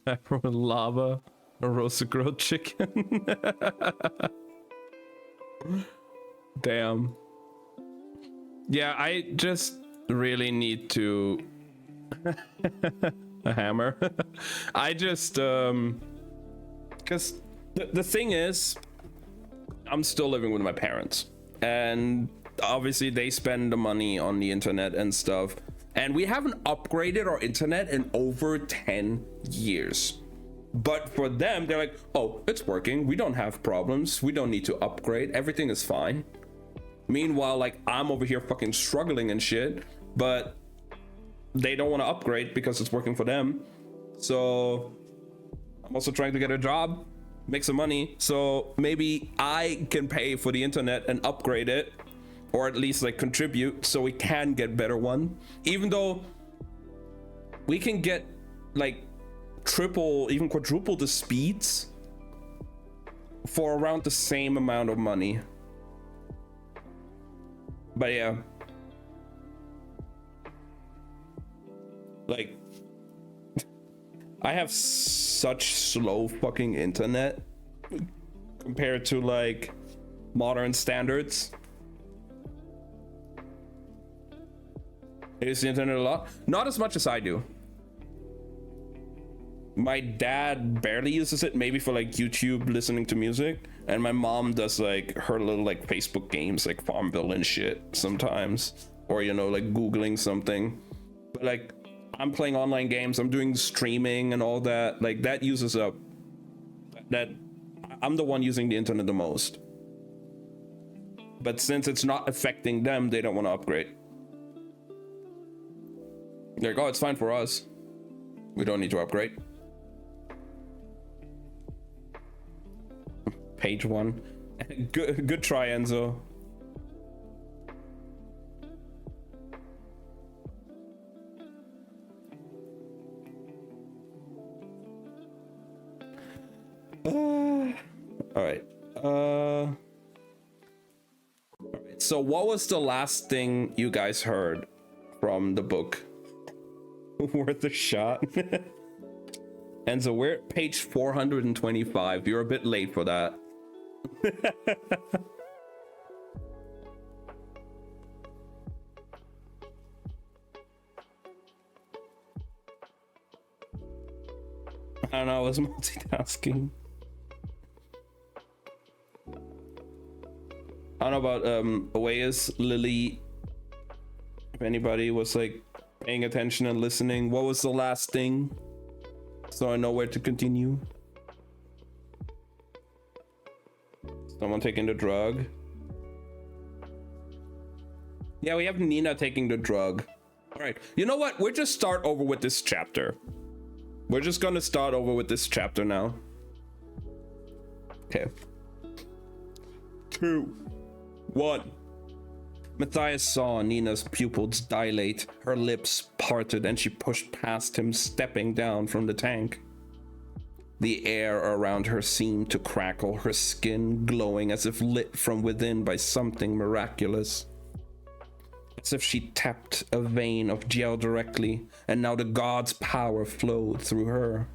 pepper with lava, a roasted grilled chicken. Damn. Yeah, I just really need to a hammer. I just because the thing is, I'm still living with my parents, and obviously they spend the money on the internet and stuff, and we haven't upgraded our internet in over 10 years. But for them, they're like, oh, it's working, we don't have problems, we don't need to upgrade, everything is fine. Meanwhile, like, I'm over here fucking struggling and shit, but they don't want to upgrade because it's working for them. So I'm also trying to get a job, make some money, so maybe I can pay for the internet and upgrade it, or at least like contribute so we can get better one. Even though we can get like triple, even quadruple the speeds for around the same amount of money. But yeah, like, I have such slow fucking internet compared to like modern standards. I use the internet a lot, not as much as I do. My dad barely uses it, maybe for like YouTube, listening to music, and my mom does like her little like Facebook games like Farmville and shit sometimes, or you know, like googling something. But like, I'm playing online games, I'm doing streaming and all that, like that uses up that. I'm the one using the internet the most, but since it's not affecting them, they don't want to upgrade. They're like, oh, it's fine for us, we don't need to upgrade. Page 1. Good try, Enzo. All right. All right. So what was the last thing you guys heard from the book? Worth a shot. Enzo, we're at page 425. You're a bit late for that. I don't know, I was multitasking. I don't know about Oasis, Lily, if anybody was like paying attention and listening. What was the last thing? So I know where to continue. Someone taking the drug. Yeah, we have Nina taking the drug. All right, you know what? We'll just start over with this chapter. We're just gonna start over with this chapter now. Okay. 2, 1. Matthias saw Nina's pupils dilate, her lips parted, and she pushed past him, stepping down from the tank. The air around her seemed to crackle, her skin glowing as if lit from within by something miraculous. As if she tapped a vein of gel directly, and now the god's power flowed through her.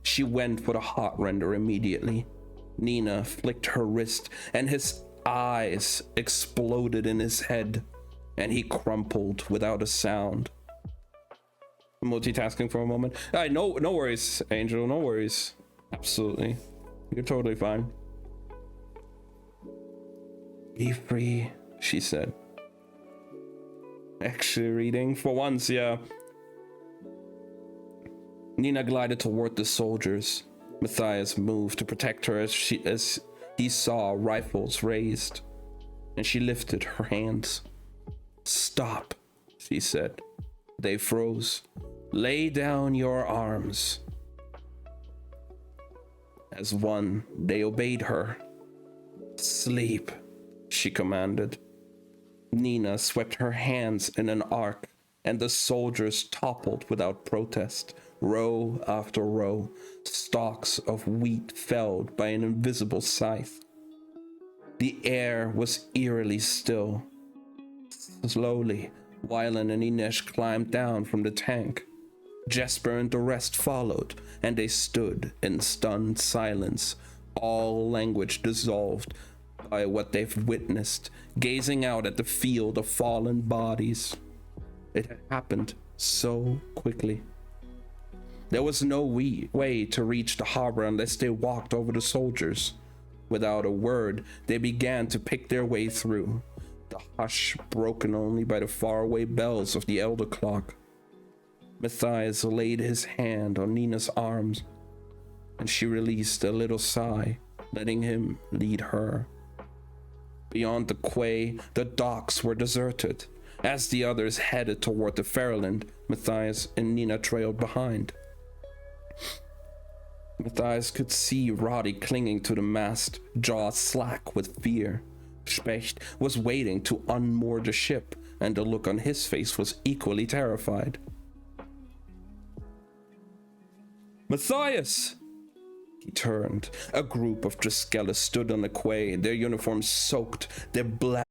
She went for the hot render immediately. Nina flicked her wrist, and his eyes exploded in his head, and he crumpled without a sound. Multitasking for a moment. No worries, Angel, no worries. Absolutely. You're totally fine. Be free, she said. Actually reading for once, yeah. Nina glided toward the soldiers. Matthias moved to protect her as he saw rifles raised, and she lifted her hands. Stop, she said. They froze. Lay down your arms. As one, they obeyed her. Sleep, she commanded. Nina swept her hands in an arc, and the soldiers toppled without protest, row after row, stalks of wheat felled by an invisible scythe. The air was eerily still. Slowly, Wylan and Inesh climbed down from the tank. Jesper and the rest followed, and they stood in stunned silence, all language dissolved by what they've witnessed, gazing out at the field of fallen bodies. It had happened so quickly. There was no way to reach the harbor unless they walked over the soldiers. Without a word, they began to pick their way through, the hush broken only by the faraway bells of the elder clock. Matthias laid his hand on Nina's arms, and she released a little sigh, letting him lead her. Beyond the quay, the docks were deserted. As the others headed toward the Fairland, Matthias and Nina trailed behind. Matthias could see Roddy clinging to the mast, jaw slack with fear. Specht was waiting to unmoor the ship, and the look on his face was equally terrified. Matthias! He turned. A group of Driskellas stood on the quay, their uniforms soaked, their blood.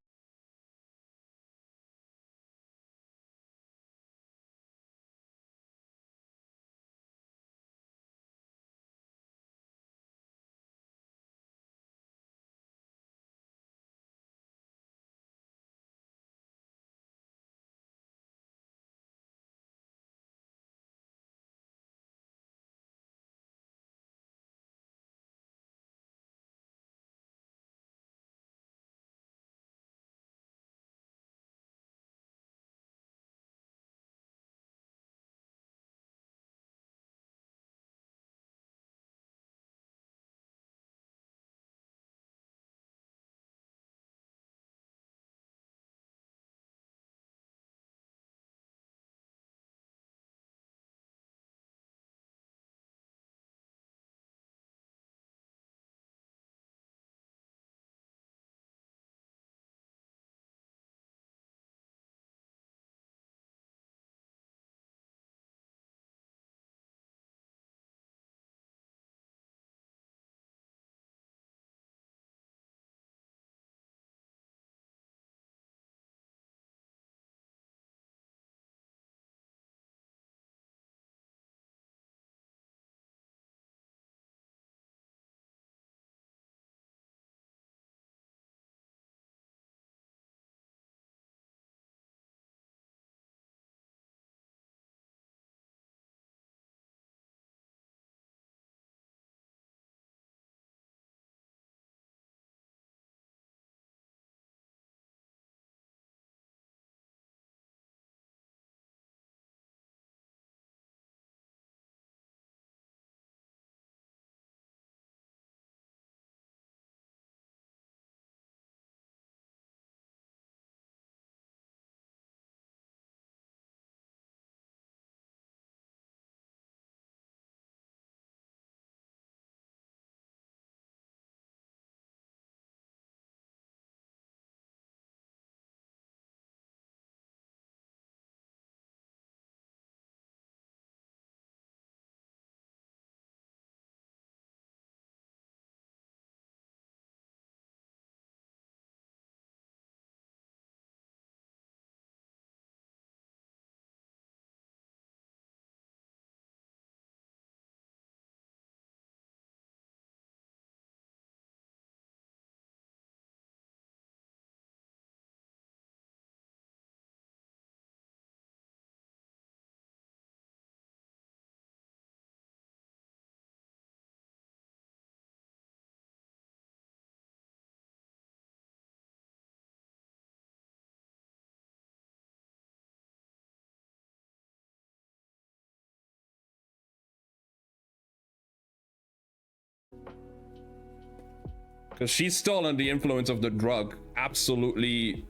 Because she's still under the influence of the drug, absolutely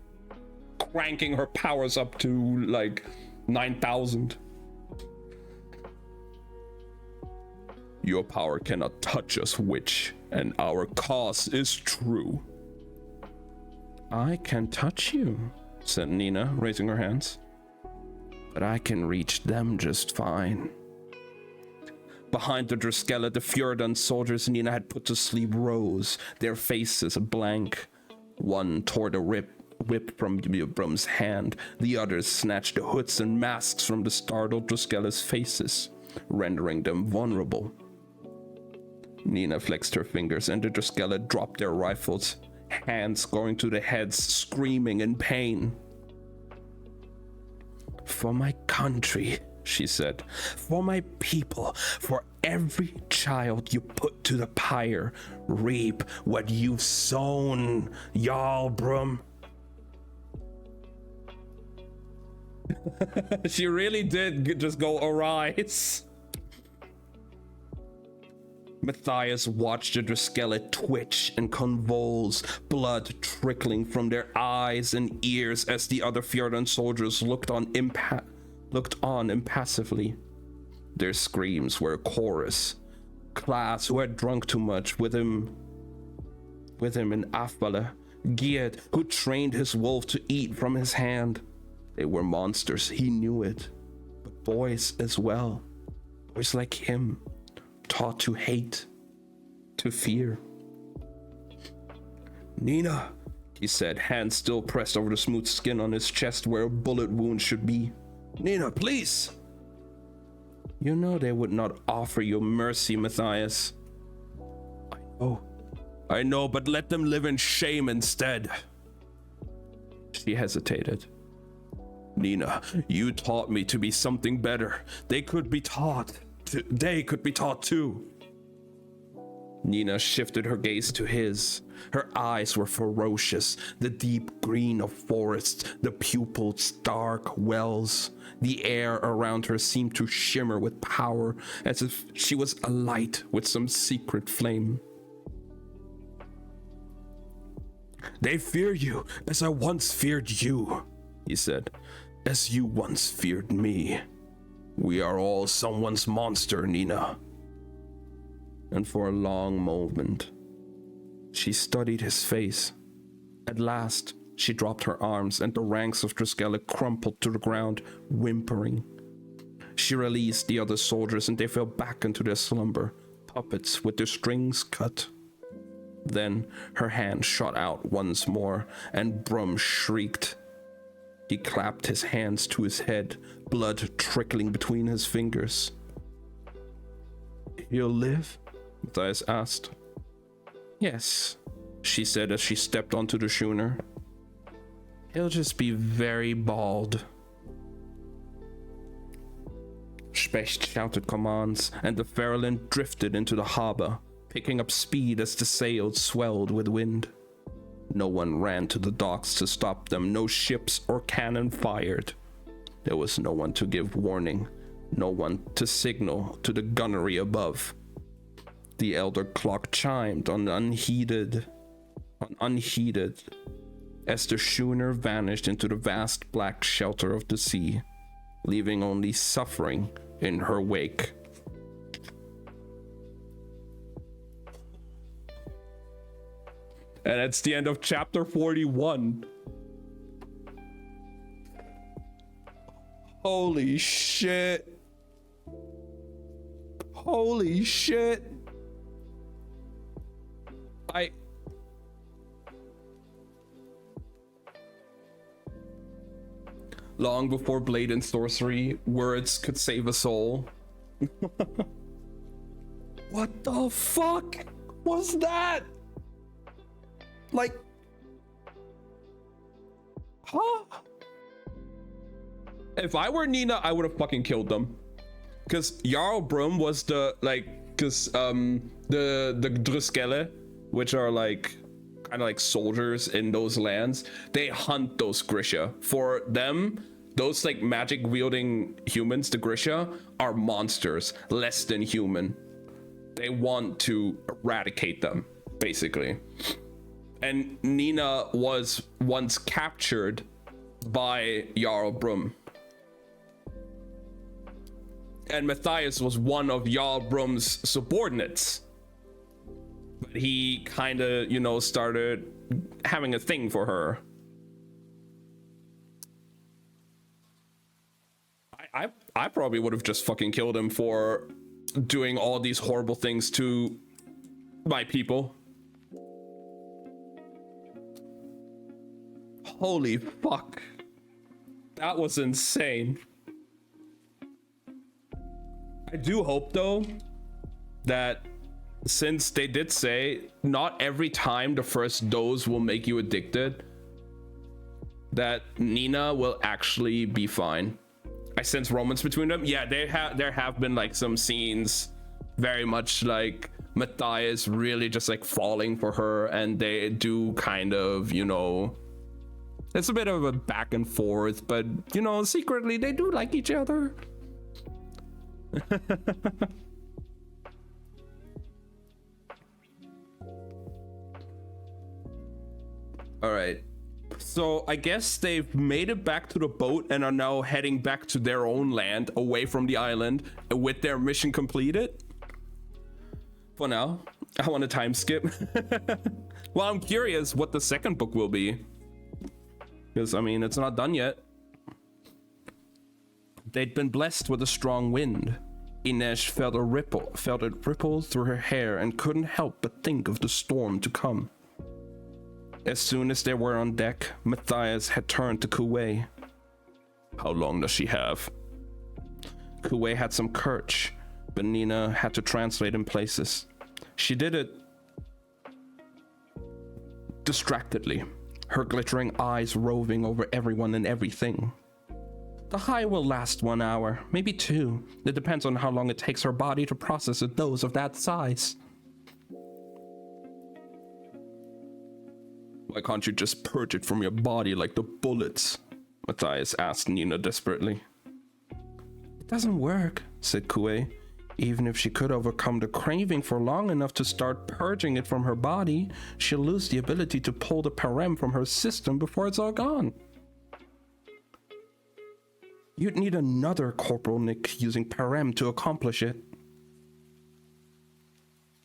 cranking her powers up to like 9,000. Your power cannot touch us, witch, and our cause is true. I can touch you, said Nina, raising her hands. But I can reach them just fine. Behind the Driskella, the Fjordan soldiers Nina had put to sleep rose, their faces blank. One tore the whip from Brum's hand. The others snatched the hoods and masks from the startled Druskella's faces, rendering them vulnerable. Nina flexed her fingers and the Druskella dropped their rifles, hands going to the heads, screaming in pain. For my country, she said, for my people, for every child you put to the pyre, reap what you've sown, Jarl Brum. She really did just go arise. Matthias watched the Druskella twitch and convulse, blood trickling from their eyes and ears as the other Fjordan soldiers looked on impassively. Their screams were a chorus. Klaas, who had drunk too much, with him in Afbala, Geert, who trained his wolf to eat from his hand. They were monsters, he knew it, but boys as well. Boys like him, taught to hate, to fear. Nina, he said, hands still pressed over the smooth skin on his chest where a bullet wound should be. Nina, please! You know they would not offer you mercy, Matthias. I know, but let them live in shame instead. She hesitated. Nina, you taught me to be something better. They could be taught too. Nina shifted her gaze to his. Her eyes were ferocious, the deep green of forests, the pupils dark wells. The air around her seemed to shimmer with power, as if she was alight with some secret flame. They fear you as I once feared you, he said, as you once feared me. We are all someone's monster, Nina. And for a long moment, she studied his face. At last, she dropped her arms and the ranks of Druskella crumpled to the ground, whimpering. She released the other soldiers and they fell back into their slumber, puppets with their strings cut. Then her hand shot out once more and Brum shrieked. He clapped his hands to his head, blood trickling between his fingers. He'll live? Matthias asked. Yes, she said as she stepped onto the schooner. He'll just be very bald. Specht shouted commands, and the Ferelyn drifted into the harbor, picking up speed as the sails swelled with wind. No one ran to the docks to stop them, no ships or cannon fired. There was no one to give warning, no one to signal to the gunnery above. The elder clock chimed unheeded as the schooner vanished into the vast black shelter of the sea, leaving only suffering in her wake. And that's the end of chapter 41. Holy shit. Holy shit. Long before Blade and Sorcery, words could save a soul. What the fuck was that? Like, huh? If I were Nina, I would have fucking killed them. Cause Jarl Brum was the Druskella, which are like kind of like soldiers in those lands, they hunt those Grisha. For them, those like magic wielding humans, the Grisha, are monsters, less than human. They want to eradicate them, basically. And Nina was once captured by Jarl Brum. And Matthias was one of Jarl Brum's subordinates. But he kind of, you know, started having a thing for her. I probably would have just fucking killed him for doing all these horrible things to my people. Holy fuck. That was insane. I do hope though that since they did say not every time the first dose will make you addicted, that Nina will actually be fine. I sense romance between them. Yeah, there have been like some scenes very much like Matthias really just like falling for her, and they do kind of, you know, it's a bit of a back and forth, but you know, secretly they do like each other. All right. So I guess they've made it back to the boat and are now heading back to their own land away from the island with their mission completed. For now, I want to time skip. Well, I'm curious what the second book will be. Because, I mean, it's not done yet. They'd been blessed with a strong wind. Inej felt it ripple through her hair and couldn't help but think of the storm to come. As soon as they were on deck, Matthias had turned to Kuwei. How long does she have? Kuwei had some Kerch, but Nina had to translate in places. She did it distractedly, her glittering eyes roving over everyone and everything. The high will last 1 hour, maybe 2. It depends on how long it takes her body to process a dose of that size. Why can't you just purge it from your body like the bullets? Matthias asked Nina desperately. It doesn't work, said Kuwei. Even if she could overcome the craving for long enough to start purging it from her body, she'll lose the ability to pull the parem from her system before it's all gone. You'd need another Corporal Nick using parem to accomplish it.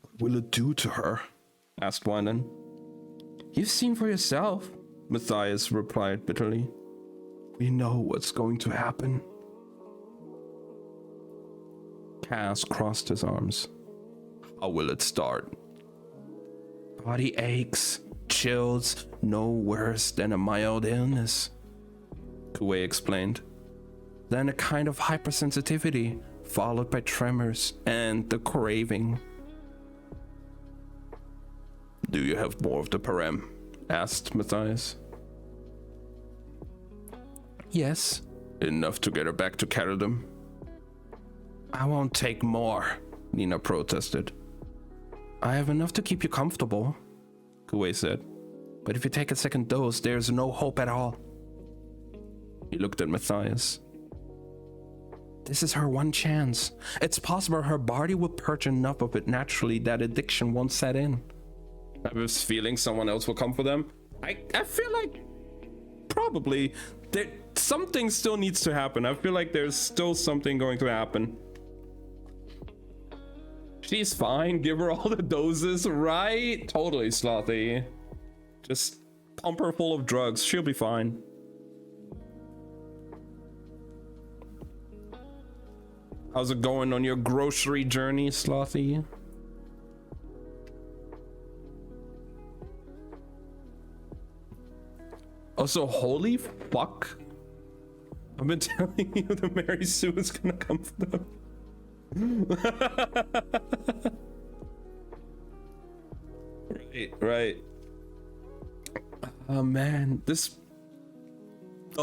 What will it do to her? Asked Wyland. You've seen for yourself, Matthias replied bitterly. We know what's going to happen. Cass crossed his arms. How will it start? Body aches, chills, no worse than a mild illness, Kuwei explained. Then a kind of hypersensitivity, followed by tremors and the craving. Do you have more of the parem? Asked Matthias. Yes. Enough to get her back to Caradum? I won't take more, Nina protested. I have enough to keep you comfortable, Kuwei said. But if you take a second dose, there's no hope at all. He looked at Matthias. This is her one chance. It's possible her body will purge enough of it naturally that addiction won't set in. I have this feeling someone else will come for them. I feel like probably something still needs to happen. I feel like there's still something going to happen. She's fine. Give her all the doses, right? Totally, Slothy. Just pump her full of drugs. She'll be fine. How's it going on your grocery journey, Slothy? Also, holy fuck. I've been telling you that Mary Sue is gonna come for them. Right. Oh man, the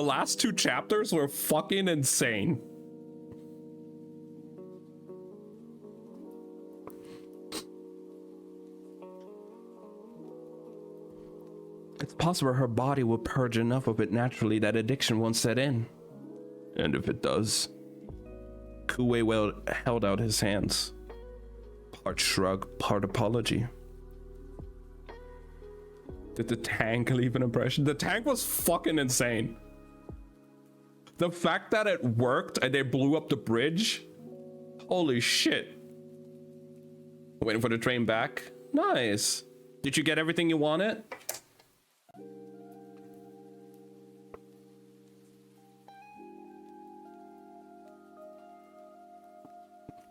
last 2 chapters were fucking insane. It's possible her body will purge enough of it naturally that addiction won't set in. And if it does? Kuwei held out his hands. Part shrug, part apology. Did the tank leave an impression? The tank was fucking insane. The fact that it worked and they blew up the bridge. Holy shit. Waiting for the train back. Nice. Did you get everything you wanted?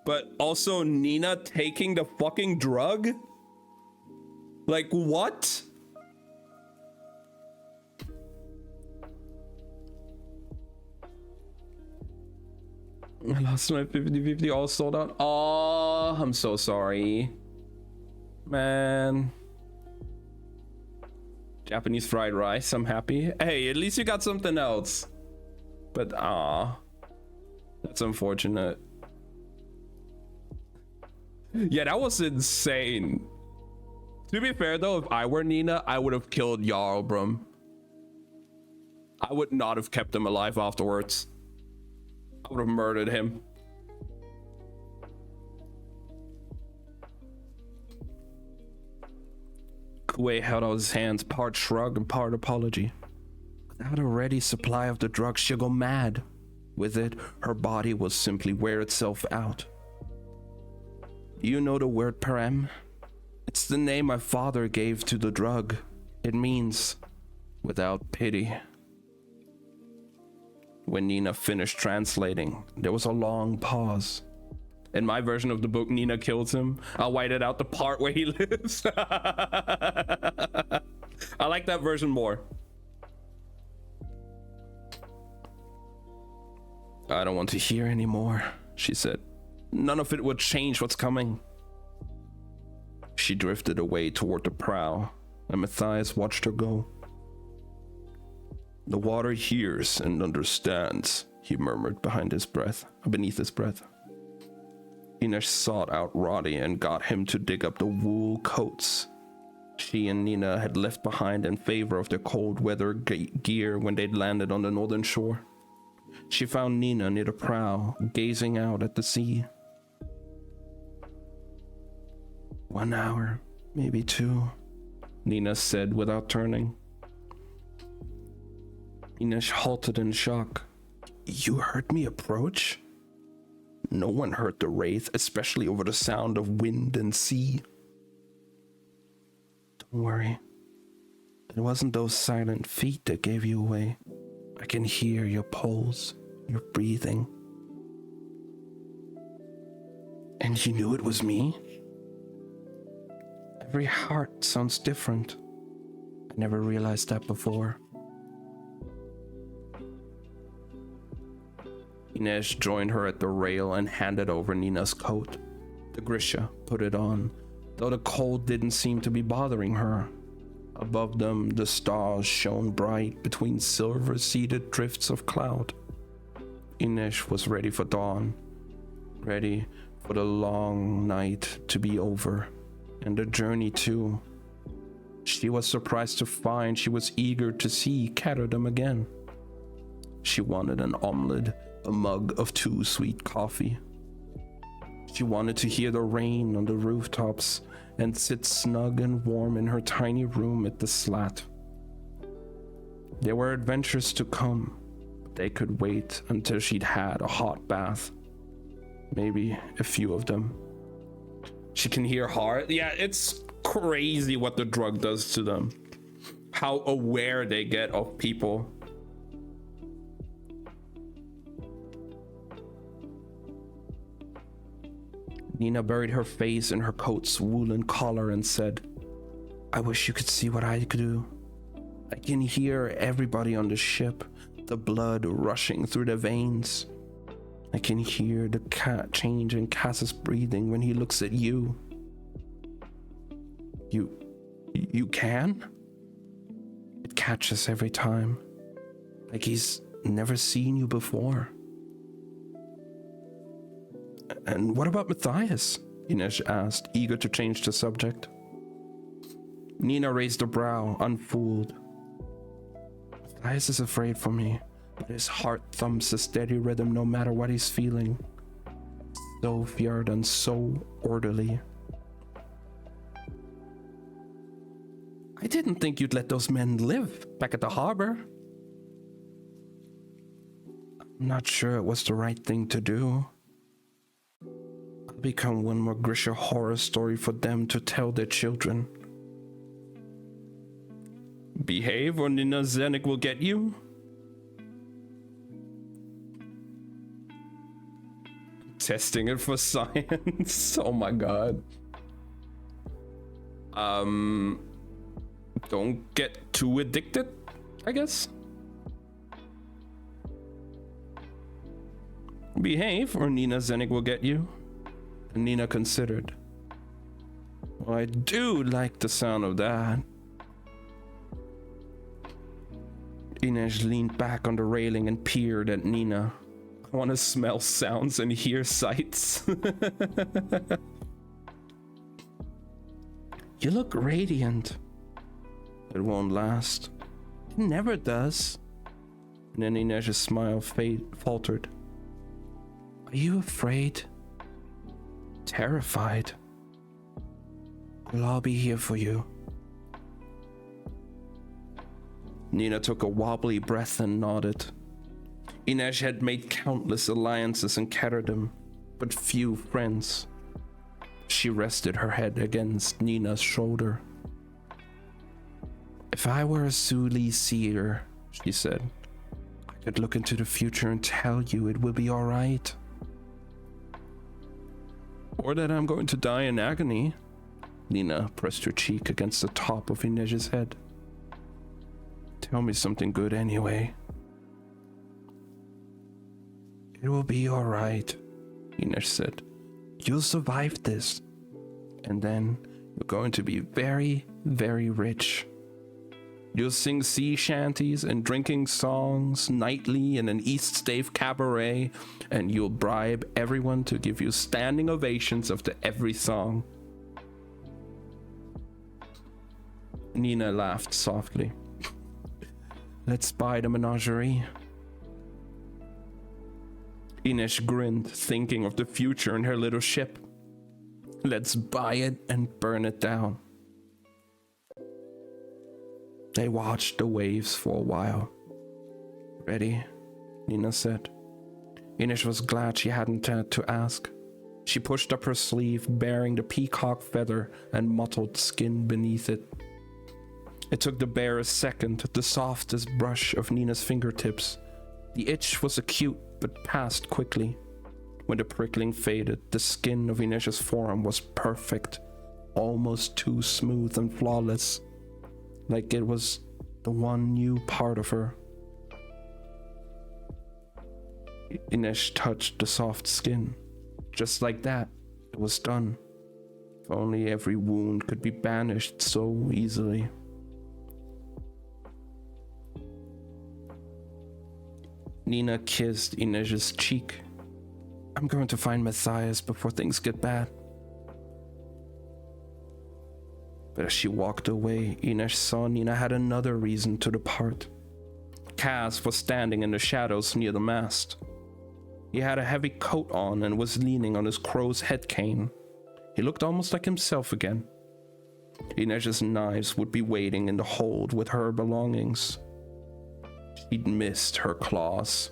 But also Nina taking the fucking drug? Like, what? I lost my 50-50 all sold out. Oh, I'm so sorry. Man. Japanese fried rice, I'm happy. Hey, at least you got something else. But that's unfortunate. Yeah, that was insane. To be fair though, if I were Nina, I would have killed Jarlbrum. I would not have kept him alive afterwards. I would have murdered him. Kuei held out his hands, part shrug and part apology. Without a ready supply of the drug, she'll go mad. With it, her body will simply wear itself out. Do you know the word parem? It's the name my father gave to the drug. It means without pity. When Nina finished translating, there was a long pause. In my version of the book, Nina kills him. I'll white out the part where he lives. I like that version more. I don't want to hear anymore, she said. None of it would change what's coming. She drifted away toward the prow, and Matthias watched her go. The water hears and understands, he murmured beneath his breath. Ines sought out Roddy and got him to dig up the wool coats she and Nina had left behind in favor of their cold weather gear when they'd landed on the northern shore. She found Nina near the prow, gazing out at the sea. 1 hour, maybe 2, Nina said without turning. Ines halted in shock. You heard me approach? No one heard the wraith, especially over the sound of wind and sea. Don't worry. It wasn't those silent feet that gave you away. I can hear your pulse, your breathing. And you knew it was me? Every heart sounds different. I never realized that before. Ines joined her at the rail and handed over Nina's coat. The Grisha put it on, though the cold didn't seem to be bothering her. Above them, the stars shone bright between silver-seeded drifts of cloud. Ines was ready for dawn, ready for the long night to be over, and the journey too. She was surprised to find she was eager to see Catterdam again. She wanted an omelette, a mug of too sweet coffee. She wanted to hear the rain on the rooftops and sit snug and warm in her tiny room at the slat. There were adventures to come, but they could wait until she'd had a hot bath. Maybe a few of them. She can hear heart. Yeah, it's crazy what the drug does to them. How aware they get of people. Nina buried her face in her coat's woolen collar and said, I wish you could see what I could do. I can hear everybody on the ship, the blood rushing through their veins. I can hear the change in Cass's breathing when he looks at you. You can? It catches every time, like he's never seen you before. And what about Matthias? Ines asked, eager to change the subject. Nina raised a brow, unfooled. Matthias is afraid for me, but his heart thumps a steady rhythm no matter what he's feeling. So fjord and so orderly. I didn't think you'd let those men live back at the harbor. I'm not sure it was the right thing to do. Become one more Grisha horror story for them to tell their children. Behave or Nina Zenik will get you? Testing it for science. Oh my god. Don't get too addicted, I guess. Behave, or Nina Zenig will get you. And Nina considered. Well, I do like the sound of that. Inej leaned back on the railing and peered at Nina. I want to smell sounds and hear sights. You look radiant. It won't last. It never does. And then Inej's smile faltered. Are you afraid? Terrified? Well, I'll be here for you. Nina took a wobbly breath and nodded. Inej had made countless alliances in Caterham, but few friends. She rested her head against Nina's shoulder. If I were a Zuli seer, she said, I could look into the future and tell you it will be all right. Or that I'm going to die in agony. Nina pressed her cheek against the top of Inej's head. Tell me something good anyway. It will be all right, Inej said. You'll survive this. And then you're going to be very, very rich. You'll sing sea shanties and drinking songs nightly in an East Stave cabaret, and you'll bribe everyone to give you standing ovations after every song. Nina laughed softly. Let's buy the menagerie. Inej grinned, thinking of the future in her little ship. Let's buy it and burn it down. They watched the waves for a while. Ready? Nina said. Inej was glad she hadn't had to ask. She pushed up her sleeve, baring the peacock feather and mottled skin beneath it. It took the barest second, the softest brush of Nina's fingertips. The itch was acute, but passed quickly. When the prickling faded, the skin of Inej's forearm was perfect, almost too smooth and flawless, like it was the one new part of her. Inej touched the soft skin. Just like that, it was done. If only every wound could be banished so easily. Nina kissed Inej's cheek. I'm going to find Matthias before things get bad. But as she walked away, Inej saw Nina had another reason to depart. Kaz was standing in the shadows near the mast. He had a heavy coat on and was leaning on his crow's head cane. He looked almost like himself again. Inej's knives would be waiting in the hold with her belongings. She'd missed her claws.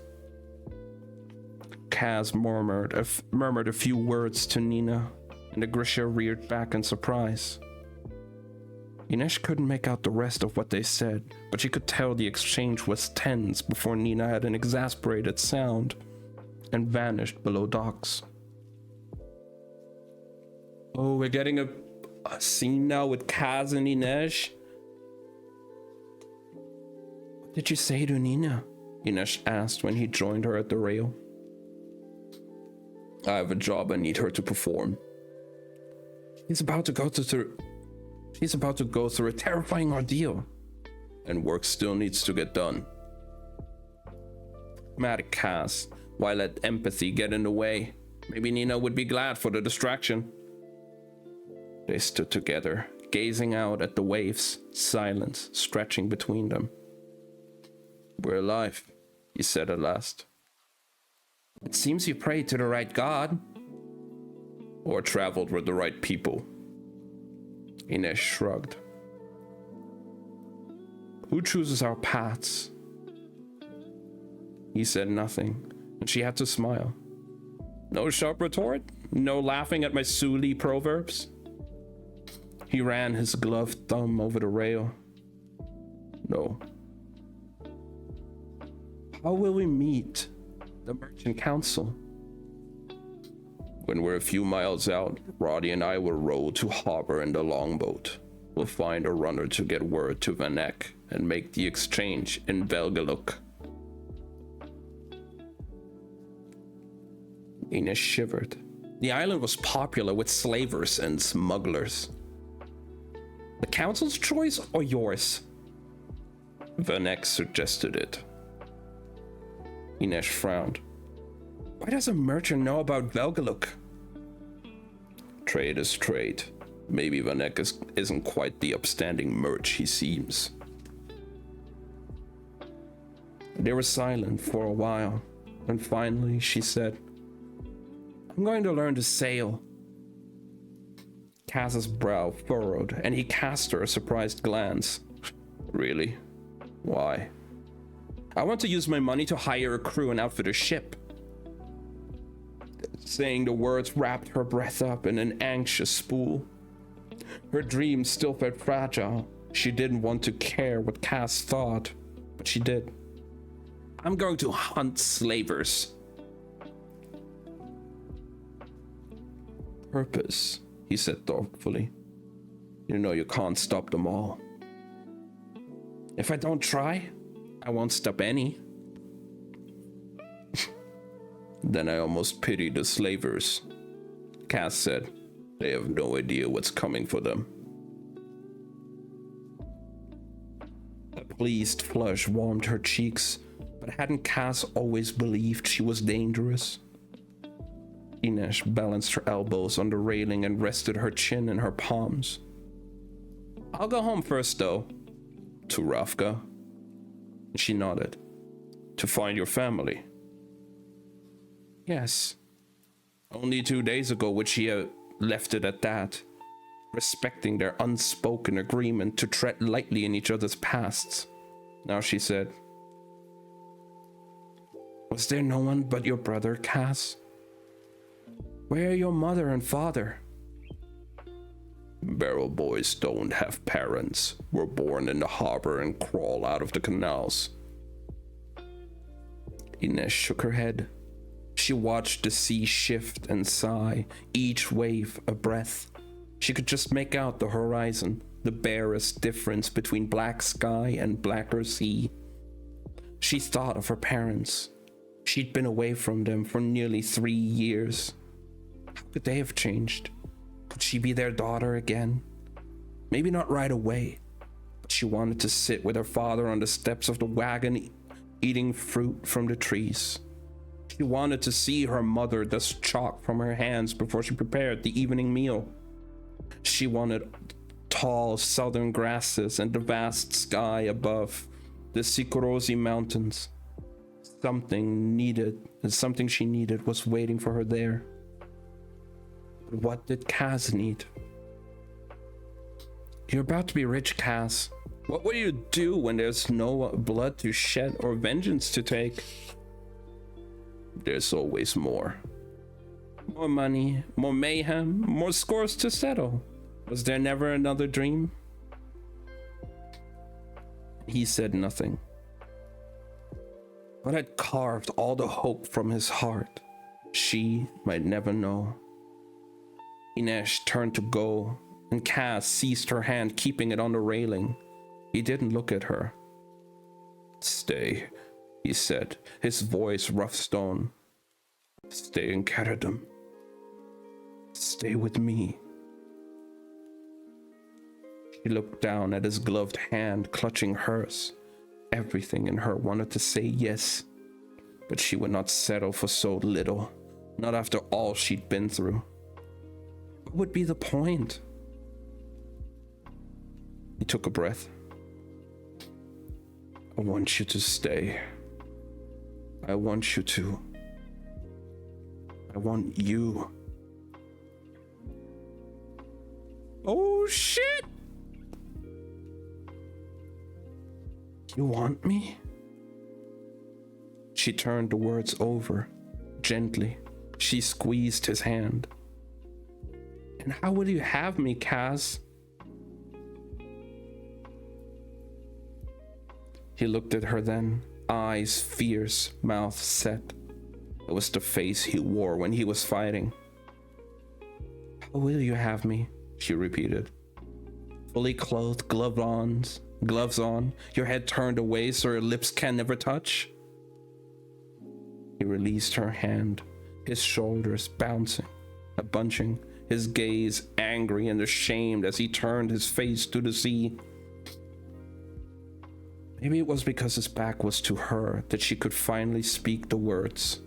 Kaz murmured a few words to Nina, and the Grisha reared back in surprise. Inej couldn't make out the rest of what they said, but she could tell the exchange was tense before Nina had an exasperated sound and vanished below docks. Oh, we're getting a scene now with Kaz and Inej. What did you say to Nina? Inej asked when he joined her at the rail. I have a job I need her to perform. She's about to go through a terrifying ordeal, and work still needs to get done. Mad at Kaz. Why let empathy get in the way? Maybe Nina would be glad for the distraction. They stood together, gazing out at the waves, silence stretching between them. We're alive, he said at last. It seems you prayed to the right god. Or traveled with the right people. Inej shrugged. Who chooses our paths? He said nothing, and she had to smile. No sharp retort? No laughing at my Zuli proverbs? He ran his gloved thumb over the rail. No. How will we meet the Merchant Council? When we're a few miles out, Roddy and I will row to harbor in the longboat. We'll find a runner to get word to Van Eck and make the exchange in Velgaluk. Ines shivered. The island was popular with slavers and smugglers. The council's choice or yours? Vanek suggested it. Ines frowned. Why does a merchant know about Velgaluk? Trade is trade. Maybe Vanek isn't quite the upstanding merch he seems. They were silent for a while, and finally she said, I'm going to learn to sail. Kaz's brow furrowed, and he cast her a surprised glance. Really? Why? I want to use my money to hire a crew and outfit a ship. Saying the words wrapped her breath up in an anxious spool. Her dreams still felt fragile. She didn't want to care what Kaz thought, but she did. I'm going to hunt slavers. Purpose, he said thoughtfully. You know you can't stop them all. If I don't try, I won't stop any. Then I almost pity the slavers. Kaz said, they have no idea what's coming for them. A pleased flush warmed her cheeks, but hadn't Kaz always believed she was dangerous? Ines balanced her elbows on the railing and rested her chin in her palms. I'll go home first, though. To Ravka? She nodded. To find your family? Yes. Only 2 days ago would she have left it at that, respecting their unspoken agreement to tread lightly in each other's pasts. Now she said, Was there no one but your brother, Kaz? Where are your mother and father? Barrel boys don't have parents. We're born in the harbor and crawl out of the canals. Ines shook her head. She watched the sea shift and sigh, each wave a breath. She could just make out the horizon, the barest difference between black sky and blacker sea. She thought of her parents. She'd been away from them for nearly 3 years. How could they have changed? Could she be their daughter again? Maybe not right away, but she wanted to sit with her father on the steps of the wagon, eating fruit from the trees. She wanted to see her mother dust chalk from her hands before she prepared the evening meal. She wanted tall southern grasses and the vast sky above, the Sikorosi mountains. Something she needed was waiting for her there. But what did Kaz need? You're about to be rich, Kaz. What will you do when there's no blood to shed or vengeance to take? There's always more. More money, more mayhem, more scores to settle. Was there never another dream? He said nothing. What had carved all the hope from his heart? She might never know. Ines turned to go, and Kaz seized her hand, keeping it on the railing. He didn't look at her. Stay, he said, his voice rough stone. Stay in Caradum. Stay with me. She looked down at his gloved hand clutching hers. Everything in her wanted to say yes, but she would not settle for so little, not after all she'd been through. What would be the point? He took a breath. I want you to stay. I want you to. I want you. Oh shit! You want me? She turned the words over. Gently, she squeezed his hand. And how will you have me, Kaz? He looked at her then, eyes fierce, mouth set. It was the face he wore when he was fighting. How will you have me? She repeated. Fully clothed, gloves on, your head turned away so your lips can never touch. He released her hand, his shoulders bouncing, a bunching, his gaze angry and ashamed as he turned his face to the sea. Maybe it was because his back was to her that she could finally speak the words.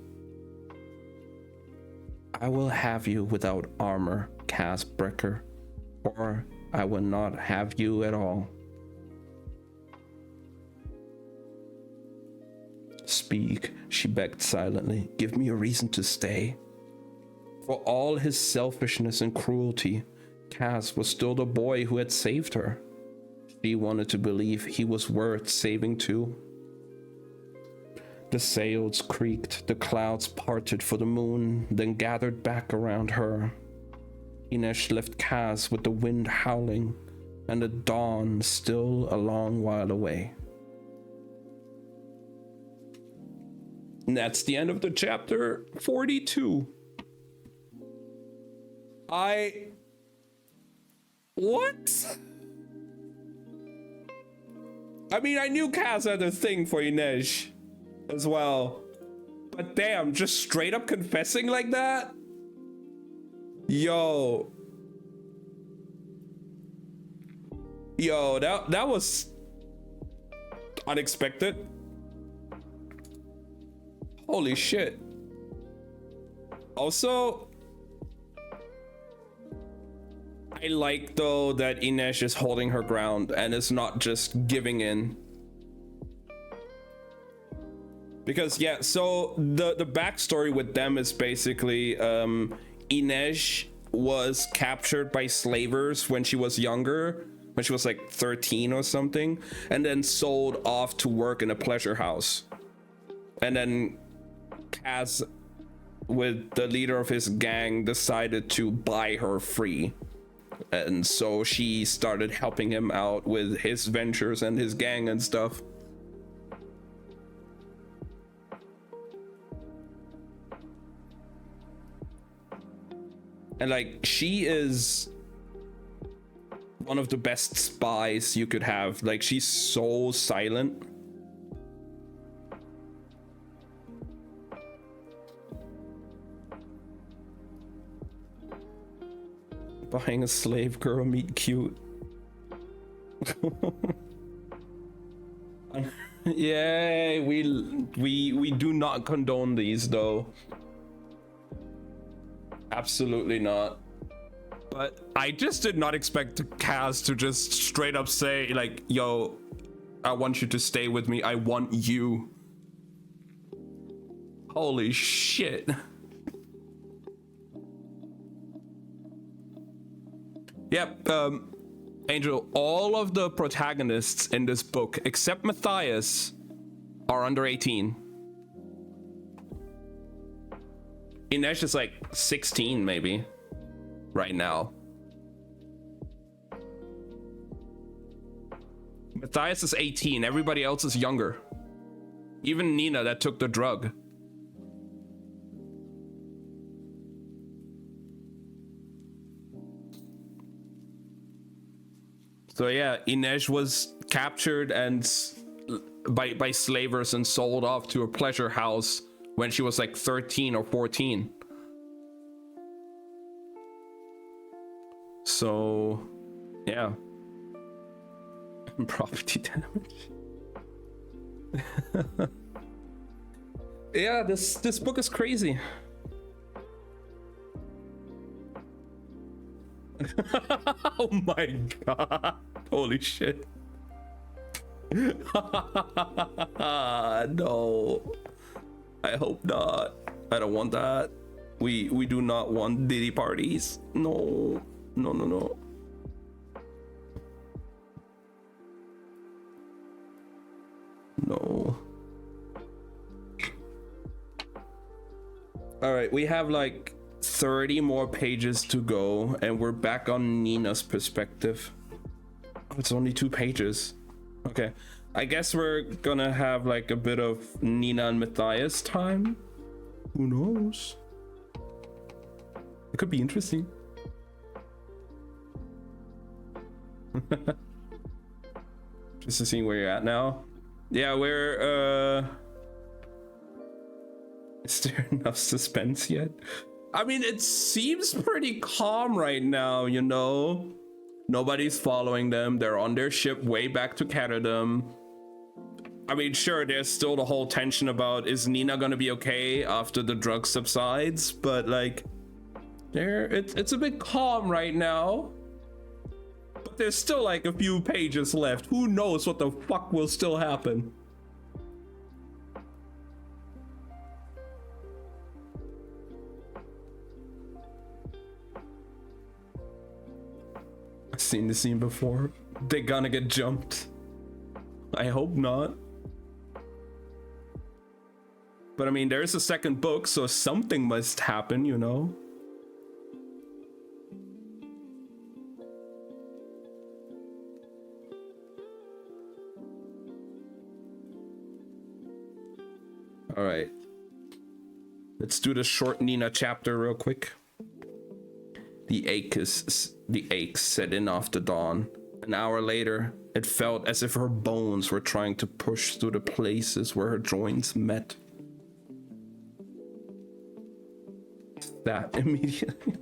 I will have you without armor, Casbreaker, or I will not have you at all. Speak, she begged silently. Give me a reason to stay. For all his selfishness and cruelty, Cas was still the boy who had saved her. She wanted to believe he was worth saving too. The sails creaked, the clouds parted for the moon, then gathered back around her. Inej left Cas with the wind howling and the dawn still a long while away. And that's the end of the chapter 42. What? I mean, I knew Cas had a thing for Inej as well. But damn, just straight up confessing like that? Yo, that was unexpected. Holy shit. Also, I like though that Inej is holding her ground and is not just giving in. Because yeah, so the backstory with them is basically Inej was captured by slavers when she was younger, when she was like 13 or something, and then sold off to work in a pleasure house. And then Cas, with the leader of his gang, decided to buy her free. And so she started helping him out with his ventures and his gang and stuff. And like, she is one of the best spies you could have. Like, she's so silent. Buying a slave girl, meet cute. Yay, we do not condone these though. Absolutely not. But I just did not expect Cas to just straight up say like, yo, I want you to stay with me. I want you. Holy shit. Yep, Angel, all of the protagonists in this book, except Matthias, are under 18. Inej is like 16 maybe, right now. Matthias is 18, everybody else is younger. Even Nina that took the drug. So yeah, Inej was captured and by slavers and sold off to a pleasure house when she was like 13 or 14. So yeah. Property damage. Yeah, this book is crazy. Oh my god. Holy shit. No. I hope not. I don't want that. We do not want Diddy parties. No. No, no, no. No. All right, we have like 30 more pages to go and we're back on Nina's perspective. Oh, it's only 2 pages. Okay, I guess we're gonna have like a bit of Nina and Matthias time. Who knows? It could be interesting. Just to see where you're at now. Yeah, we're Is there enough suspense yet? I mean, it seems pretty calm right now, you know? Nobody's following them. They're on their ship way back to Caterham. I mean, sure, there's still the whole tension about, is Nina gonna be okay after the drug subsides? But like, it's a bit calm right now. But there's still like a few pages left. Who knows what the fuck will still happen? I've seen the scene before. They're gonna get jumped. I hope not. But I mean, there's a second book, so something must happen, you know? All right. Let's do the short Nina chapter real quick. The aches set in after dawn. An hour later, it felt as if her bones were trying to push through the places where her joints met. That immediately.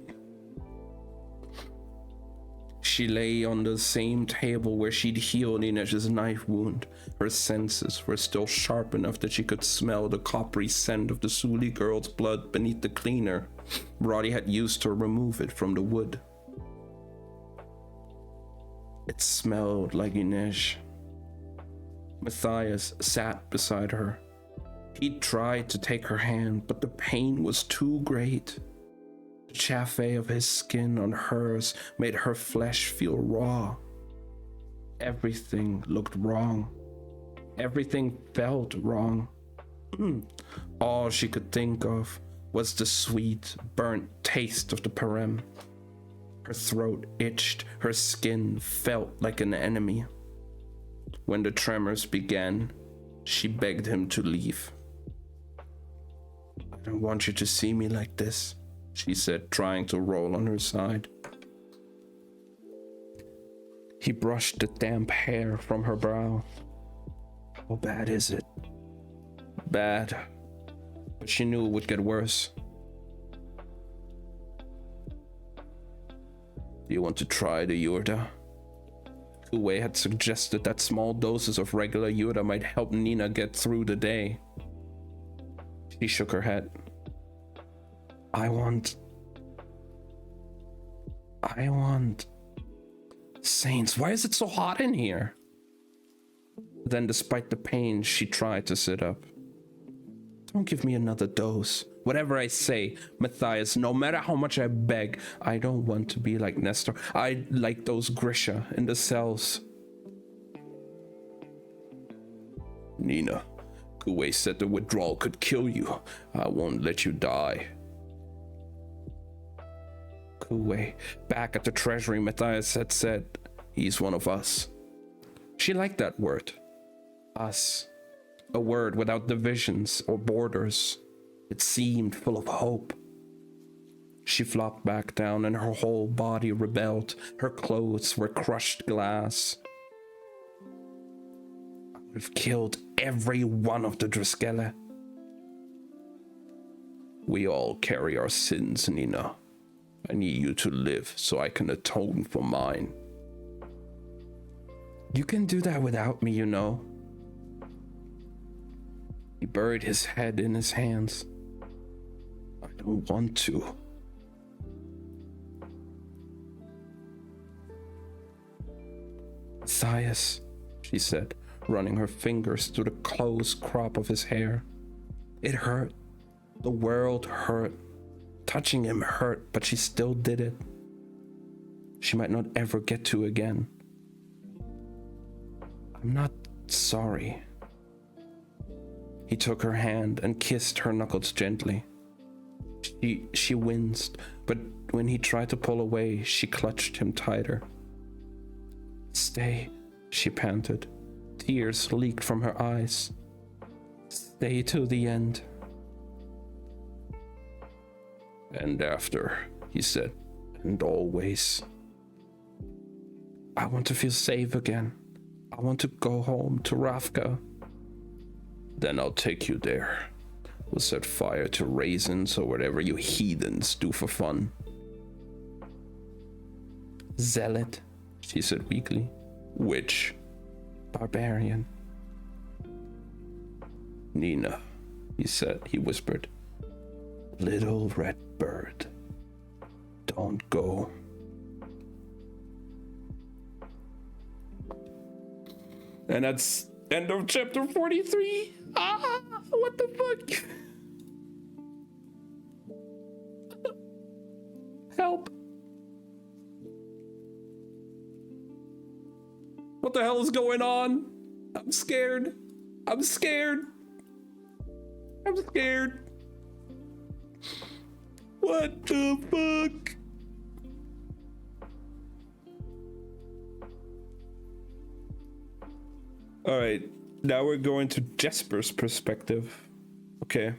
She lay on the same table where she'd healed Inesh's knife wound. Her senses were still sharp enough that she could smell the coppery scent of the Suli girl's blood beneath the cleaner Roddy had used to remove it from the wood. It smelled like Inesh. Matthias sat beside her. He tried to take her hand, but the pain was too great. The chaffe of his skin on hers made her flesh feel raw. Everything looked wrong. Everything felt wrong. All she could think of was the sweet, burnt taste of the parem. Her throat itched, her skin felt like an enemy. When the tremors began, she begged him to leave. I don't want you to see me like this, she said, trying to roll on her side. He brushed the damp hair from her brow. How bad is it? Bad, but she knew it would get worse. Do you want to try the Yurda? Kuwei had suggested that small doses of regular Yurda might help Nina get through the day. She shook her head. I want... Saints, why is it so hot in here? Then, despite the pain, she tried to sit up. Don't give me another dose. Whatever I say, Matthias, no matter how much I beg, I don't want to be like Nestor. I like those Grisha in the cells. Nina, Kuwei said the withdrawal could kill you. I won't let you die. Kuwei, back at the treasury, Matthias had said, he's one of us. She liked that word. Us. A word without divisions or borders. It seemed full of hope. She flopped back down and her whole body rebelled. Her clothes were crushed glass. I would have killed every one of the Driskelle. We all carry our sins, Nina. I need you to live so I can atone for mine. You can do that without me, you know. He buried his head in his hands. I don't want to. Matthias, she said, running her fingers through the close crop of his hair. It hurt. The world hurt. Touching him hurt, but she still did it. She might not ever get to again. I'm not sorry. He took her hand and kissed her knuckles gently. She winced, but when he tried to pull away, she clutched him tighter. Stay, she panted. Tears leaked from her eyes. Stay till the end. And after, he said, and always. I want to feel safe again. I want to go home to Ravka. Then I'll take you there. will set fire to raisins or whatever you heathens do for fun. Zealot, she said weakly. Witch. Barbarian. Nina, he whispered. Little red bird. Don't go. And that's end of chapter 43. Ah, what the fuck? Help. What the hell is going on? I'm scared. I'm scared. I'm scared. What the fuck? All right, now we're going to Jesper's perspective. Okay.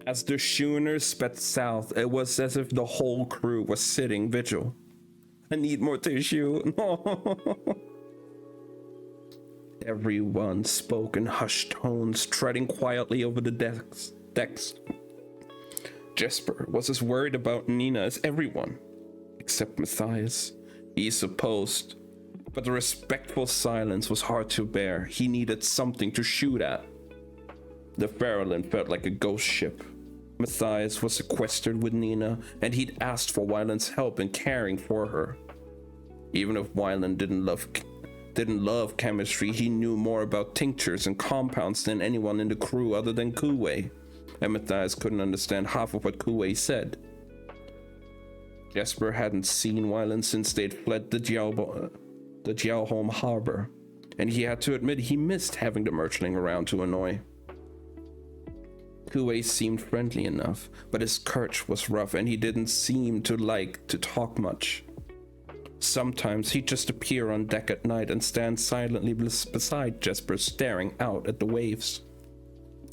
As the schooner sped south, it was as if the whole crew was sitting vigil. I need more tissue. Everyone spoke in hushed tones, treading quietly over the decks. Jesper was as worried about Nina as everyone, except Matthias. He supposed. But the respectful silence was hard to bear. He needed something to shoot at. The Farallon felt like a ghost ship. Matthias was sequestered with Nina, and he'd asked for Wyland's help in caring for her. Even if Wyland didn't love chemistry, he knew more about tinctures and compounds than anyone in the crew other than Kuwei, and Matthias couldn't understand half of what Kuwei said. Jesper hadn't seen Wyland since they'd fled the Djalholm harbor, and he had to admit he missed having the merchling around to annoy. Kuwei seemed friendly enough, but his Kirch was rough and he didn't seem to like to talk much. Sometimes he'd just appear on deck at night and stand silently beside Jesper, staring out at the waves.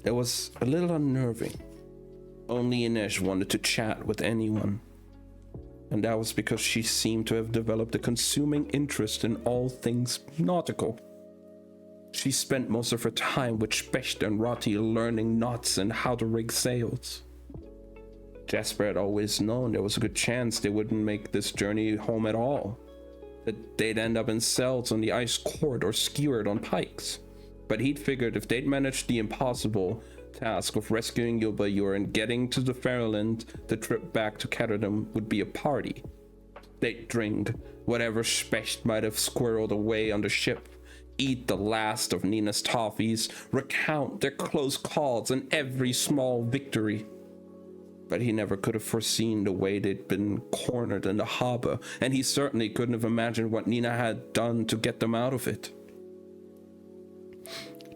It was a little unnerving. Only Inej wanted to chat with anyone. And that was because she seemed to have developed a consuming interest in all things nautical. She spent most of her time with Specht and Rotti learning knots and how to rig sails. Jesper had always known there was a good chance they wouldn't make this journey home at all, that they'd end up in cells on the ice court or skewered on pikes. But he'd figured if they'd managed the impossible task of rescuing Ylva and getting to the Farallon, the trip back to Caterham would be a party. They'd drink whatever Specht might have squirreled away on the ship, eat the last of Nina's toffees, recount their close calls and every small victory. But he never could have foreseen the way they'd been cornered in the harbor, and he certainly couldn't have imagined what Nina had done to get them out of it.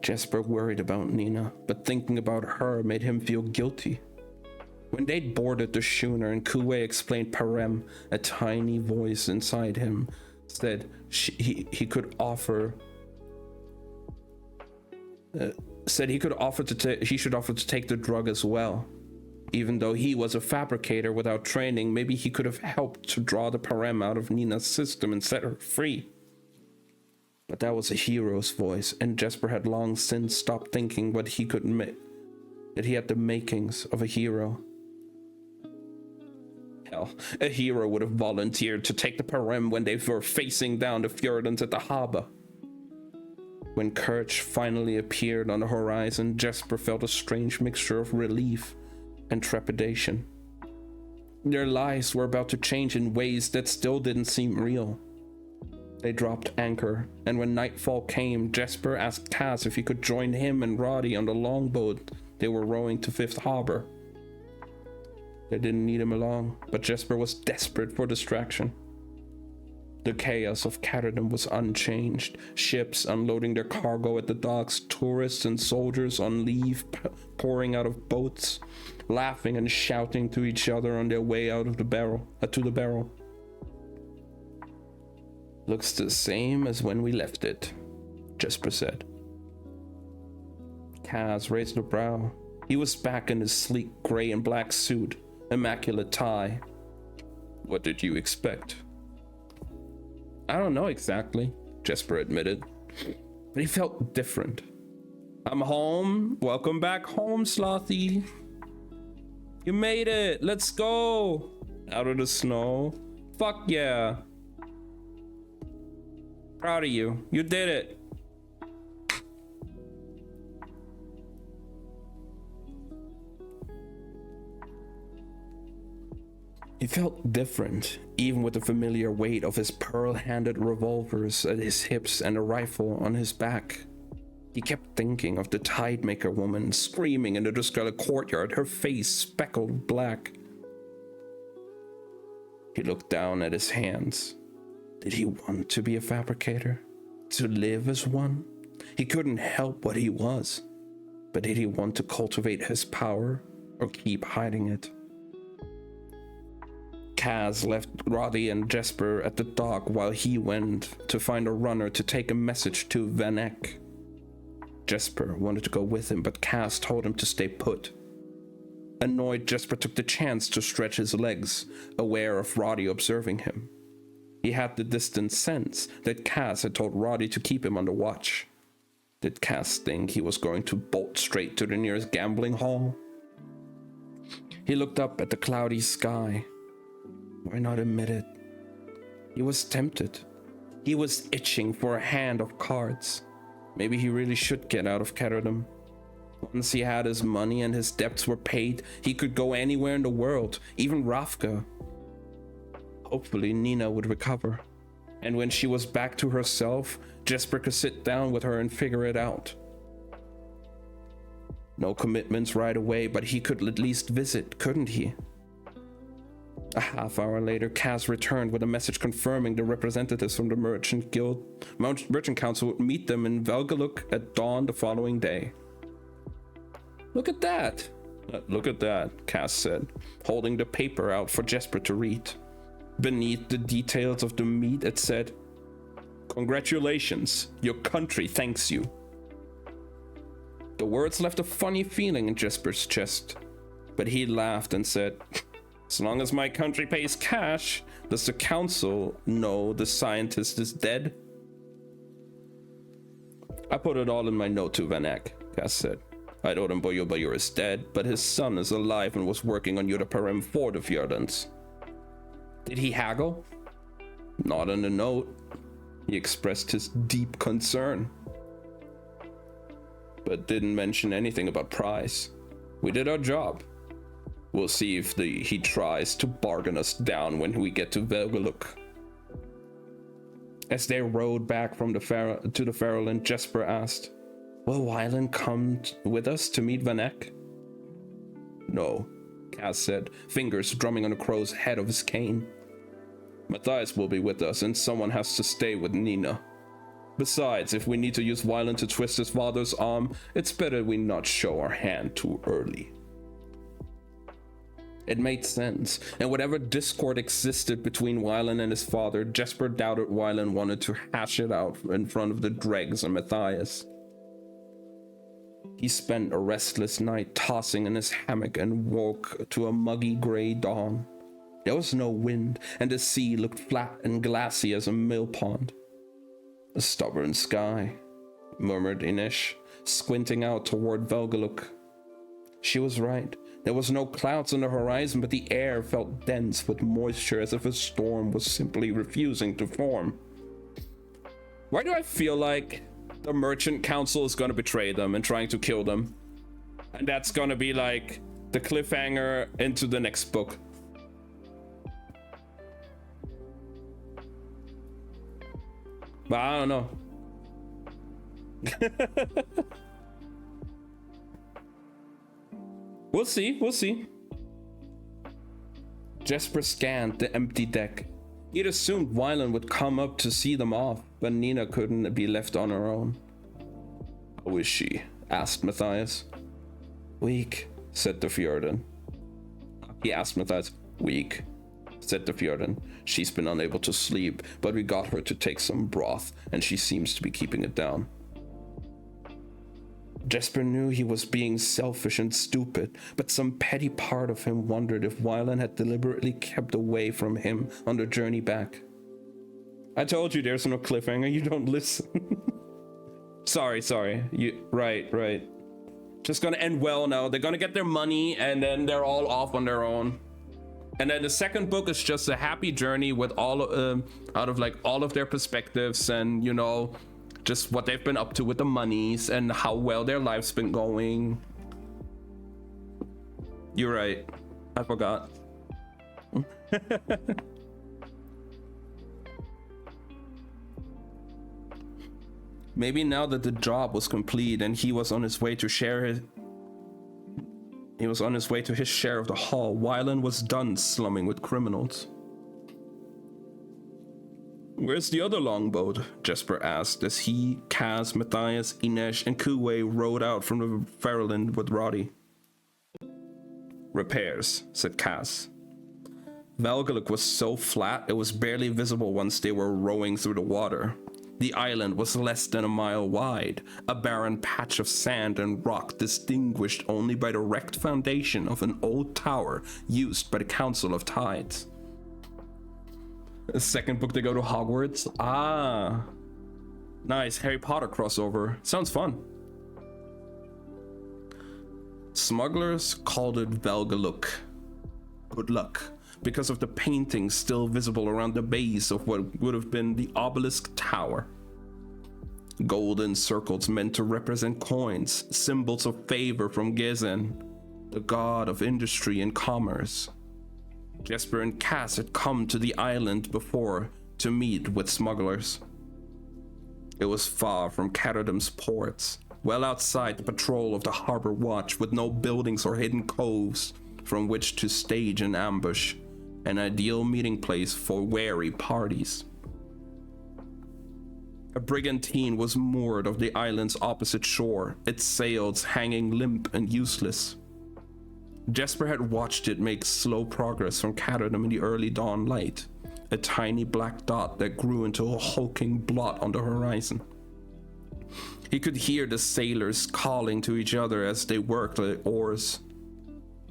Jesper worried about Nina, but thinking about her made him feel guilty. When they'd boarded the schooner and Kuwei explained Parem, a tiny voice inside him said he should offer to take the drug as well. Even though he was a fabricator without training, maybe he could have helped to draw the Parem out of Nina's system and set her free. But that was a hero's voice, and Jesper had long since stopped thinking that he had the makings of a hero. Hell, a hero would have volunteered to take the Parem when they were facing down the Fjordans at the harbor. When Kirch finally appeared on the horizon, Jesper felt a strange mixture of relief and trepidation. Their lives were about to change in ways that still didn't seem real. They dropped anchor, and when nightfall came, Jesper asked Kaz if he could join him and Roddy on the longboat they were rowing to Fifth Harbor. They didn't need him along, but Jesper was desperate for distraction. The chaos of Caterham was unchanged. Ships unloading their cargo at the docks, tourists and soldiers on leave pouring out of boats, laughing and shouting to each other on their way out of the barrel, to the barrel. Looks the same as when we left it, Jesper said. Kaz raised a brow. He was back in his sleek gray and black suit, immaculate tie. What did you expect? I don't know exactly, Jesper admitted, but he felt different. I'm home. Welcome back home, Slothy. You made it. Let's go. Out of the snow. Fuck yeah. Proud of you. You did it. He felt different, even with the familiar weight of his pearl-handled revolvers at his hips and a rifle on his back. He kept thinking of the Tidemaker woman screaming in the Druscilla courtyard, her face speckled black. He looked down at his hands. Did he want to be a fabricator? To live as one? He couldn't help what he was. But did he want to cultivate his power or keep hiding it? Kaz left Roddy and Jesper at the dock while he went to find a runner to take a message to Van Eck. Jesper wanted to go with him, but Kaz told him to stay put. Annoyed, Jesper took the chance to stretch his legs, aware of Roddy observing him. He had the distant sense that Kaz had told Roddy to keep him under watch. Did Kaz think he was going to bolt straight to the nearest gambling hall? He looked up at the cloudy sky. Why not admit it? He was tempted. He was itching for a hand of cards. Maybe he really should get out of Caterham. Once he had his money and his debts were paid, he could go anywhere in the world, even Ravka. Hopefully Nina would recover. And when she was back to herself, Jesper could sit down with her and figure it out. No commitments right away, but he could at least visit, couldn't he? A half hour later, Kaz returned with a message confirming the representatives from the Merchant Council would meet them in Velgaluk at dawn the following day. Look at that! Look at that, Kaz said, holding the paper out for Jesper to read. Beneath the details of the meet, it said, "Congratulations, your country thanks you." The words left a funny feeling in Jesper's chest, but he laughed and said, "As long as my country pays cash, does the council know the scientist is dead?" I put it all in my note to Van Eck, Kaz said. I told him Boyo is dead, but his son is alive and was working on Yutaparem for the Fjordans. Did he haggle? Not in the note. He expressed his deep concern, but didn't mention anything about price. We did our job. We'll see if he tries to bargain us down when we get to Velgaluk. As they rode back from to the Ferryland, Jesper asked, "Will Wyland come with us to meet Van Eck?" "No," Kaz said, fingers drumming on the crow's head of his cane. "Matthias will be with us, and someone has to stay with Nina. Besides, if we need to use Wyland to twist his father's arm, it's better we not show our hand too early." It made sense, and whatever discord existed between Wyland and his father, Jesper doubted Wyland wanted to hash it out in front of the dregs and Matthias. He spent a restless night tossing in his hammock and woke to a muggy gray dawn. There was no wind, and the sea looked flat and glassy as a mill pond. "A stubborn sky," murmured Inish, squinting out toward Velgaluk. She was right. There was no clouds on the horizon, but the air felt dense with moisture, as if a storm was simply refusing to form. Why do I feel like the Merchant Council is gonna betray them and trying to kill them? And that's gonna be like the cliffhanger into the next book. But I don't know. We'll see. Jesper scanned the empty deck. He'd assumed Wyland would come up to see them off, but Nina couldn't be left on her own. "How is she?" asked Matthias. "Weak," said the Fjordan. He asked Matthias. "Weak," said the Fjordan. "She's been unable to sleep, but we got her to take some broth, and she seems to be keeping it down." Jesper knew he was being selfish and stupid, but some petty part of him wondered if Wyland had deliberately kept away from him on the journey back. "I told you there's no cliffhanger, you don't listen." Sorry. You right. Just gonna end well now. They're gonna get their money and then they're all off on their own. And then the second book is just a happy journey with all out of like all of their perspectives and, you know, just what they've been up to with the monies and how well their life's been going. You're right. I forgot. Maybe now that the job was complete and he was on his way to his share of the haul, Wylan was done slumming with criminals. Where's the other longboat? Jesper asked as he, Kaz, Matthias, Inesh, and Kuwei rowed out from the Ferryland with Roddy. Repairs, said Kaz. Valgaluk was so flat it was barely visible once they were rowing through the water. The island was less than a mile wide, a barren patch of sand and rock distinguished only by the wrecked foundation of an old tower used by the Council of Tides. The second book they go to Hogwarts? Ah. Nice, Harry Potter crossover. Sounds fun. Smugglers called it Valgaluk. Good luck, because of the paintings still visible around the base of what would have been the obelisk tower. Golden circles meant to represent coins, symbols of favor from Gezen, the god of industry and commerce. Jesper and Cass had come to the island before to meet with smugglers. It was far from Caradam's ports, well outside the patrol of the harbor watch with no buildings or hidden coves from which to stage an ambush, an ideal meeting place for wary parties. A brigantine was moored off the island's opposite shore, its sails hanging limp and useless. Jesper had watched it make slow progress from Caradam in the early dawn light, a tiny black dot that grew into a hulking blot on the horizon. He could hear the sailors calling to each other as they worked the oars.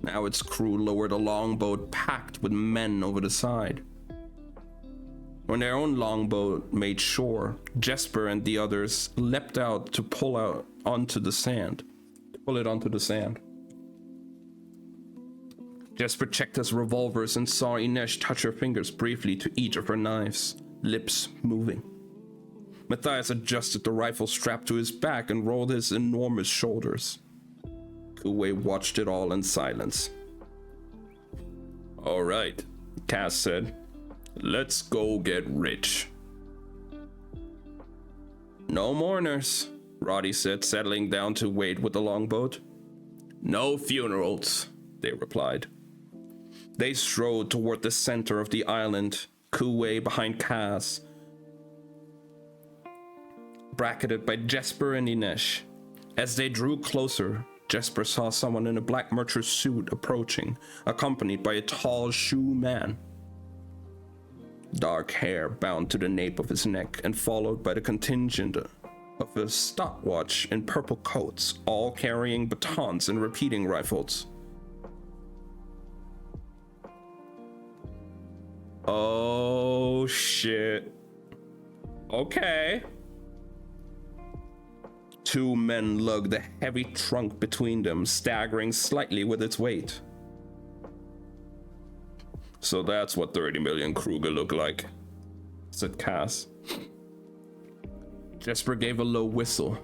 Now its crew lowered a longboat packed with men over the side. When their own longboat made shore, Jesper and the others leapt out to pull it onto the sand. Jesper checked his revolvers and saw Inesh touch her fingers briefly to each of her knives, lips moving. Matthias adjusted the rifle strap to his back and rolled his enormous shoulders. Kuwei watched it all in silence. All right, Cass said. Let's go get rich. No mourners, Roddy said, settling down to wait with the longboat. No funerals, they replied. They strode toward the center of the island, Kuwei behind Cass, bracketed by Jesper and Inesh. As they drew closer, Jesper saw someone in a black mercer's suit approaching, accompanied by a tall shoe man. Dark hair bound to the nape of his neck and followed by the contingent of a stopwatch in purple coats, all carrying batons and repeating rifles. Oh shit. Okay. Two men lugged a heavy trunk between them, staggering slightly with its weight. So that's what 30 million Kruger look like, said Cass. Jesper gave a low whistle.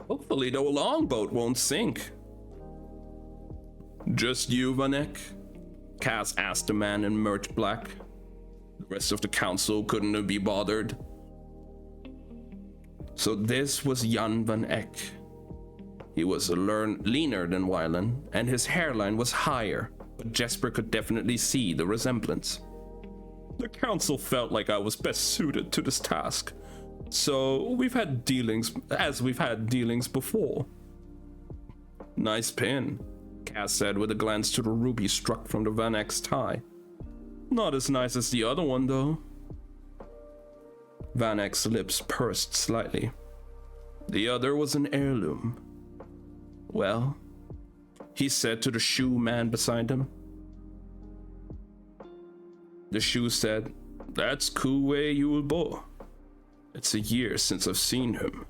Hopefully the longboat won't sink. Just you, Vanek? Cass asked the man in merch black. The rest of the council couldn't be bothered. So this was Jan van Eck. He was leaner than Wylan, and his hairline was higher, but Jesper could definitely see the resemblance. The council felt like I was best suited to this task, so we've had dealings before. Nice pin, Cass said with a glance to the ruby struck from the Van Eck's tie. Not as nice as the other one, though. Van Eck's lips pursed slightly. The other was an heirloom. Well, he said to the shoe man beside him. The shoe said, That's Kuwei Yulbo. It's a year since I've seen him.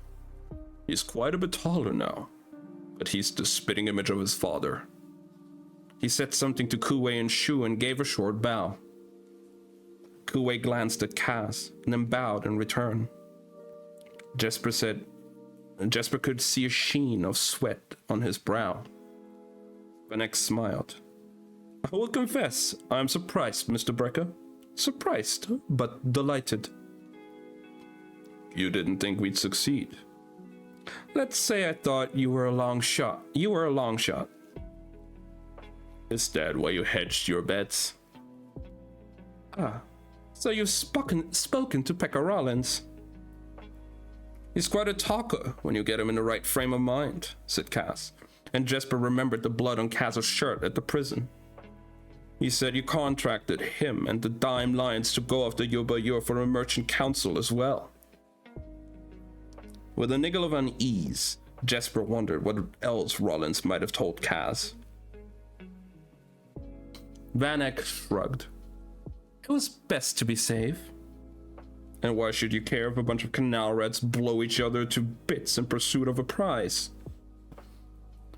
He's quite a bit taller now, but he's the spitting image of his father. He said something to Kuwei and Shu and gave a short bow. Kuwei glanced at Kaz and then bowed in return. Jesper could see a sheen of sweat on his brow. Vanek smiled. I will confess, I am surprised, Mr. Brecker. Surprised, but delighted. You didn't think we'd succeed? Let's say I thought you were a long shot. Is that why you hedged your bets? Ah, so you've spoken to Pekka Rollins. He's quite a talker when you get him in the right frame of mind, said Kaz, and Jesper remembered the blood on Kaz's shirt at the prison. He said you contracted him and the Dime Lions to go after Yuba for a merchant council as well. With a niggle of unease, Jesper wondered what else Rollins might have told Kaz. Vanek shrugged. It was best to be safe. And why should you care if a bunch of canal rats blow each other to bits in pursuit of a prize?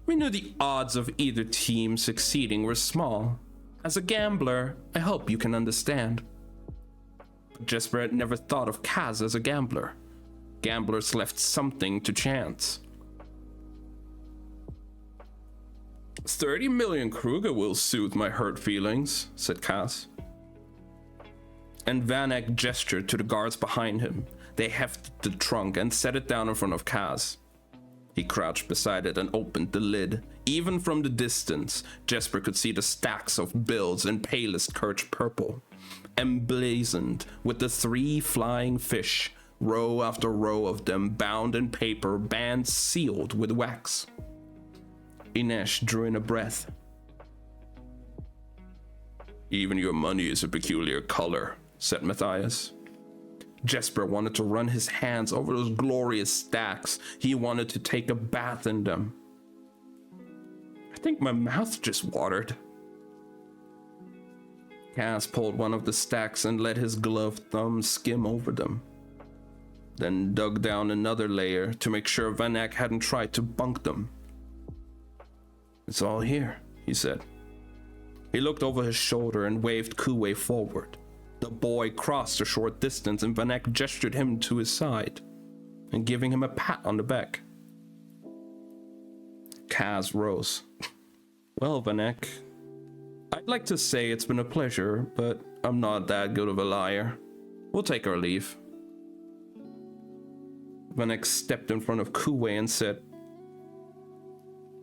We knew the odds of either team succeeding were small. As a gambler, I hope you can understand. But Jesper had never thought of Kaz as a gambler. Gamblers left something to chance. 30 million Kruger will soothe my hurt feelings, said Kaz. And Vanek gestured to the guards behind him. They hefted the trunk and set it down in front of Kaz. He crouched beside it and opened the lid. Even from the distance, Jesper could see the stacks of bills in palest Kirch purple, emblazoned with the 3 flying fish, row after row of them bound in paper, bands sealed with wax. Inesh drew in a breath. Even your money is a peculiar color, said Matthias. Jesper wanted to run his hands over those glorious stacks. He wanted to take a bath in them. I think my mouth just watered. Kaz pulled one of the stacks and let his gloved thumb skim over them. Then dug down another layer to make sure Vanek hadn't tried to bunk them. It's all here, he said. He looked over his shoulder and waved Kuwei forward. The boy crossed a short distance and Vanek gestured him to his side and giving him a pat on the back. Kaz rose. Well, Vanek, I'd like to say it's been a pleasure, but I'm not that good of a liar. We'll take our leave. Vanek stepped in front of Kuwei and said,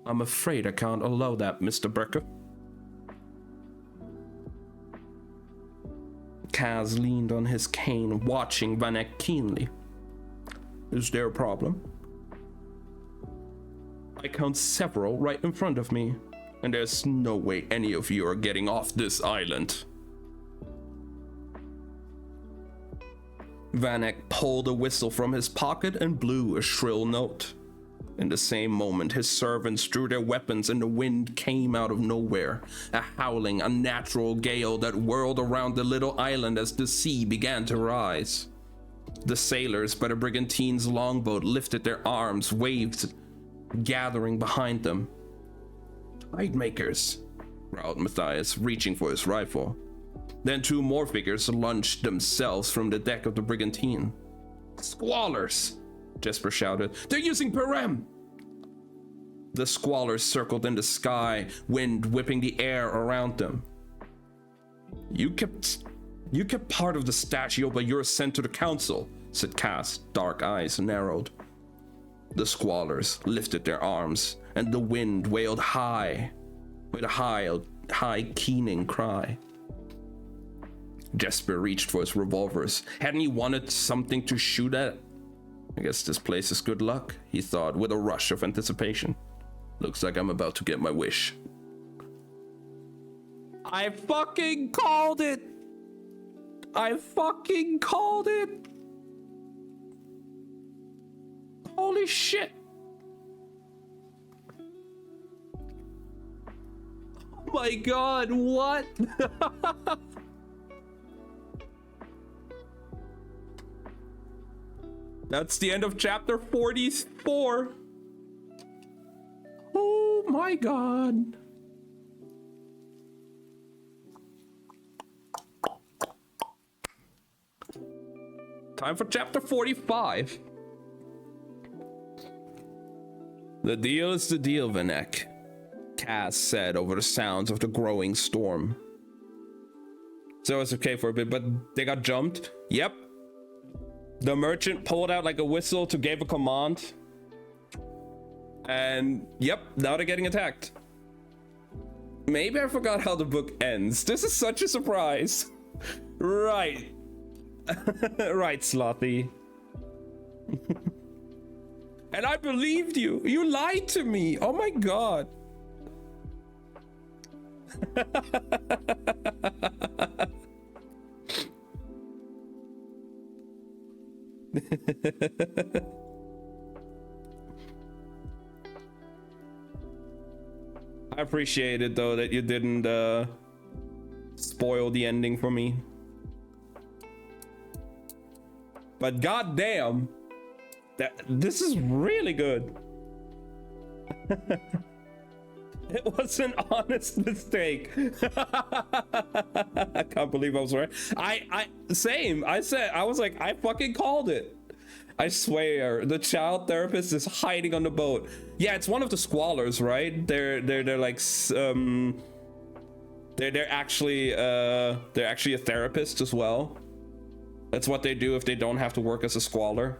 I'm afraid I can't allow that, Mr. Brecker. Kaz leaned on his cane, watching Vanek keenly. Is there a problem? I count several right in front of me, and there's no way any of you are getting off this island. Vanek pulled a whistle from his pocket and blew a shrill note. In the same moment, his servants drew their weapons and the wind came out of nowhere, a howling, unnatural gale that whirled around the little island as the sea began to rise. The sailors by the brigantine's longboat lifted their arms, waved, gathering behind them. Tide makers, growled Matthias, reaching for his rifle. Then 2 more figures lunged themselves from the deck of the brigantine. Squallers! Jesper shouted. They're using Perem! The squallers circled in the sky, wind whipping the air around them. You kept part of the statue, but you're sent to the council, said Kaz, dark eyes narrowed. The squallers lifted their arms, and the wind wailed high, with a high keening cry. Jesper reached for his revolvers. Hadn't he wanted something to shoot at? I guess this place is good luck, he thought with a rush of anticipation. Looks like I'm about to get my wish. I fucking called it! I fucking called it! Holy shit! Oh my god, what? That's the end of chapter 44. Oh my god. Time for chapter 45. The deal is the deal, Vanek, Cass said over the sounds of the growing storm. So it's okay for a bit, but they got jumped? Yep. The merchant pulled out like a whistle to give a command. And yep, now they're getting attacked. Maybe I forgot how the book ends. This is such a surprise. Right. Right, Slothy. And I believed you. You lied to me. Oh my god. I appreciate it though that you didn't spoil the ending for me. But goddamn, this is really good. It was an honest mistake. I can't believe I was right. Same. I was like, I fucking called it. I swear, the child therapist is hiding on the boat. Yeah, it's one of the squalors, right? They're like they're actually a therapist as well. That's what they do if they don't have to work as a squalor.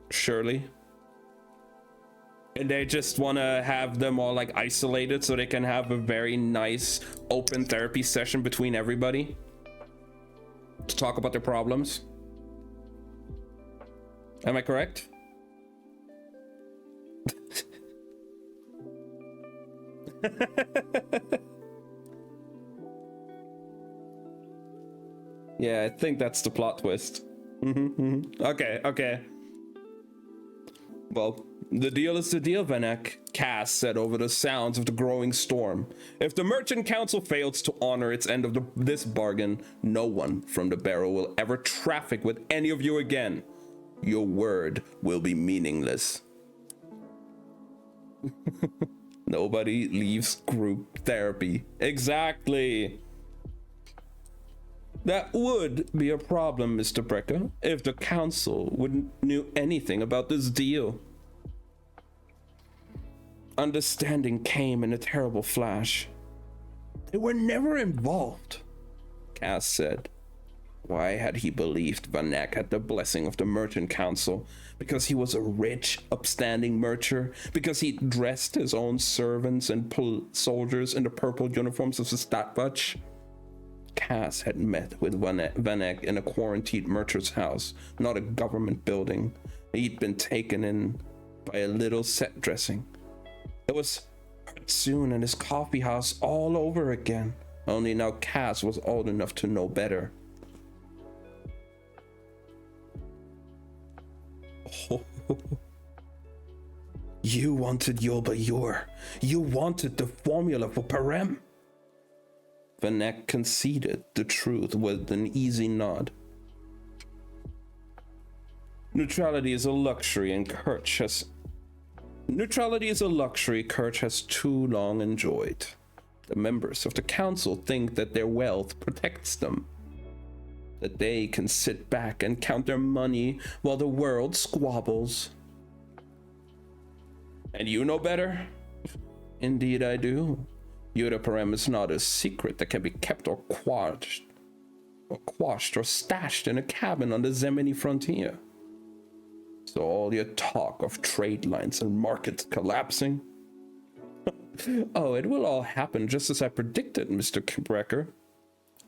Surely. And they just want to have them all like isolated so they can have a very nice open therapy session between everybody to talk about their problems. Am I correct? Yeah, I think that's the plot twist. Okay. Well, the deal is the deal, Vanek, Cass said over the sounds of the growing storm. If the Merchant Council fails to honor its end of this bargain, no one from the Barrow will ever traffic with any of you again. Your word will be meaningless. Nobody leaves group therapy. Exactly. That would be a problem, Mr. Brecker, if the council wouldn't knew anything about this deal. Understanding came in a terrible flash. They were never involved, Cass said. Why had he believed Vanek had the blessing of the Merchant Council? Because he was a rich, upstanding merchant? Because he dressed his own servants and soldiers in the purple uniforms of the Stadtwatch? Cass had met with Vanek in a quarantined merchant's house, not a government building. He'd been taken in by a little set dressing. It was Hartsoon and his coffee house all over again, only now Cass was old enough to know better. Oh. You wanted Yulba. You wanted the formula for Parem. Vanek conceded the truth with an easy nod. Neutrality is a luxury Kirch has too long enjoyed. The members of the council think that their wealth protects them, that they can sit back and count their money while the world squabbles. And you know better? Indeed I do. Yurda-Parem is not a secret that can be kept or quashed or stashed in a cabin on the Zemini frontier. So all your talk of trade lines and markets collapsing? Oh, it will all happen just as I predicted, Mr. Brecker.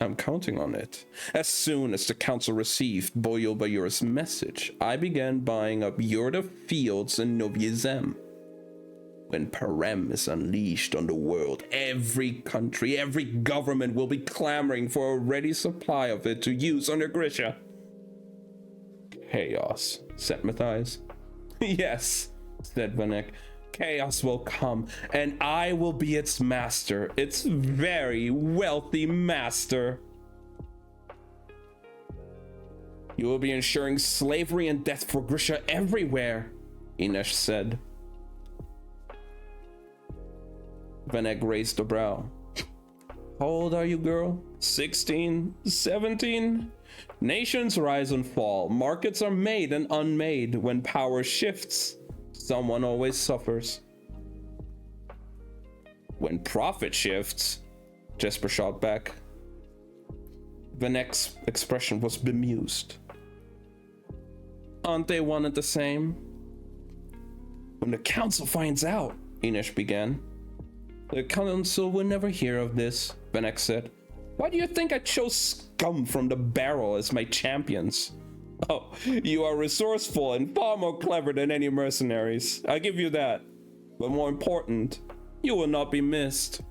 I'm counting on it. As soon as the council received Boyulbayur's message, I began buying up Yurda fields in Novye Zem. When Parem is unleashed on the world, every country, every government will be clamoring for a ready supply of it to use under Grisha. Chaos, said Matthias. Yes, said Vanek. Chaos will come, and I will be its master, its very wealthy master. You will be ensuring slavery and death for Grisha everywhere, Inesh said. Vanek raised a brow. How old are you, girl? 16? 17? Nations rise and fall. Markets are made and unmade. When power shifts, someone always suffers. When profit shifts, Jesper shot back. Vanek's expression was bemused. Aren't they one and the same? When the council finds out, Inesh began. The council will never hear of this, Vanek said. Why do you think I chose scum from the barrel as my champions? Oh, you are resourceful and far more clever than any mercenaries. I give you that. But more important, you will not be missed.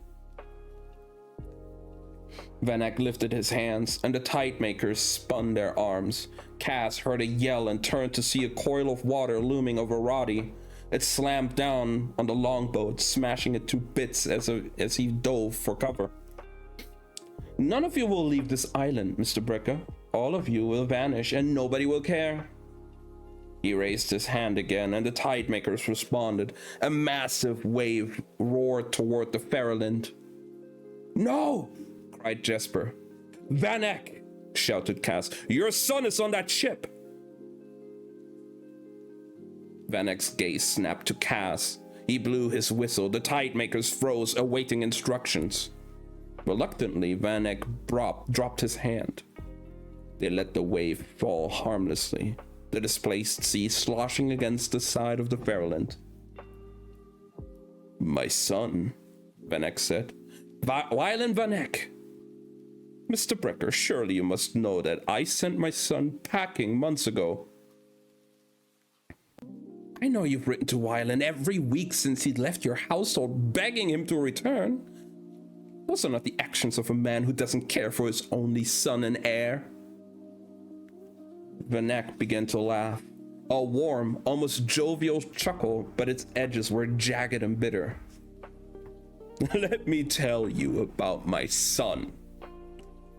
Vanek lifted his hands, and the tide makers spun their arms. Cass heard a yell and turned to see a coil of water looming over Roddy. It slammed down on the longboat, smashing it to bits as he dove for cover. None of you will leave this island, Mr. Brecker. All of you will vanish, and nobody will care. He raised his hand again, and the tide makers responded. A massive wave roared toward the Ferryland. No! Cried Jesper. Vanek! Shouted Cass. Your son is on that ship! Vanek's gaze snapped to Cass. He blew his whistle. The tide makers froze, awaiting instructions. Reluctantly, Vanek dropped his hand. They let the wave fall harmlessly, the displaced sea sloshing against the side of the Ferryland. My son, Vanek said. Wylan Vanek! Mr. Brecker, surely you must know that I sent my son packing months ago. I know you've written to Wylan every week since he left your household, begging him to return. Those are not the actions of a man who doesn't care for his only son and heir. Vanek began to laugh, a warm, almost jovial chuckle, but its edges were jagged and bitter. Let me tell you about my son.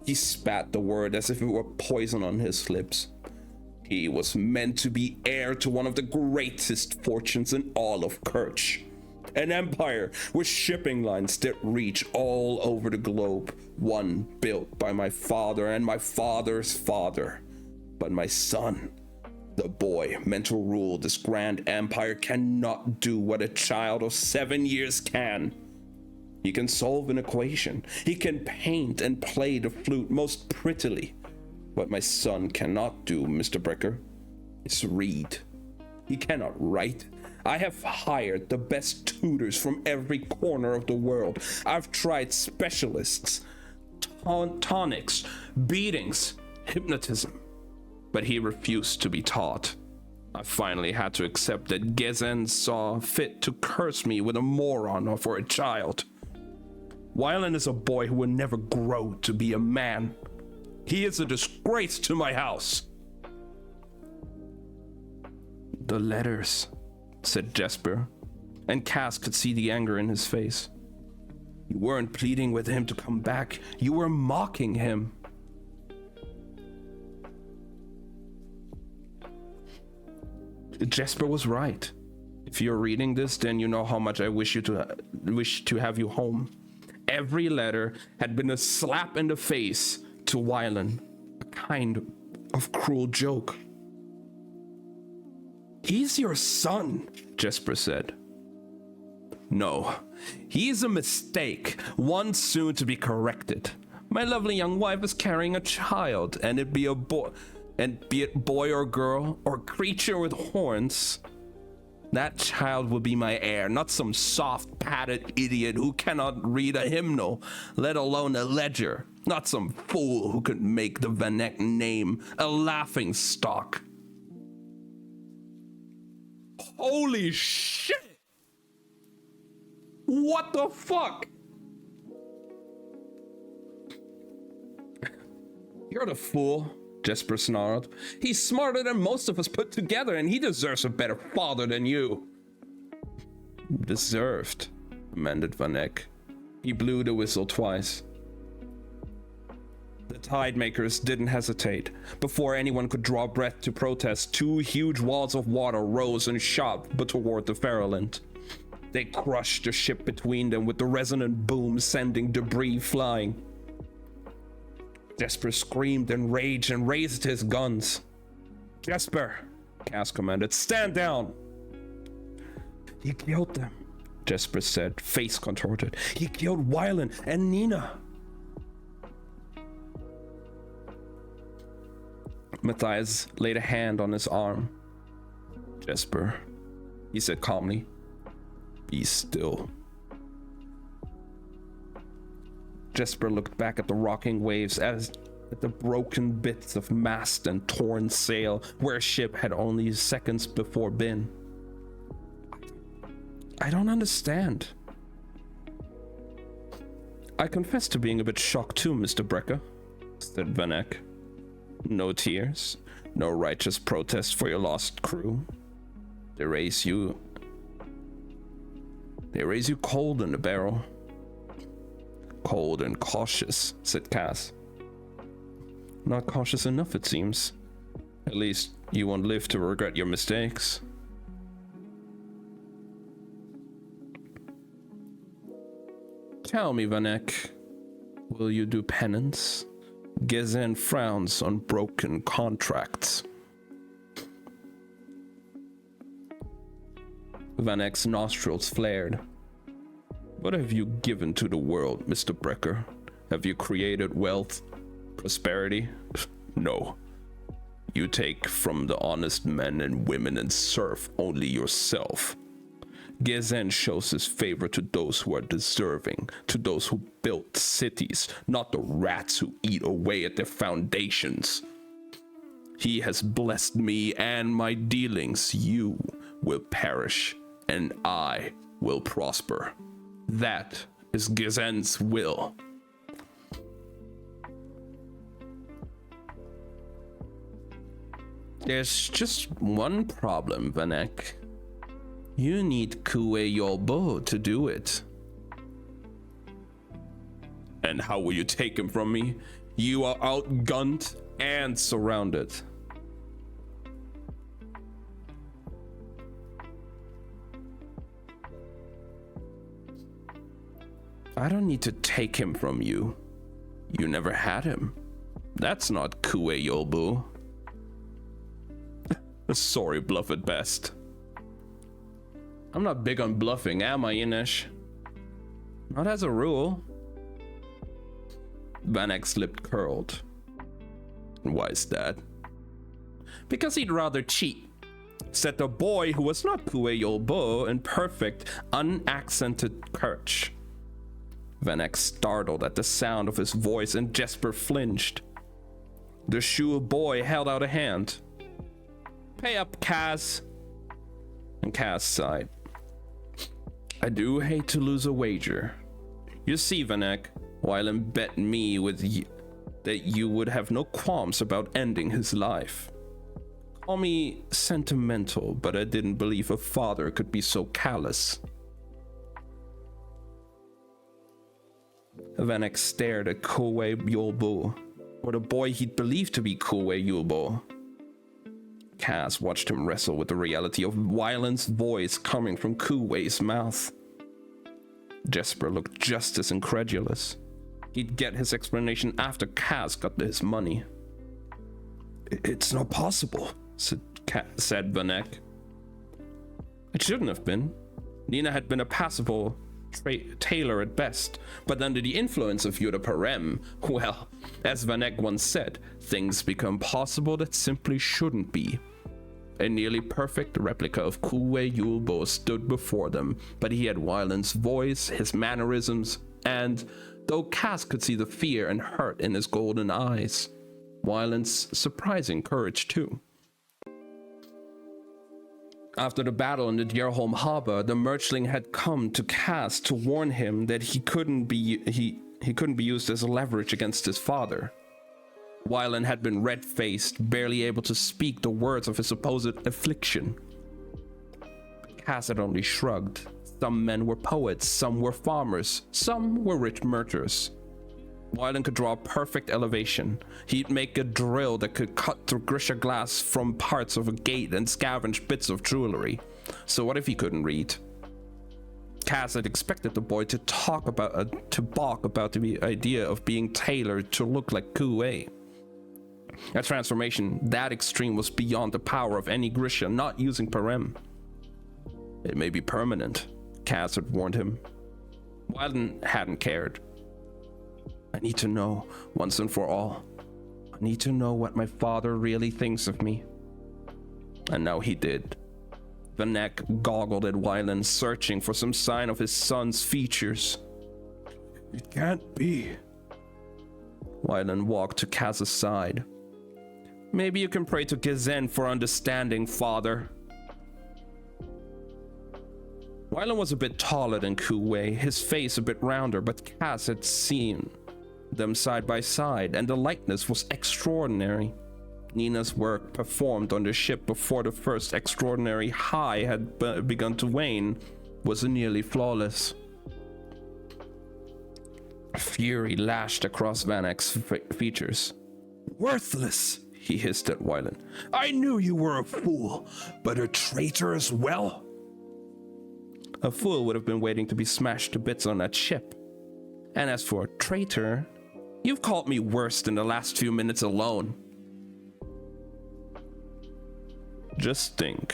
He spat the word as if it were poison on his lips. He was meant to be heir to one of the greatest fortunes in all of Kerch. An empire with shipping lines that reach all over the globe, one built by my father and my father's father. But my son, the boy meant to rule this grand empire, cannot do what a child of 7 years can. He can solve an equation. He can paint and play the flute most prettily. What my son cannot do, Mr. Brecker, is read. He cannot write. I have hired the best tutors from every corner of the world. I've tried specialists, tonics, beatings, hypnotism, but he refused to be taught. I finally had to accept that Gezen saw fit to curse me with a moron for a child. Wylan is a boy who will never grow to be a man. He is a disgrace to my house. The letters, said Jesper, and Cass could see the anger in his face. You weren't pleading with him to come back. You were mocking him. Jesper was right. If you're reading this, then you know how much I wish to have you home. Every letter had been a slap in the face to Wylan, a kind of cruel joke. He's your son, Jesper said. No, he's a mistake, one soon to be corrected. My lovely young wife is carrying a child, and it be it boy or girl or creature with horns. That child will be my heir, not some soft-padded idiot who cannot read a hymnal, let alone a ledger. Not some fool who could make the Vanek name a laughing stock. Holy shit! What the fuck? You're the fool, Jesper snarled. He's smarter than most of us put together, and he deserves a better father than you. Deserved, amended Vanek. He blew the whistle twice. The Tidemakers didn't hesitate. Before anyone could draw breath to protest, 2 huge walls of water rose and shot toward the Farallent. They crushed the ship between them with the resonant boom sending debris flying. Jesper screamed in rage and raised his guns. "Jesper," Cass commanded, "stand down." "He killed them," Jesper said, face contorted. "He killed Wylan and Nina." Matthias laid a hand on his arm. "Jesper," he said calmly, "be still." Jesper looked back at the rocking waves, as at the broken bits of mast and torn sail where a ship had only seconds before been. "I don't understand." "I confess to being a bit shocked too, Mr. Brecker," said Van Eck. "No tears, no righteous protest for your lost crew. They raise you cold in the barrel." "Cold and cautious," said Cass. "Not cautious enough, it seems. At least you won't live to regret your mistakes." "Tell me, Van Eck, will you do penance?" Gezen frowns on broken contracts. Van Eck's nostrils flared. "What have you given to the world, Mr. Brecker? Have you created wealth, prosperity? No. You take from the honest men and women and serve only yourself. Gezen shows his favor to those who are deserving, to those who built cities, not the rats who eat away at their foundations. He has blessed me and my dealings. You will perish, and I will prosper. That is Gezen's will." "There's just one problem, Van Eck. You need Kuwe Yolbo to do it." "And how will you take him from me? You are outgunned and surrounded." "I don't need to take him from you. You never had him. That's not Kuwe Yolbu." "A sorry bluff at best." "I'm not big on bluffing, am I, Inesh?" "Not as a rule." Van Eck's lip curled. "Why is that?" "Because he'd rather cheat," said the boy who was not Kuwe Yolbo in perfect, unaccented Kirch. Van Eck startled at the sound of his voice, and Jesper flinched. The Shul boy held out a hand. "Pay up, Kaz." And Kaz sighed. "I do hate to lose a wager. You see, Van Eck, Wylan bet me that you would have no qualms about ending his life. Call me sentimental, but I didn't believe a father could be so callous." Van Eck stared at Kuwe Yolbo, or the boy he'd believed to be Kuwe Yolbo. Kaz watched him wrestle with the reality of Wylan's voice coming from Kuwe's mouth. Jesper looked just as incredulous. He'd get his explanation after Kaz got his money. "It's not possible," said Van Eck. "It shouldn't have been. Nina had been a passable tailor at best, but under the influence of Yuda Parem, well, as Van Eck once said, things become possible that simply shouldn't be. A nearly perfect replica of Kuwe Yulbo stood before them, but he had Wylan's voice, his mannerisms, and, though Cass could see the fear and hurt in his golden eyes, Wylan's surprising courage too. After the battle in the Djerholm harbor, the Merchling had come to Cass to warn him that he couldn't be used as leverage against his father. Wylan had been red-faced, barely able to speak the words of his supposed affliction. Cass had only shrugged. Some men were poets, some were farmers, some were rich merchants. Wylan could draw a perfect elevation. He'd make a drill that could cut through Grisha glass from parts of a gate and scavenge bits of jewelry. So what if he couldn't read? Kaz had expected the boy to balk about the idea of being tailored to look like Kuwei. A transformation that extreme was beyond the power of any Grisha not using Parem. It may be permanent, Kaz had warned him. Wylan hadn't cared. I need to know once and for all. I need to know what my father really thinks of me. And now he did. Vanek goggled at Wylan, searching for some sign of his son's features. It can't be. Wylan walked to Kaz's side. Maybe you can pray to Gezen for understanding, father. Wylan was a bit taller than Kuwei, his face a bit rounder, but Kaz had seen them side by side, and the likeness was extraordinary. Nina's work performed on the ship before the first extraordinary high had begun to wane was nearly flawless. Fury lashed across Vanek's features. Worthless, he hissed at Wylan. I knew you were a fool, but a traitor as well? A fool would have been waiting to be smashed to bits on that ship. And as for a traitor, you've called me worse than the last few minutes alone. Just think,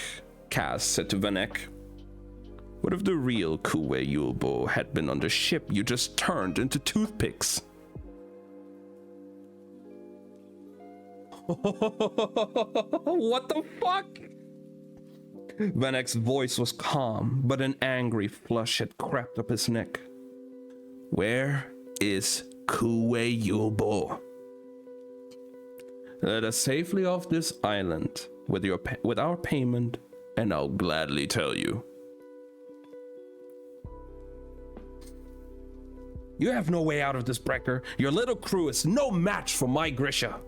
Kaz said to Vanek. What if the real Kuwei Yulbo had been on the ship you just turned into toothpicks? What the fuck? Vanek's voice was calm, but an angry flush had crept up his neck. Where is Kuwei Yulbo? Let us safely off this island with our payment, and I'll gladly tell you. You have no way out of this, Brecker. Your little crew is no match for my Grisha.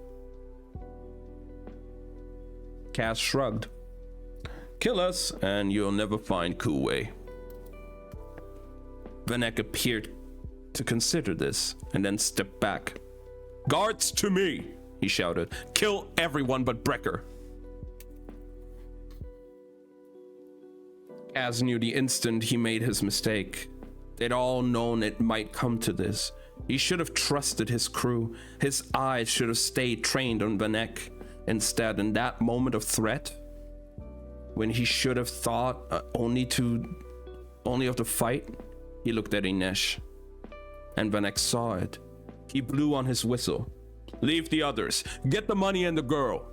Kaz shrugged. Kill us, and you'll never find Kuwei. Vanek appeared to consider this, and then stepped back. Guards to me, he shouted. Kill everyone but Brecker. Kaz knew the instant he made his mistake. They'd all known it might come to this. He should have trusted his crew. His eyes should have stayed trained on Vanek. Instead, in that moment of threat, when he should have thought only of the fight, he looked at Inesh. And Vanek saw it. He blew on his whistle. Leave the others. Get the money and the girl.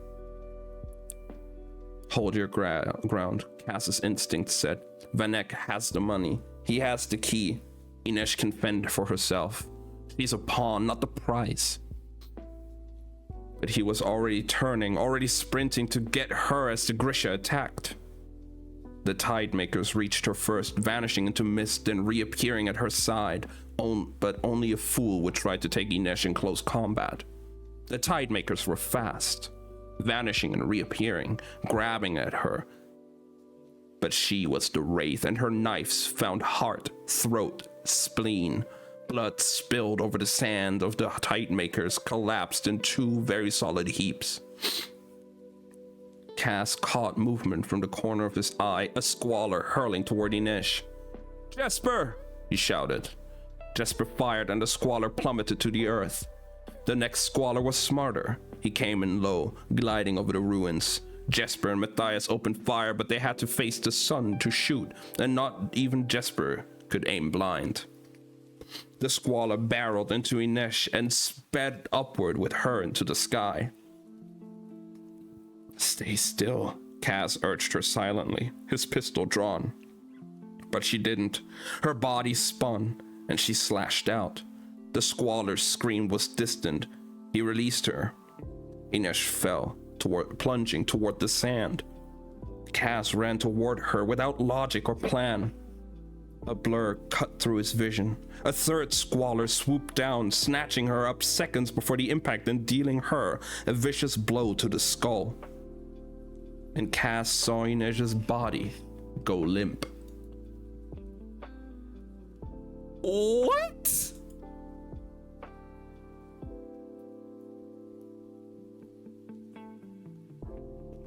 Hold your ground, Kaz's instinct said. Vanek has the money. He has the key. Inesh can fend for herself. He's a pawn, not the prize. But he was already sprinting to get her as the Grisha attacked. The Tidemakers reached her first, vanishing into mist and reappearing at her side, but only a fool would try to take Inesh in close combat. The Tidemakers were fast, vanishing and reappearing, grabbing at her. But she was the Wraith, and her knives found heart, throat, spleen. Blood spilled over the sand of the Tidemakers, collapsed in two very solid heaps. Kaz caught movement from the corner of his eye, a squaller hurling toward Inesh. Jesper! He shouted. Jesper fired and the squaller plummeted to the earth. The next squaller was smarter. He came in low, gliding over the ruins. Jesper and Matthias opened fire, but they had to face the sun to shoot, and not even Jesper could aim blind. The squaller barreled into Inesh and sped upward with her into the sky. Stay still, Kaz urged her silently, his pistol drawn. But she didn't. Her body spun, and she slashed out. The squaller's scream was distant. He released her. Inesh fell, plunging toward the sand. Kaz ran toward her without logic or plan. A blur cut through his vision. A third squaller swooped down, snatching her up seconds before the impact and dealing her a vicious blow to the skull. And Kaz saw Inesh's body go limp. What?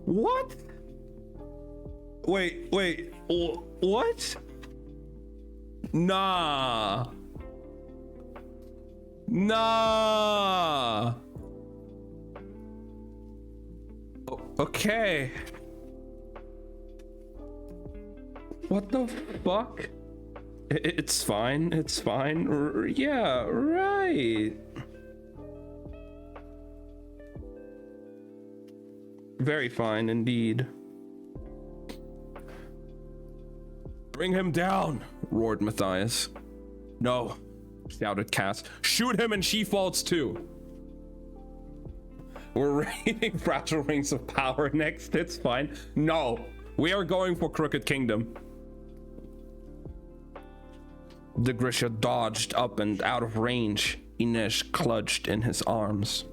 What? Wait, what? Nah. Okay. What the fuck? It's fine. Yeah, right. Very fine indeed. Bring him down, roared Matthias. No, shouted Cass. Shoot him and she falls too. We're raiding Fragile Rings of Power next. It's fine. No, we are going for Crooked Kingdom. The Grisha dodged up and out of range. Inesh clutched in his arms.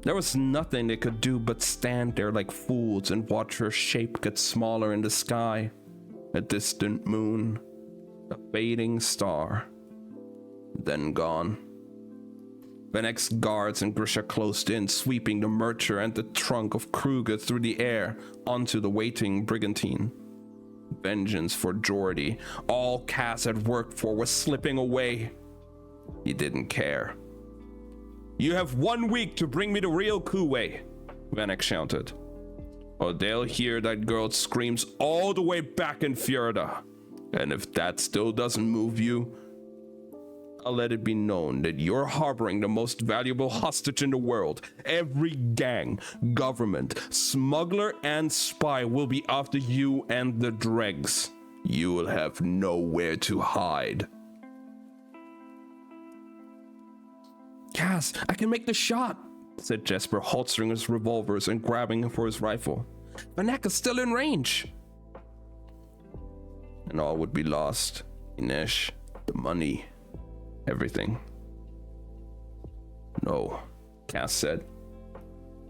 There was nothing they could do but stand there like fools and watch her shape get smaller in the sky. A distant moon, a fading star, then gone. Venek's guards and Grisha closed in, sweeping the Murcher and the trunk of Kruger through the air onto the waiting brigantine. Vengeance for Geordie, all Cass had worked for, was slipping away. He didn't care. You have 1 week to bring me the real Kuwei, Venek shouted. Or they'll hear that girl's screams all the way back in Fjorda. And if that still doesn't move you, I'll let it be known that you're harboring the most valuable hostage in the world. Every gang, government, smuggler, and spy will be after you and the dregs. You will have nowhere to hide. Cass, I can make the shot, said Jesper, holstering his revolvers and grabbing for his rifle. Venek is still in range. And all would be lost. Inesh, the money, everything. No, Cass said.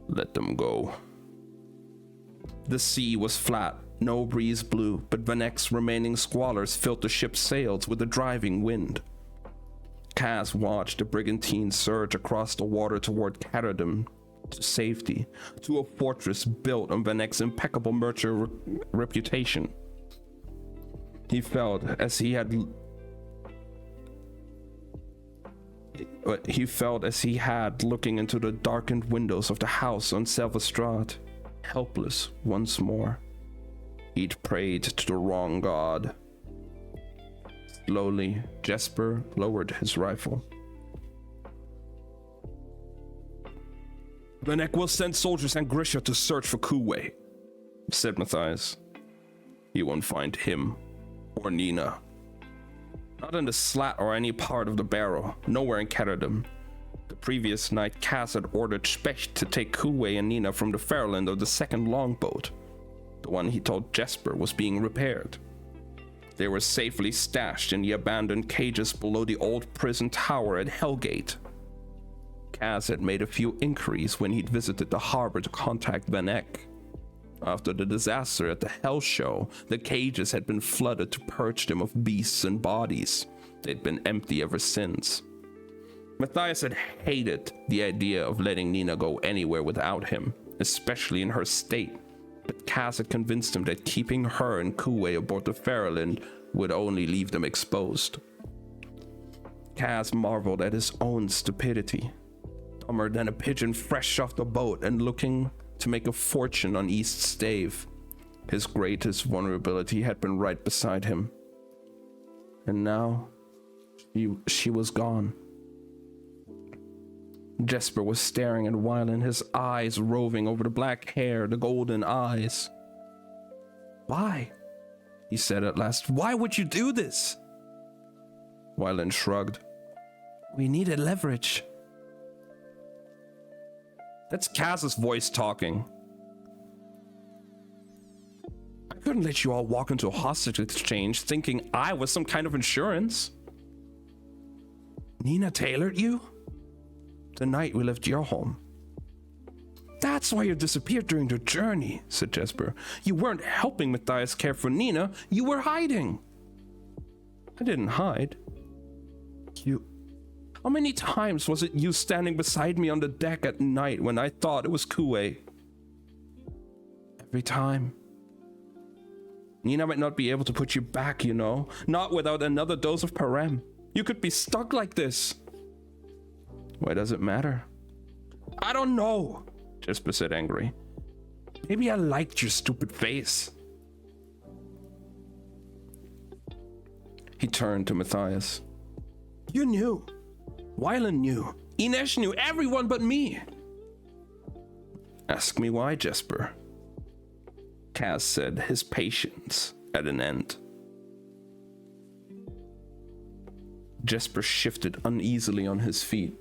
Let them go. The sea was flat, no breeze blew, but Venek's remaining squallors filled the ship's sails with a driving wind. Cass watched the brigantine surge across the water toward Caradum to safety, to a fortress built on Venek's impeccable merchant reputation. He felt as he had looking into the darkened windows of the house on Selvastrad, helpless once more. He'd prayed to the wrong god. Slowly, Jesper lowered his rifle. Venek will send soldiers and Grisha to search for Kuwei, said Matthias. You won't find him or Nina. Not in the slat or any part of the barrow, nowhere in Caradum. The previous night, Cass had ordered Specht to take Kuwei and Nina from the Fairland of the second longboat. The one he told Jesper was being repaired. They were safely stashed in the abandoned cages below the old prison tower at Hellgate. Cass had made a few inquiries when he'd visited the harbor to contact Venek. After the disaster at the Hell Show, the cages had been flooded to purge them of beasts and bodies. They'd been empty ever since. Matthias had hated the idea of letting Nina go anywhere without him, especially in her state. But Cass had convinced him that keeping her and Kuwei aboard the Fairland would only leave them exposed. Cass marveled at his own stupidity. Dumber than a pigeon fresh off the boat and looking to make a fortune on East Stave. His greatest vulnerability had been right beside him. And now, she was gone. Jesper was staring at Wylan, his eyes roving over the black hair, the golden eyes. Why? He said at last. Why would you do this? Wylan shrugged. We needed leverage. That's Cass's voice talking. I couldn't let you all walk into a hostage exchange thinking I was some kind of insurance. Nina tailored you? The night we left your home. That's why you disappeared during the journey, said Jesper. You weren't helping Matthias care for Nina, you were hiding. I didn't hide. How many times was it you standing beside me on the deck at night when I thought it was Kuwei? every time. Nina might not be able to put you back, you know? Not without another dose of Parem. You could be stuck like this. Why does it matter? I don't know, Jesper said angry. Maybe I liked your stupid face. He turned to Matthias. You knew. Wylan knew. Inej knew. Everyone but me. Ask me why, Jesper. Kaz said, his patience at an end. Jesper shifted uneasily on his feet.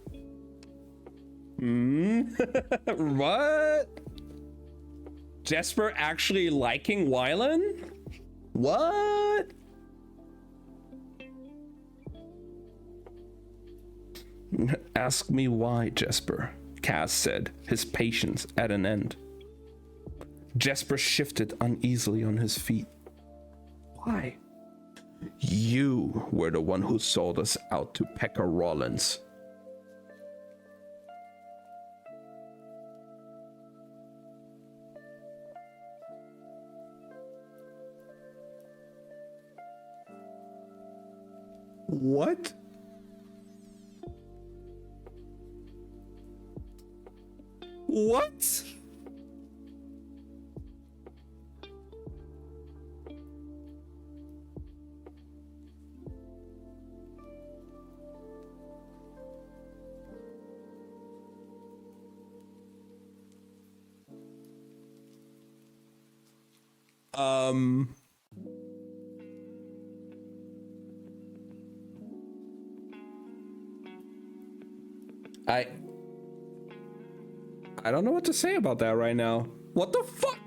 What? Jesper actually liking Wylan? What? Ask me why, Jesper, Kaz said, his patience at an end. Jesper shifted uneasily on his feet. Why? You were the one who sold us out to Pekka Rollins. What? What? I don't know what to say about that right now. What the fuck?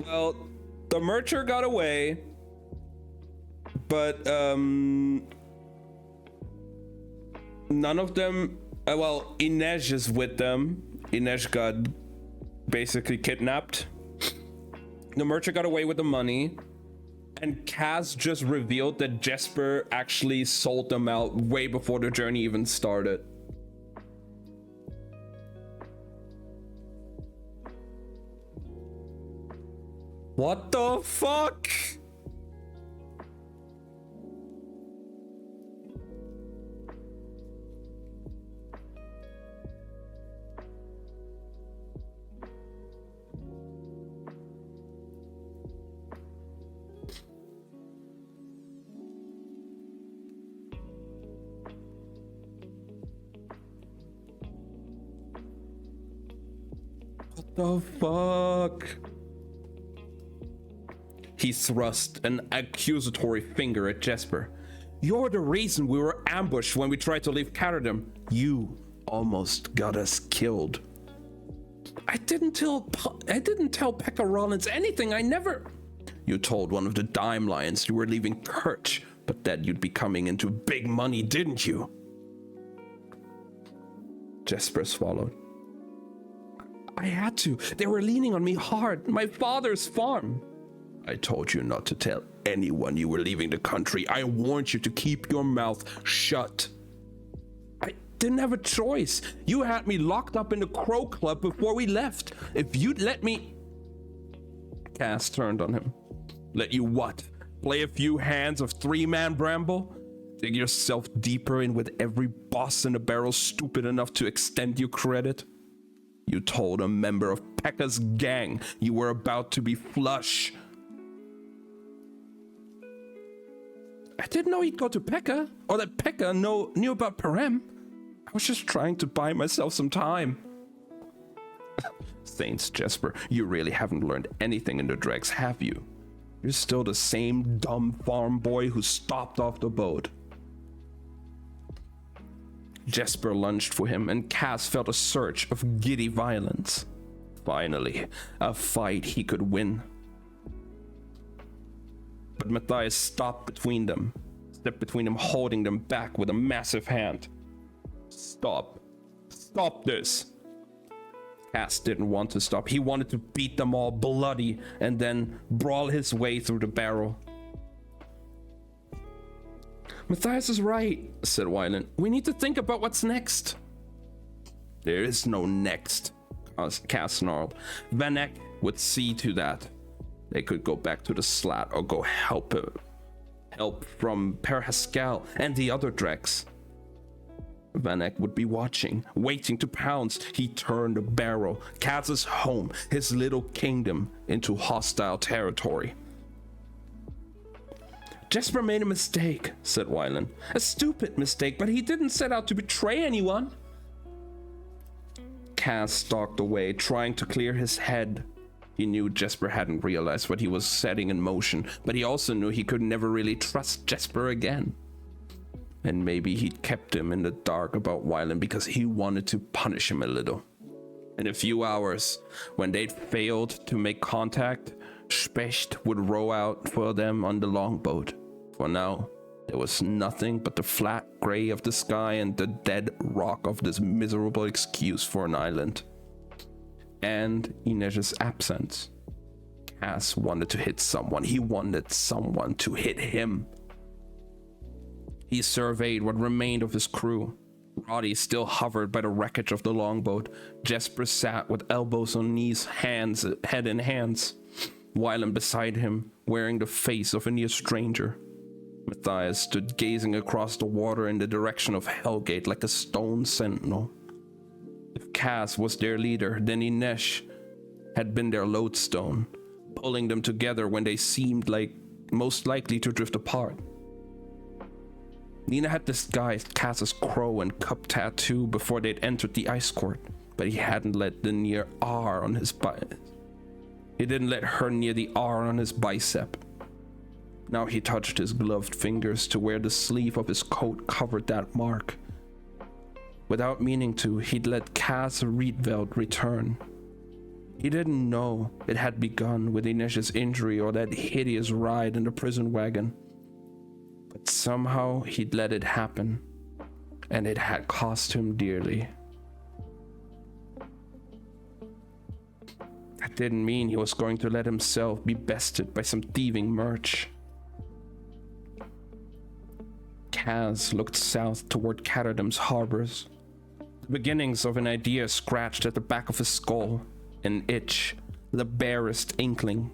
Well, the Mercher got away, but none of them, well, Inej is with them. Inej got basically kidnapped. The Mercher got away with the money, and Kaz just revealed that Jesper actually sold them out way before the journey even started. What the fuck? What the fuck? He thrust an accusatory finger at Jesper. You're the reason we were ambushed when we tried to leave Caradham. You almost got us killed. I didn't tell Pekka Rollins anything. I never... You told one of the Dime Lions you were leaving Kerch, but that you'd be coming into big money, didn't you? Jesper swallowed. I had to. They were leaning on me hard. My father's farm. I told you not to tell anyone you were leaving the country. I warned you to keep your mouth shut. I didn't have a choice. You had me locked up in the Crow Club before we left. If you'd let me... Kaz turned on him. Let you what? Play a few hands of three-man Bramble? Dig yourself deeper in with every boss in the barrel stupid enough to extend your credit? You told a member of Pekka's gang you were about to be flush. I didn't know he'd go to Pekka, or that Pekka knew about Parem. I was just trying to buy myself some time. Saints, Jesper, you really haven't learned anything in the dregs, have you? You're still the same dumb farm boy who stopped off the boat. Jesper lunged for him, and Kaz felt a surge of giddy violence. Finally, a fight he could win. But Matthias stepped between them, holding them back with a massive hand. Stop this. Kaz didn't want to stop. He wanted to beat them all bloody and then brawl his way through the barrel. Matthias is right, said Wyland. We need to think about what's next. There is no next, Cass snarled. Van Eck would see to that. They could go back to the Slat or go help from Per Haskell and the other Drex. Van Eck would be watching, waiting to pounce. He turned the barrel, Cass's home, his little kingdom, into hostile territory. Jesper made a mistake, said Wyland. A stupid mistake, but he didn't set out to betray anyone. Cass stalked away, trying to clear his head. He knew Jesper hadn't realized what he was setting in motion, but he also knew he could never really trust Jesper again. And maybe he'd kept him in the dark about Wyland because he wanted to punish him a little. In a few hours, when they'd failed to make contact, Specht would row out for them on the longboat. For now, there was nothing but the flat gray of the sky and the dead rock of this miserable excuse for an island. And Inesh's absence. Cass wanted to hit someone. He wanted someone to hit him. He surveyed what remained of his crew. Roddy still hovered by the wreckage of the longboat. Jesper sat with elbows on knees, head in hands. Wyland beside him, wearing the face of a near stranger. Matthias stood gazing across the water in the direction of Hellgate like a stone sentinel. If Cass was their leader, then Inesh had been their lodestone, pulling them together when they seemed like most likely to drift apart. Nina had disguised Cass's crow and cup tattoo before they'd entered the ice court, but he hadn't let the near R on his He didn't let her near the R on his bicep. Now he touched his gloved fingers to where the sleeve of his coat covered that mark. Without meaning to, he'd let Cass Rietveld return. He didn't know it had begun with Inesh's injury or that hideous ride in the prison wagon. But somehow he'd let it happen, and it had cost him dearly. That didn't mean he was going to let himself be bested by some thieving merch. Cass looked south toward Catterdam's harbors. The beginnings of an idea scratched at the back of his skull, an itch, the barest inkling.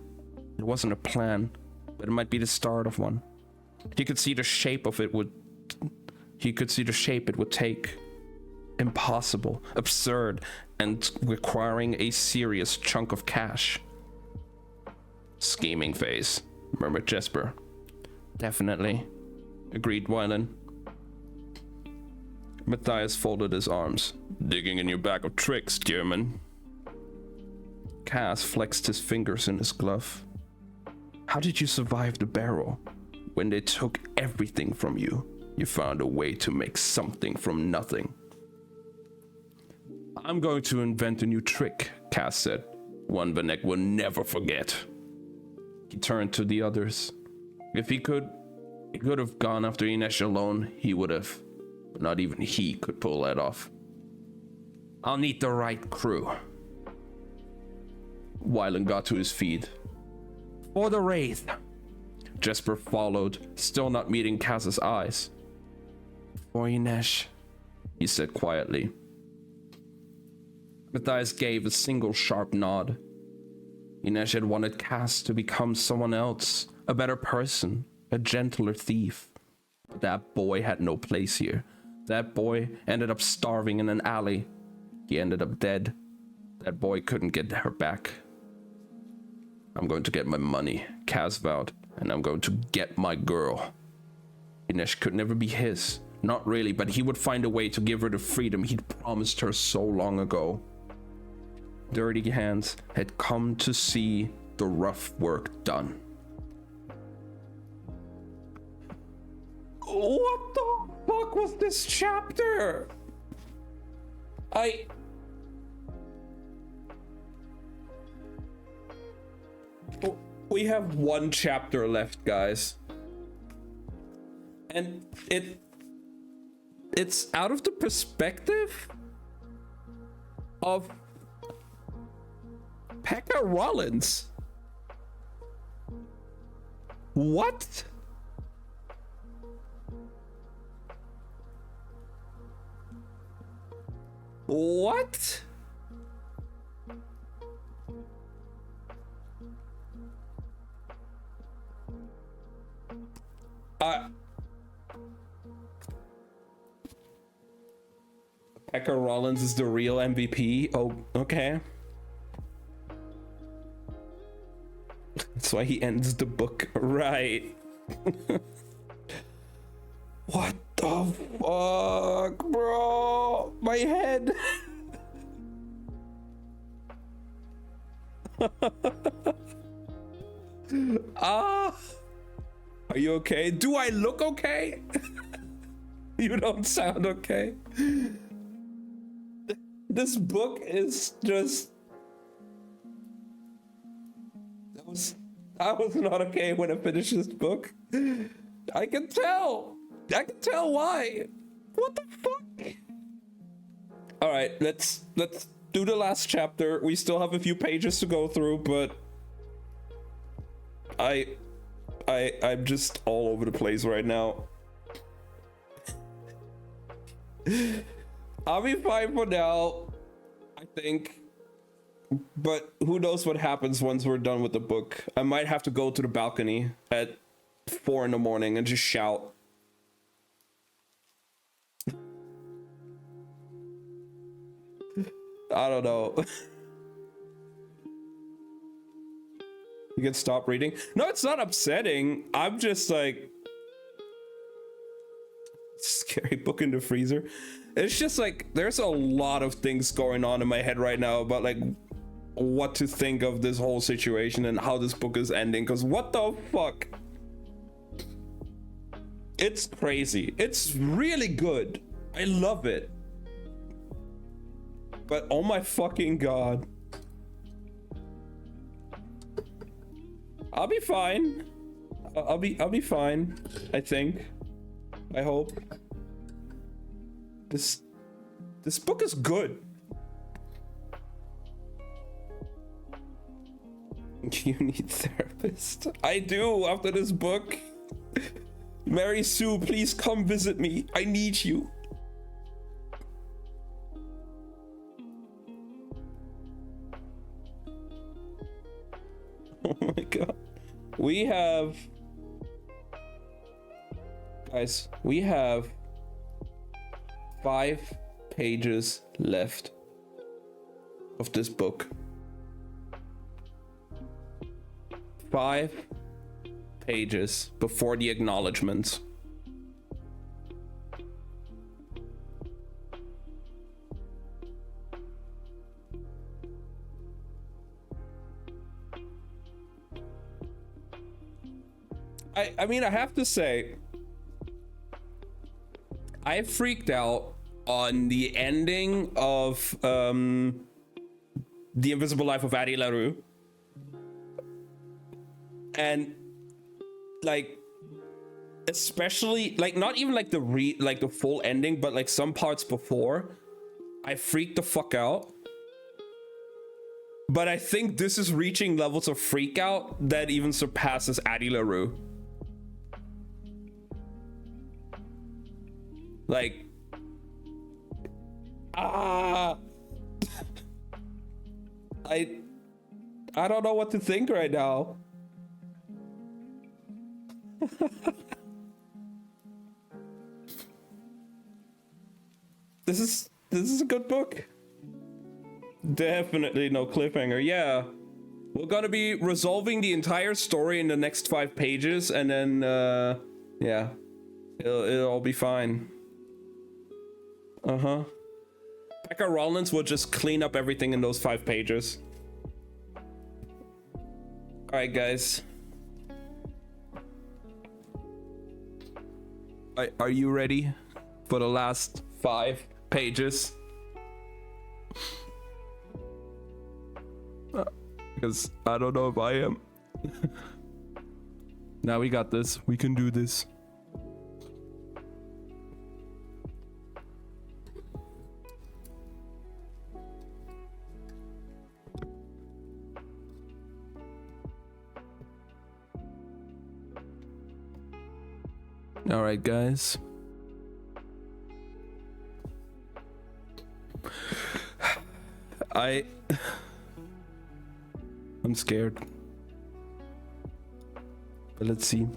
It wasn't a plan, but it might be the start of one. He could see the shape it would take. Impossible, absurd, and requiring a serious chunk of cash. Scheming face, murmured Jesper. Definitely, agreed Wyland. Matthias folded his arms. Digging in your bag of tricks, German. Cass flexed his fingers in his glove. How did you survive the barrel? When they took everything from you, you found a way to make something from nothing. I'm going to invent a new trick, Cass said. One Van Eck will never forget. He turned to the others. If he could have gone after Inesh alone, he would have. But not even he could pull that off. I'll need the right crew. Wyland got to his feet. For the Wraith. Jesper followed, still not meeting Cass's eyes. For Inesh, he said quietly. Matthias gave a single sharp nod. Inesh had wanted Cass to become someone else, a better person, a gentler thief. But that boy had no place here. That boy ended up starving in an alley. He ended up dead. That boy couldn't get her back. I'm going to get my money, Cass vowed, and I'm going to get my girl. Inesh could never be his. Not really, but he would find a way to give her the freedom he'd promised her so long ago. Dirty Hands had come to see the rough work done. What the fuck was this chapter? We have one chapter left, guys. And it's out of the perspective of Pekka Rollins. What? What? Becca Rollins is the real MVP. Oh, okay. That's why he ends the book. Right. What the fuck, bro? My head. Ah. Are you okay? Do I look okay? You don't sound okay. This book is just... I was not okay when I finished this book. I can tell. I can tell why. What the fuck? All right, let's do the last chapter. We still have a few pages to go through, but I'm just all over the place right now. I'll be fine for now, I think. But who knows what happens once we're done with the book. I might have to go to the balcony at 4 in the morning and just shout. I don't know. You can stop reading. No, it's not upsetting. I'm just like... Scary book in the freezer. It's just like, there's a lot of things going on in my head right now about like what to think of this whole situation and how this book is ending, because what the fuck? It's crazy. It's really good. I love it. But oh my fucking god. I'll be fine. I'll be fine, I think. I hope. This book is good. You need therapist. I do after this book. Mary Sue, please come visit me. I need you. Oh my god. Guys, we have 5 pages left of this book. 5 pages before the acknowledgements. I mean, I have to say, I freaked out on the ending of The Invisible Life of Addie LaRue. And like, especially like, not even like the full ending, but like some parts before, I freaked the fuck out. But I think this is reaching levels of freak out that even surpasses Addie LaRue. Like, I don't know what to think right now. This is a good book. Definitely no cliffhanger. Yeah, we're gonna be resolving the entire story in the next 5 pages, and then yeah, it'll all be fine. Becca Rollins will just clean up everything in those 5 pages. All right, guys. Are you ready for the last 5 pages? Because I don't know if I am. Now we got this. We can do this. All right, guys. I'm scared. But let's see.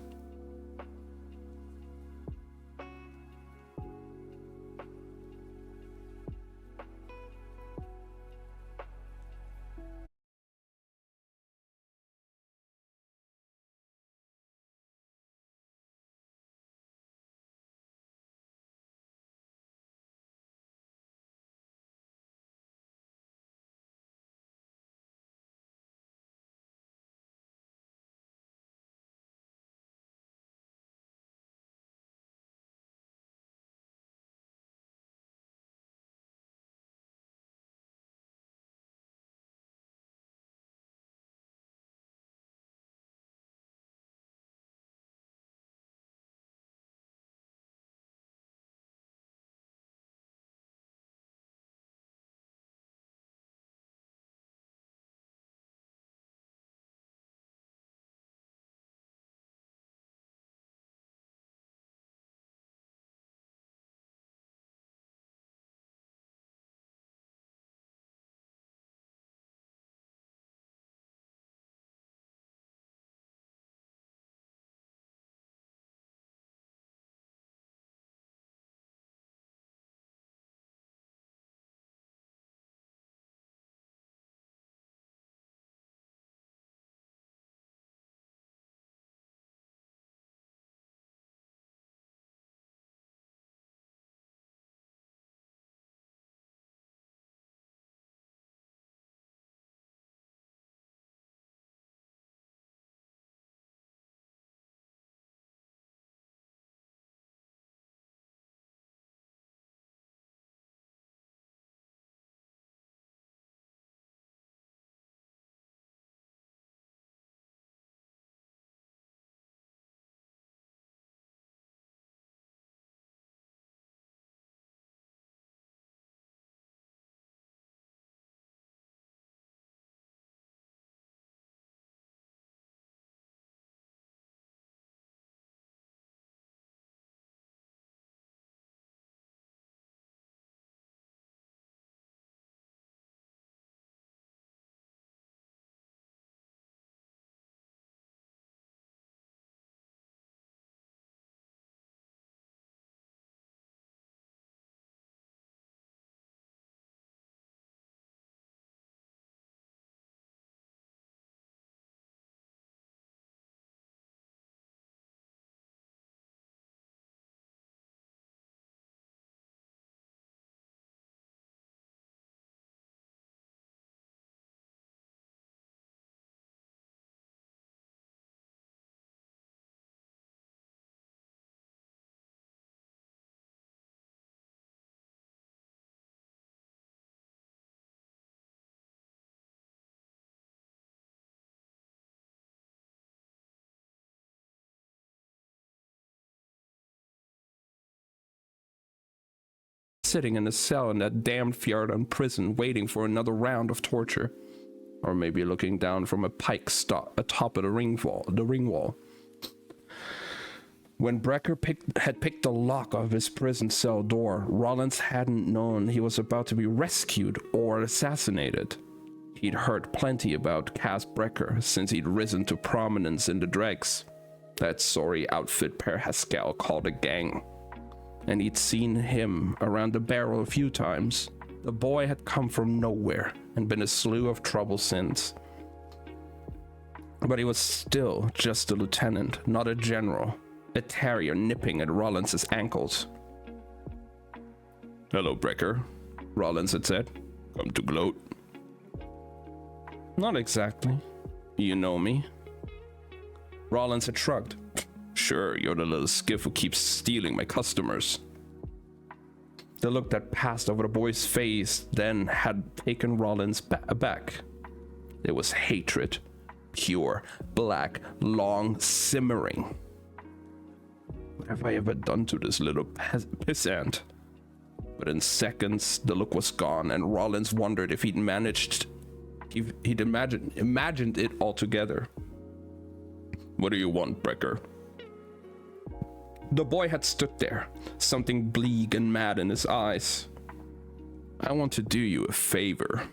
Sitting in a cell in that damned Fjardan prison waiting for another round of torture. Or maybe looking down from a pike atop of the ring wall. When Brecker had picked the lock of his prison cell door, Rollins hadn't known he was about to be rescued or assassinated. He'd heard plenty about Cass Brecker since he'd risen to prominence in the dregs, that sorry outfit Per Haskell called a gang. And he'd seen him around the barrel a few times. The boy had come from nowhere and been a slew of trouble since. But he was still just a lieutenant, not a general, a terrier nipping at Rollins' ankles. "Hello, Brecker," Rollins had said. "Come to gloat?" "Not exactly. You know me?" Rollins had shrugged. "Sure, you're the little skiff who keeps stealing my customers." The look that passed over the boy's face then had taken Rollins aback. It was hatred. Pure, black, long, simmering. What have I ever done to this little pissant? But in seconds, the look was gone, and Rollins wondered if he'd imagined it altogether. "What do you want, Brecker?" The boy had stood there, something bleak and mad in his eyes. "I want to do you a favor."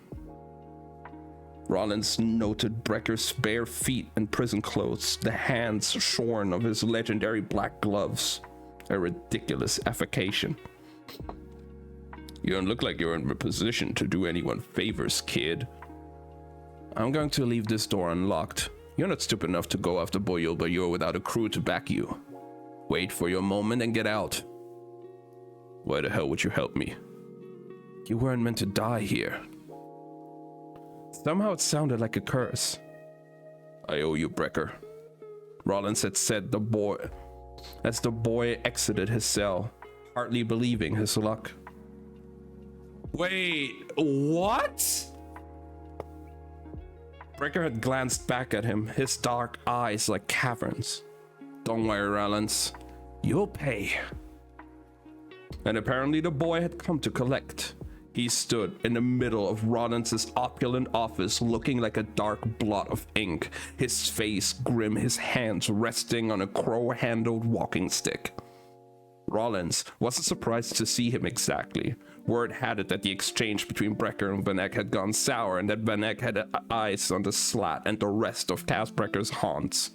Rollins noted Brecker's bare feet and prison clothes, the hands shorn of his legendary black gloves. A ridiculous affectation. You don't look like you're in a position to do anyone favors, kid. I'm going to leave this door unlocked. You're not stupid enough to go after Boyul Bayur without a crew to back you. Wait for your moment and get out. Why the hell would you help me? You weren't meant to die here. Somehow it sounded like a curse. I owe you, Brecker. Rollins had said the boy as the boy exited his cell, hardly believing his luck. Wait, what? Brecker had glanced back at him, his dark eyes like caverns. Don't worry, Rollins. You'll pay. And apparently the boy had come to collect. He stood in the middle of Rollins' opulent office, looking like a dark blot of ink, his face grim, his hands resting on a crow-handled walking stick. Rollins wasn't surprised to see him exactly. Word had it that the exchange between Brecker and Vanek had gone sour, and that Vanek had eyes on the Slat and the rest of Kaz Brecker's haunts.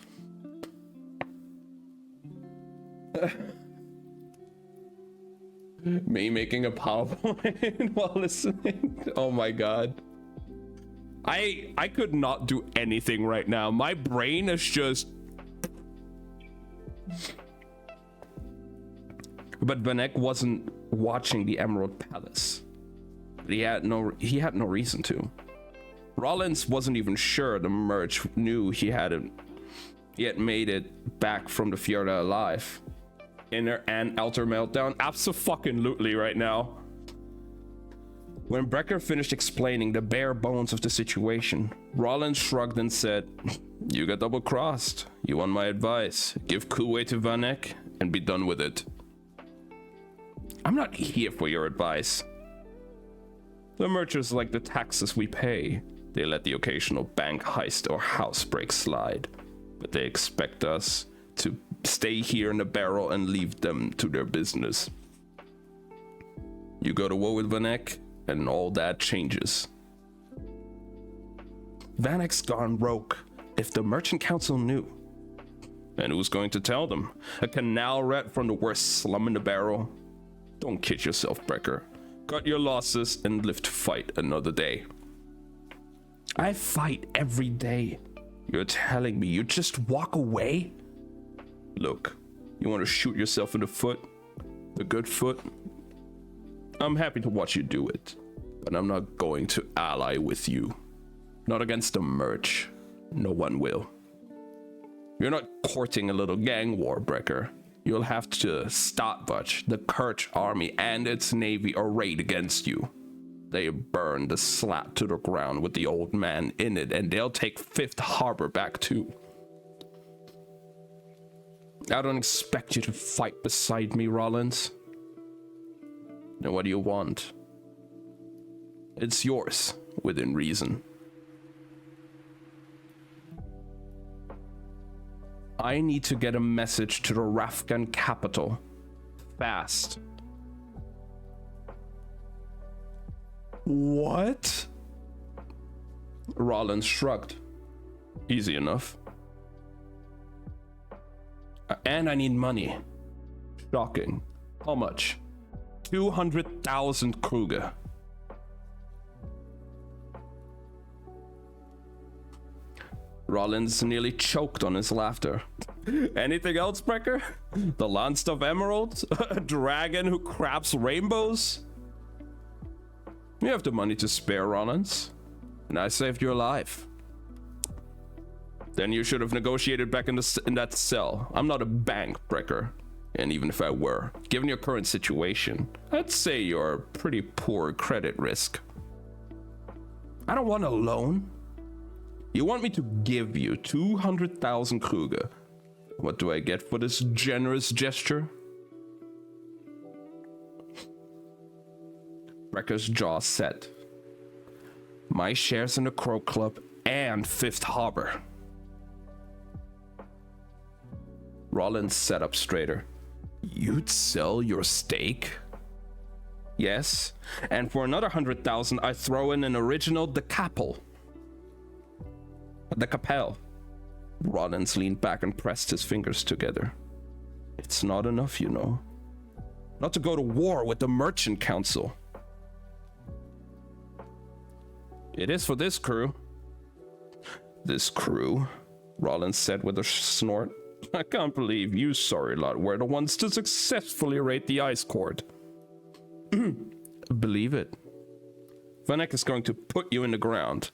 Me making a PowerPoint while listening. Oh my god. I could not do anything right now. My brain is just... But Vanek wasn't watching the Emerald Palace. He had no reason to. Rollins wasn't even sure the Merch knew he had made it back from the Fjorda alive. Inner and outer meltdown, abso-fucking-lutely right now. When Brecker finished explaining the bare bones of the situation, Rollins shrugged and said, "You got double-crossed. You want my advice. Give Kuwait to Vanek and be done with it." I'm not here for your advice. The merchants like the taxes we pay. They let the occasional bank heist or housebreak slide, but they expect us to stay here in the barrel and leave them to their business. You go to war with Vanek, and all that changes. Vanek's gone rogue. If the Merchant Council knew. And who's going to tell them? A canal rat from the worst slum in the barrel? Don't kid yourself, Brecker. Cut your losses and live to fight another day. I fight every day. You're telling me you just walk away? Look, you want to shoot yourself in the foot? The good foot? I'm happy to watch you do it, but I'm not going to ally with you. Not against the Merch. No one will. You're not courting a little gang war, Brecker. You'll have to Statvatch, the Kerch army and its navy arrayed against you. They burn the Slat to the ground with the old man in it, and they'll take Fifth Harbor back too. I don't expect you to fight beside me, Rollins. Then what do you want? It's yours, within reason. I need to get a message to the Rafgan capital. Fast. What? Rollins shrugged. Easy enough. And I need money. Shocking. How much? 200,000 Kruger. Rollins nearly choked on his laughter. Anything else, Brecker? The Lance of Emeralds? A dragon who craps rainbows? You have the money to spare, Rollins. And I saved your life. Then you should have negotiated back in that cell. I'm not a bank, Brecker. And even if I were, given your current situation, I'd say you're a pretty poor credit risk. I don't want a loan. You want me to give you 200,000 Kruger. What do I get for this generous gesture? Brecker's jaw set. My shares in the Crow Club and Fifth Harbor. Rollins sat up straighter. You'd sell your stake? Yes, and for another 100,000 I throw in an original decapel. The Capel. Rollins leaned back and pressed his fingers together. It's not enough, you know. Not to go to war with the Merchant Council. It is for this crew. This crew, Rollins said with a snort. I can't believe you sorry lot were the ones to successfully raid the Ice Court. Believe it. Vanek is going to put you in the ground.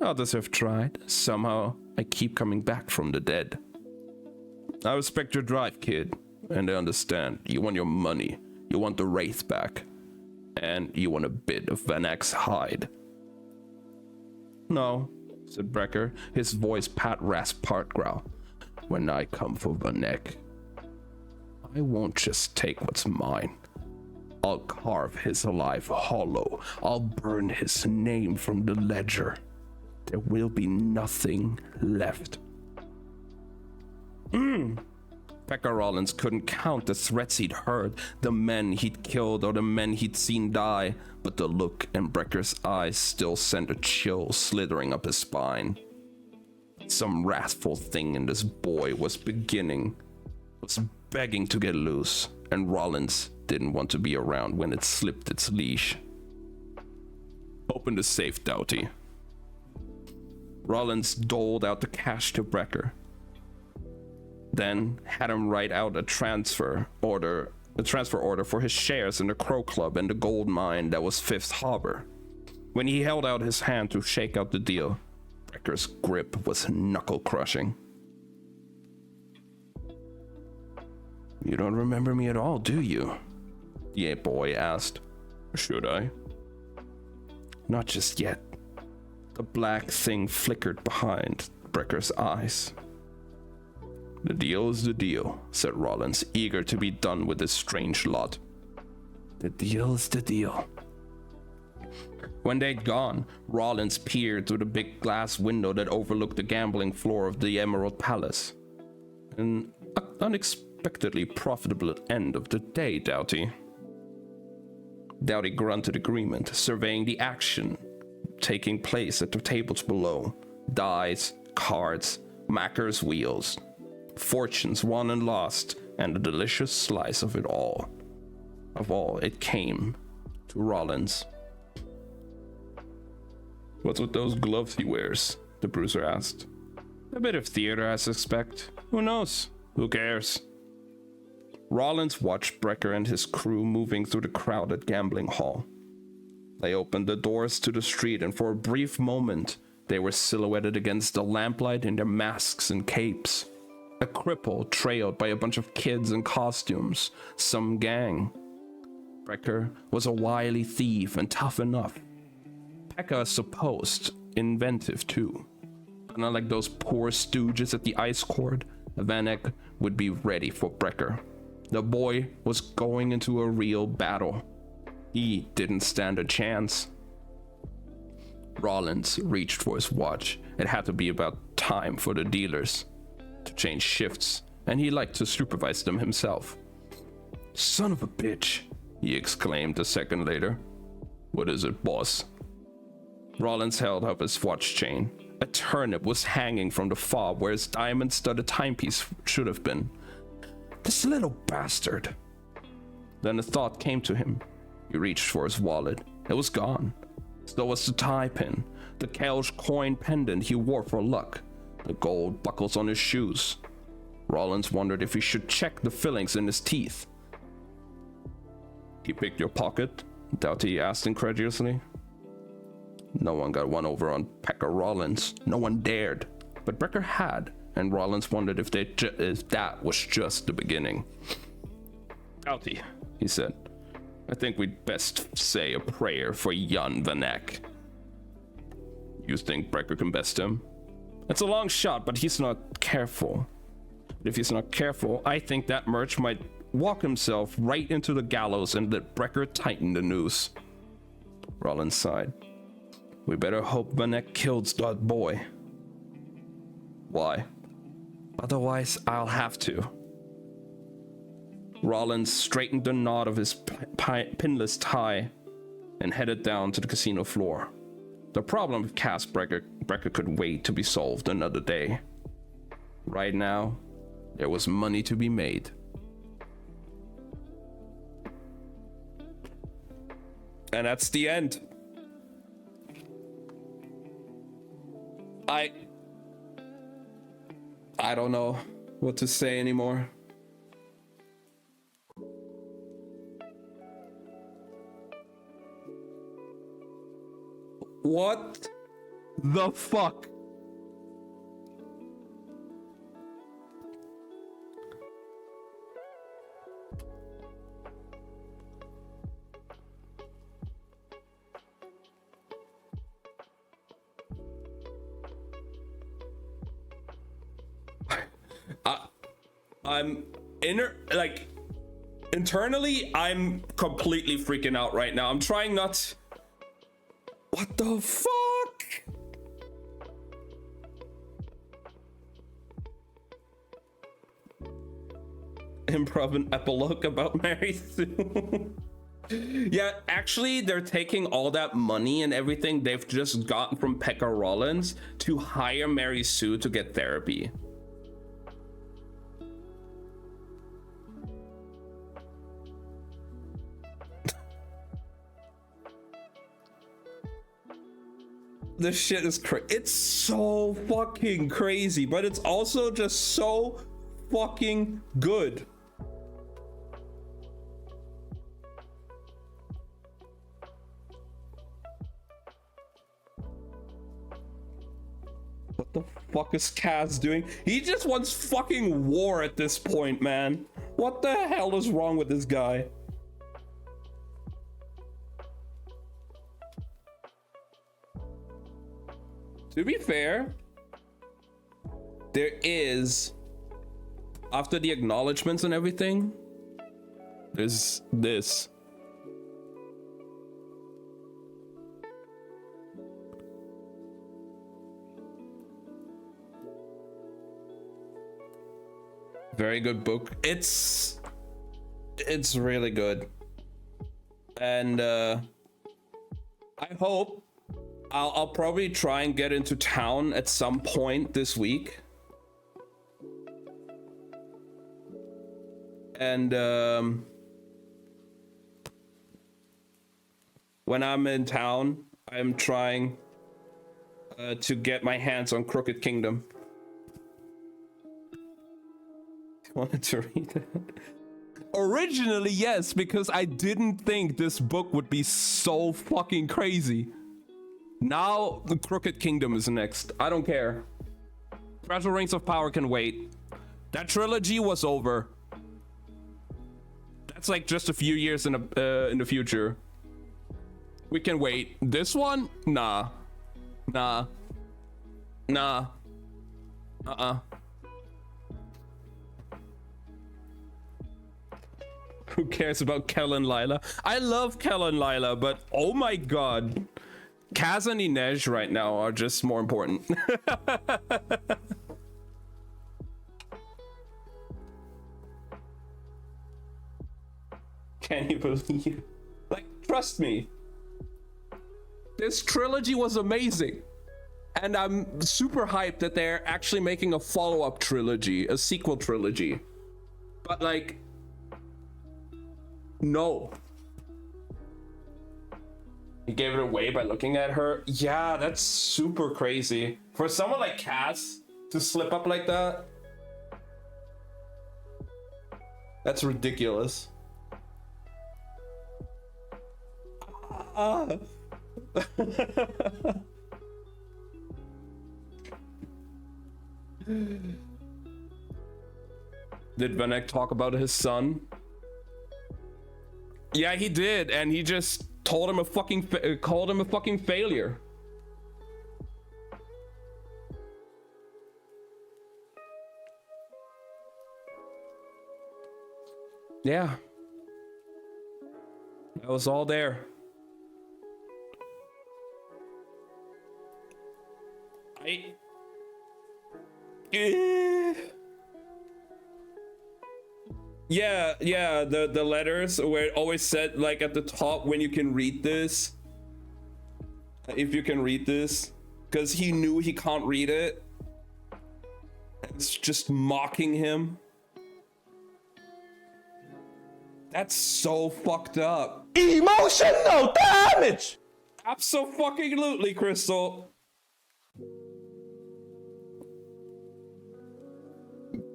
Others have tried. Somehow, I keep coming back from the dead. I respect your drive, kid, and I understand. You want your money, you want the Wraith back, and you want a bit of Vanek's hide. No, said Brecker, his voice pat rasp part growl. When I come for Vanek, I won't just take what's mine. I'll carve his life hollow. I'll burn his name from the ledger. There will be nothing left. Pekka Rollins couldn't count the threats he'd heard, the men he'd killed or the men he'd seen die, but the look in Brecker's eyes still sent a chill slithering up his spine. Some wrathful thing in this boy was begging to get loose, and Rollins didn't want to be around when it slipped its leash. Open the safe, Doughty. Rollins doled out the cash to Brecker, then had him write out a transfer order for his shares in the Crow Club and the gold mine that was Fifth Harbor. When he held out his hand to shake out the deal, Brecker's grip was knuckle-crushing. You don't remember me at all, do you? The ape boy asked. Should I? Not just yet. The black thing flickered behind Brecker's eyes. The deal is the deal, said Rollins, eager to be done with this strange lot. The deal is the deal. When they'd gone, Rollins peered through the big glass window that overlooked the gambling floor of the Emerald Palace. An unexpectedly profitable end of the day, Doughty. Doughty grunted agreement, surveying the action taking place at the tables below. Dice, cards, macker's wheels, fortunes won and lost, and a delicious slice of it all. Of all, it came to Rollins. What's with those gloves he wears? The bruiser asked. A bit of theater, I suspect. Who knows? Who cares? Rollins watched Brecker and his crew moving through the crowded gambling hall. They opened the doors to the street, and for a brief moment, they were silhouetted against the lamplight in their masks and capes. A cripple trailed by a bunch of kids in costumes, some gang. Brecker was a wily thief and tough enough. Pekka supposed inventive too. But not like those poor stooges at the Ice Court, Vanek would be ready for Brecker. The boy was going into a real battle. He didn't stand a chance. Rollins reached for his watch. It had to be about time for the dealers to change shifts, and he liked to supervise them himself. Son of a bitch, he exclaimed a second later. What is it, boss? Rollins held up his watch chain. A turnip was hanging from the fob where his diamond-studded timepiece should have been. This little bastard. Then a thought came to him. He reached for his wallet. It was gone. So was the tie pin, the Kelch coin pendant he wore for luck, the gold buckles on his shoes. Rollins wondered if he should check the fillings in his teeth. He picked your pocket? Doughty asked incredulously. No one got one over on Pekka Rollins. No one dared. But Brecker had, and Rollins wondered if that was just the beginning. Doughty, he said. I think we'd best say a prayer for Jan Vanek. You think Brecker can best him? It's a long shot, but he's not careful. If he's not careful, I think that Merch might walk himself right into the gallows and let Brecker tighten the noose. Rollins sighed. We better hope Vanek kills that boy. Why? Otherwise, I'll have to. Rollins straightened the knot of his pinless tie and headed down to the casino floor. The problem with Cass Brecker could wait to be solved another day. Right now, there was money to be made. And that's the end. I don't know what to say anymore. What the fuck? I'm internally, I'm completely freaking out right now. I'm trying not. What the fuck? Improv an epilogue about Mary Sue. Yeah, actually, they're taking all that money and everything they've just gotten from Pekka Rollins to hire Mary Sue to get therapy. This shit is it's so fucking crazy, but it's also just so fucking good. What the fuck is Cass doing? He just wants fucking war at this point, man. What the hell is wrong with this guy? To be fair, there is, after the acknowledgements and everything, there's this. Very good book. It's really good. And I hope I'll probably try and get into town at some point this week. And when I'm in town, I'm trying to get my hands on Crooked Kingdom. Wanted to read that. Originally, yes, because I didn't think this book would be so fucking crazy. Now, the Crooked Kingdom is next. I don't care. Fragile Rings of Power can wait. That trilogy was over. That's like just a few years in the future. We can wait. This one? Nah. Nah. Nah. Who cares about Kel and Lila? I love Kel and Lila, but oh my god. Kaz and Inej right now are just more important. Can you believe? Like, trust me. This trilogy was amazing. And I'm super hyped that they're actually making a follow-up trilogy, a sequel trilogy. But like, no. He gave it away by looking at her. Yeah, that's super crazy. For someone like Cass to slip up like that, that's ridiculous. Did Vanek talk about his son? Yeah, he did, and he just told him called him a fucking failure. Yeah. That was all there. Yeah, the letters where it always said like at the top when you can read this. if you can read this, because he knew he can't read it. It's just mocking him. That's so fucked up. Emotional damage! Absolutely, Crystal.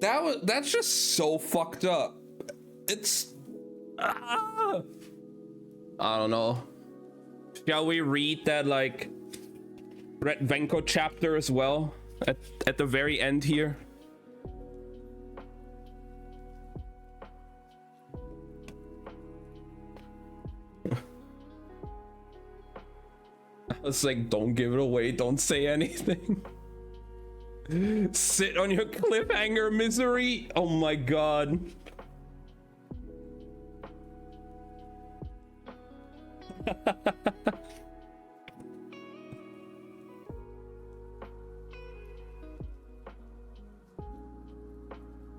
That's just so fucked up. It's I don't know. Shall we read that like Red Venko chapter as well at the very end here? I was like, don't give it away, don't say anything. Sit on your cliffhanger, misery. Oh my god.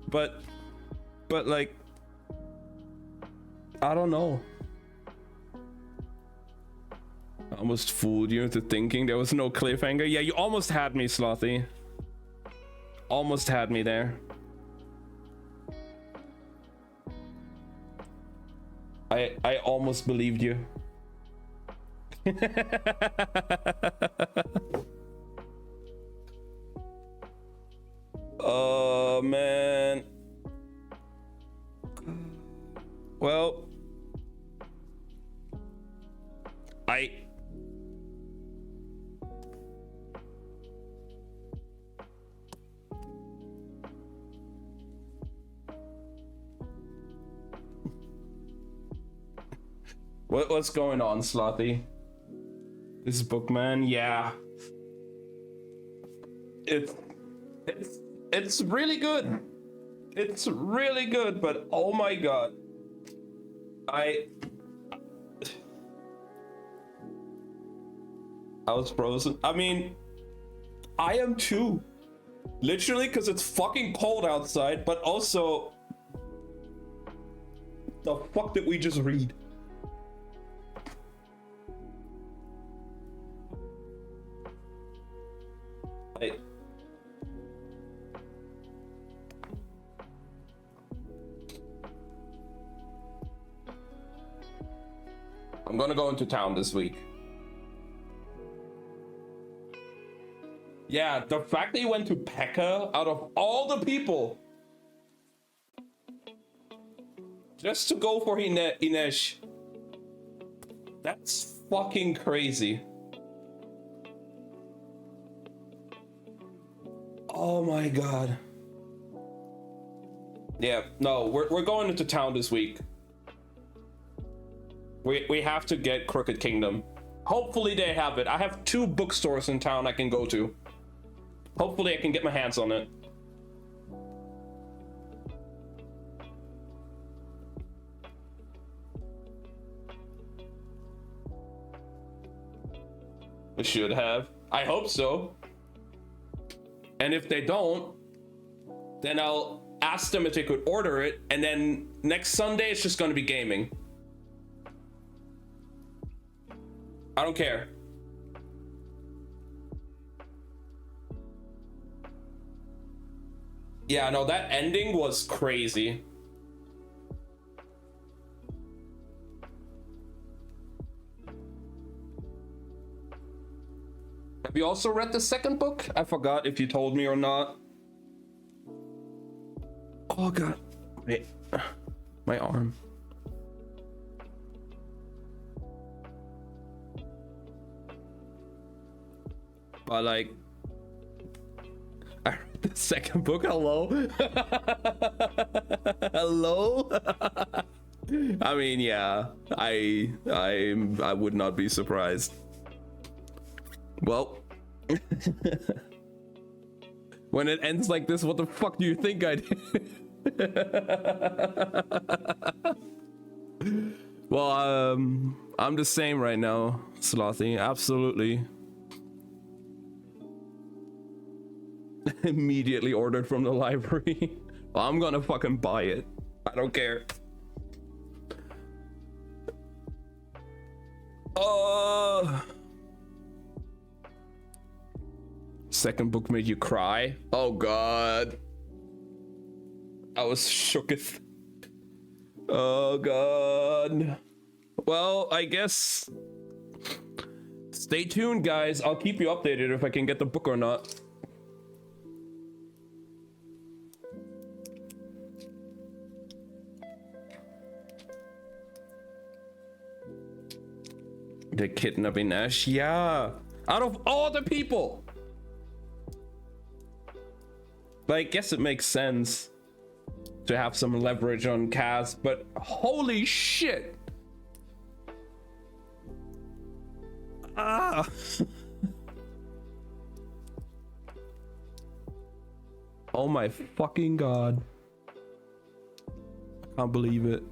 but like, I don't know. I almost fooled you into thinking there was no cliffhanger. Yeah, you almost had me, Slothy. Almost had me there. I almost believed you. Oh man. Well, what's going on, Slothy? This book, man, yeah. It's really good. It's really good, but oh my god. I was frozen. I mean, I am too. Literally, because it's fucking cold outside, but also the fuck did we just read? I'm gonna go into town this week. Yeah, the fact that you went to Pekka out of all the people just to go for Inesh, that's fucking crazy. Oh my god. Yeah, no, we're going into town this week. We have to get Crooked Kingdom. Hopefully they have it. I have 2 bookstores in town I can go to. Hopefully I can get my hands on it. We should have. I hope so. And if they don't, then I'll ask them if they could order it, and then next Sunday it's just gonna be gaming. I don't care. Yeah, no, that ending was crazy. Have you also read the second book? I forgot if you told me or not. Oh god. Wait. My arm. But like, I read the second book. Hello. Hello. I mean, yeah, I would not be surprised. Well, when it ends like this, what the fuck do you think I did? Well, I'm the same right now, Slothy. Absolutely. Immediately ordered from the library. Well, I'm gonna fucking buy it. I don't care. Second book made you cry? Oh god. I was shooketh. Oh god. Well, I guess stay tuned, guys. I'll keep you updated if I can get the book or not. The kidnapping Ash, yeah. Out of all the people, I guess it makes sense to have some leverage on Kaz, but holy shit. Ah. Oh my fucking god. I can't believe it.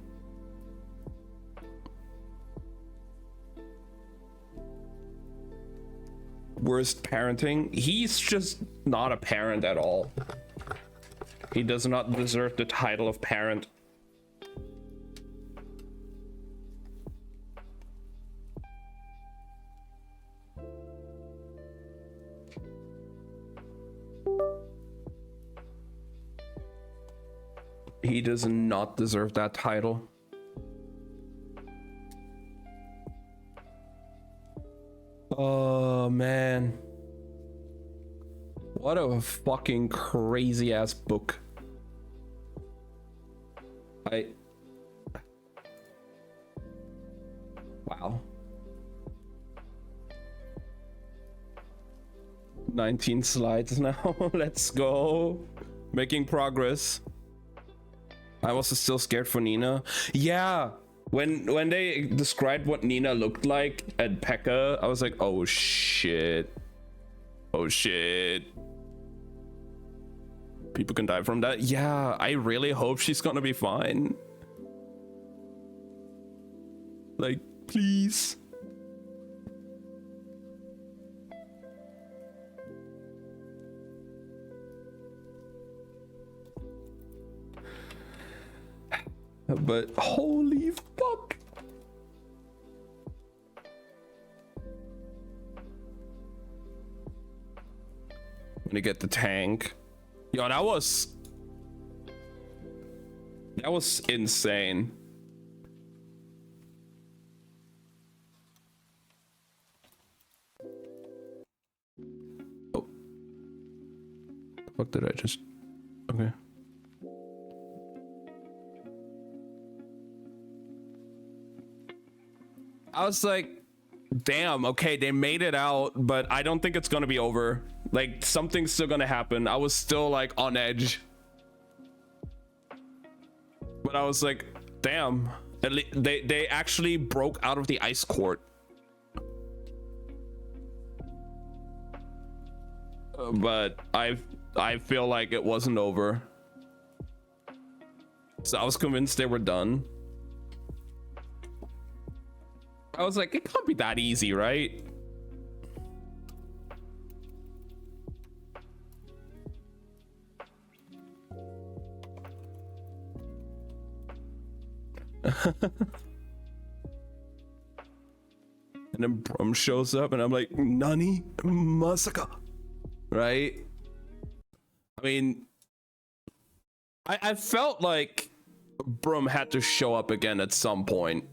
Worst parenting? He's just not a parent at all. He does not deserve the title of parent. He does not deserve that title. Oh man. What a fucking crazy ass book. Wow. 19 slides now. Let's go. Making progress. I was still scared for Nina. Yeah. When they described what Nina looked like at Pekka, I was like, oh shit. Oh shit. People can die from that. Yeah, I really hope she's gonna be fine. Like, please. But holy fuck. I'm gonna get the tank. Yo, that was insane. Oh. What did I just? Okay. I was like, damn, okay, they made it out, but I don't think it's gonna be over. Like, something's still gonna happen. I was still like on edge. But I was like, damn, they actually broke out of the ice court. But I feel like it wasn't over. So I was convinced they were done. I was like, it can't be that easy, right? And then Brum shows up and I'm like, Nani? Masaka? Right? I mean, I felt like Brum had to show up again at some point.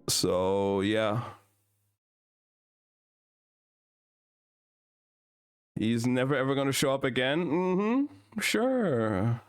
So yeah, he's never ever gonna show up again. Sure.